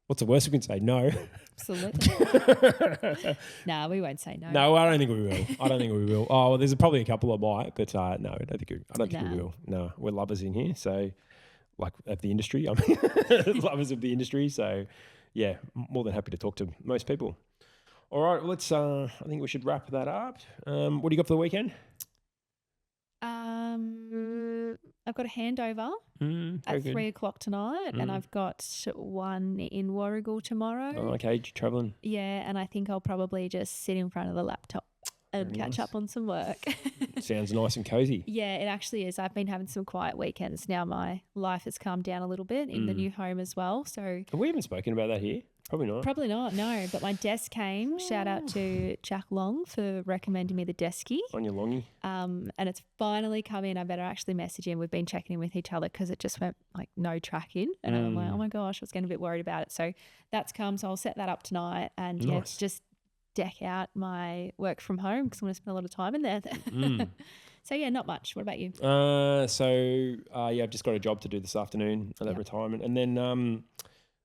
What's the worst we can say? No. Absolutely. Nah, we won't say no. No, I don't think we will. Oh, well, there's probably a couple that might, but no, I don't think we will. No, we're lovers in here. So, like of the industry, I mean, lovers of the industry. So, yeah, more than happy to talk to most people. All right, let's. I think we should wrap that up. What do you got for the weekend? I've got a handover at 3 o'clock tonight, and I've got one in Warragul tomorrow. Oh, okay, travelling. Yeah, and I think I'll probably just sit in front of the laptop and catch up on some work. Sounds nice and cozy. Yeah, it actually is. I've been having some quiet weekends. Now my life has calmed down a little bit in the new home as well. So we haven't spoken about that here. Probably not, no. But my desk came. Shout out to Jack Long for recommending me the deskie. On your longie. And it's finally come in. I better actually message him. We've been checking in with each other because it just went like no tracking. And I'm like, oh my gosh, I was getting a bit worried about it. So that's come. So I'll set that up tonight and just deck out my work from home because I'm going to spend a lot of time in there. So yeah, not much. What about you? I've just got a job to do this afternoon at that retirement. And then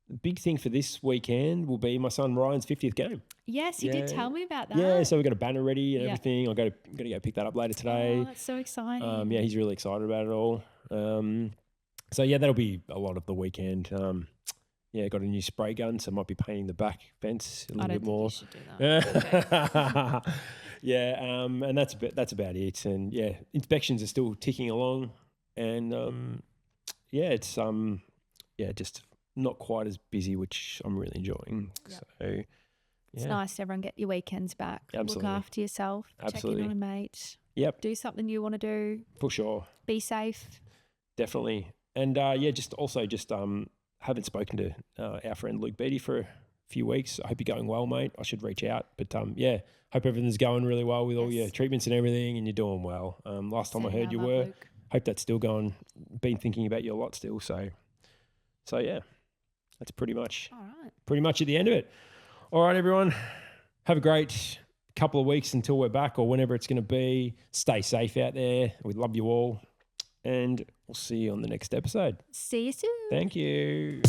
the big thing for this weekend will be my son Ryan's 50th game. Yes, you did tell me about that. Yeah, so we've got a banner ready and everything. I'm going to go pick that up later today. Oh, that's so exciting. He's really excited about it all. That'll be a lot of the weekend. Got a new spray gun, so I might be painting the back fence a little bit more. I don't think you should do that. And that's about it. And inspections are still ticking along, and it's just not quite as busy, which I'm really enjoying. Yep. So it's nice to everyone get your weekends back. Absolutely. Look after yourself. Absolutely. Check in on a mate. Yep. Do something you want to do. For sure. Be safe. Definitely. And haven't spoken to our friend Luke Beattie for a few weeks. I hope you're going well, mate. I should reach out. But hope everything's going really well with all your treatments and everything, and you're doing well. Last time I heard you were. Luke. Hope that's still going. Been thinking about you a lot still. So yeah, that's pretty much at the end of it. All right, everyone. Have a great couple of weeks until we're back or whenever it's going to be. Stay safe out there. We love you all. And we'll see you on the next episode. See you soon. Thank you.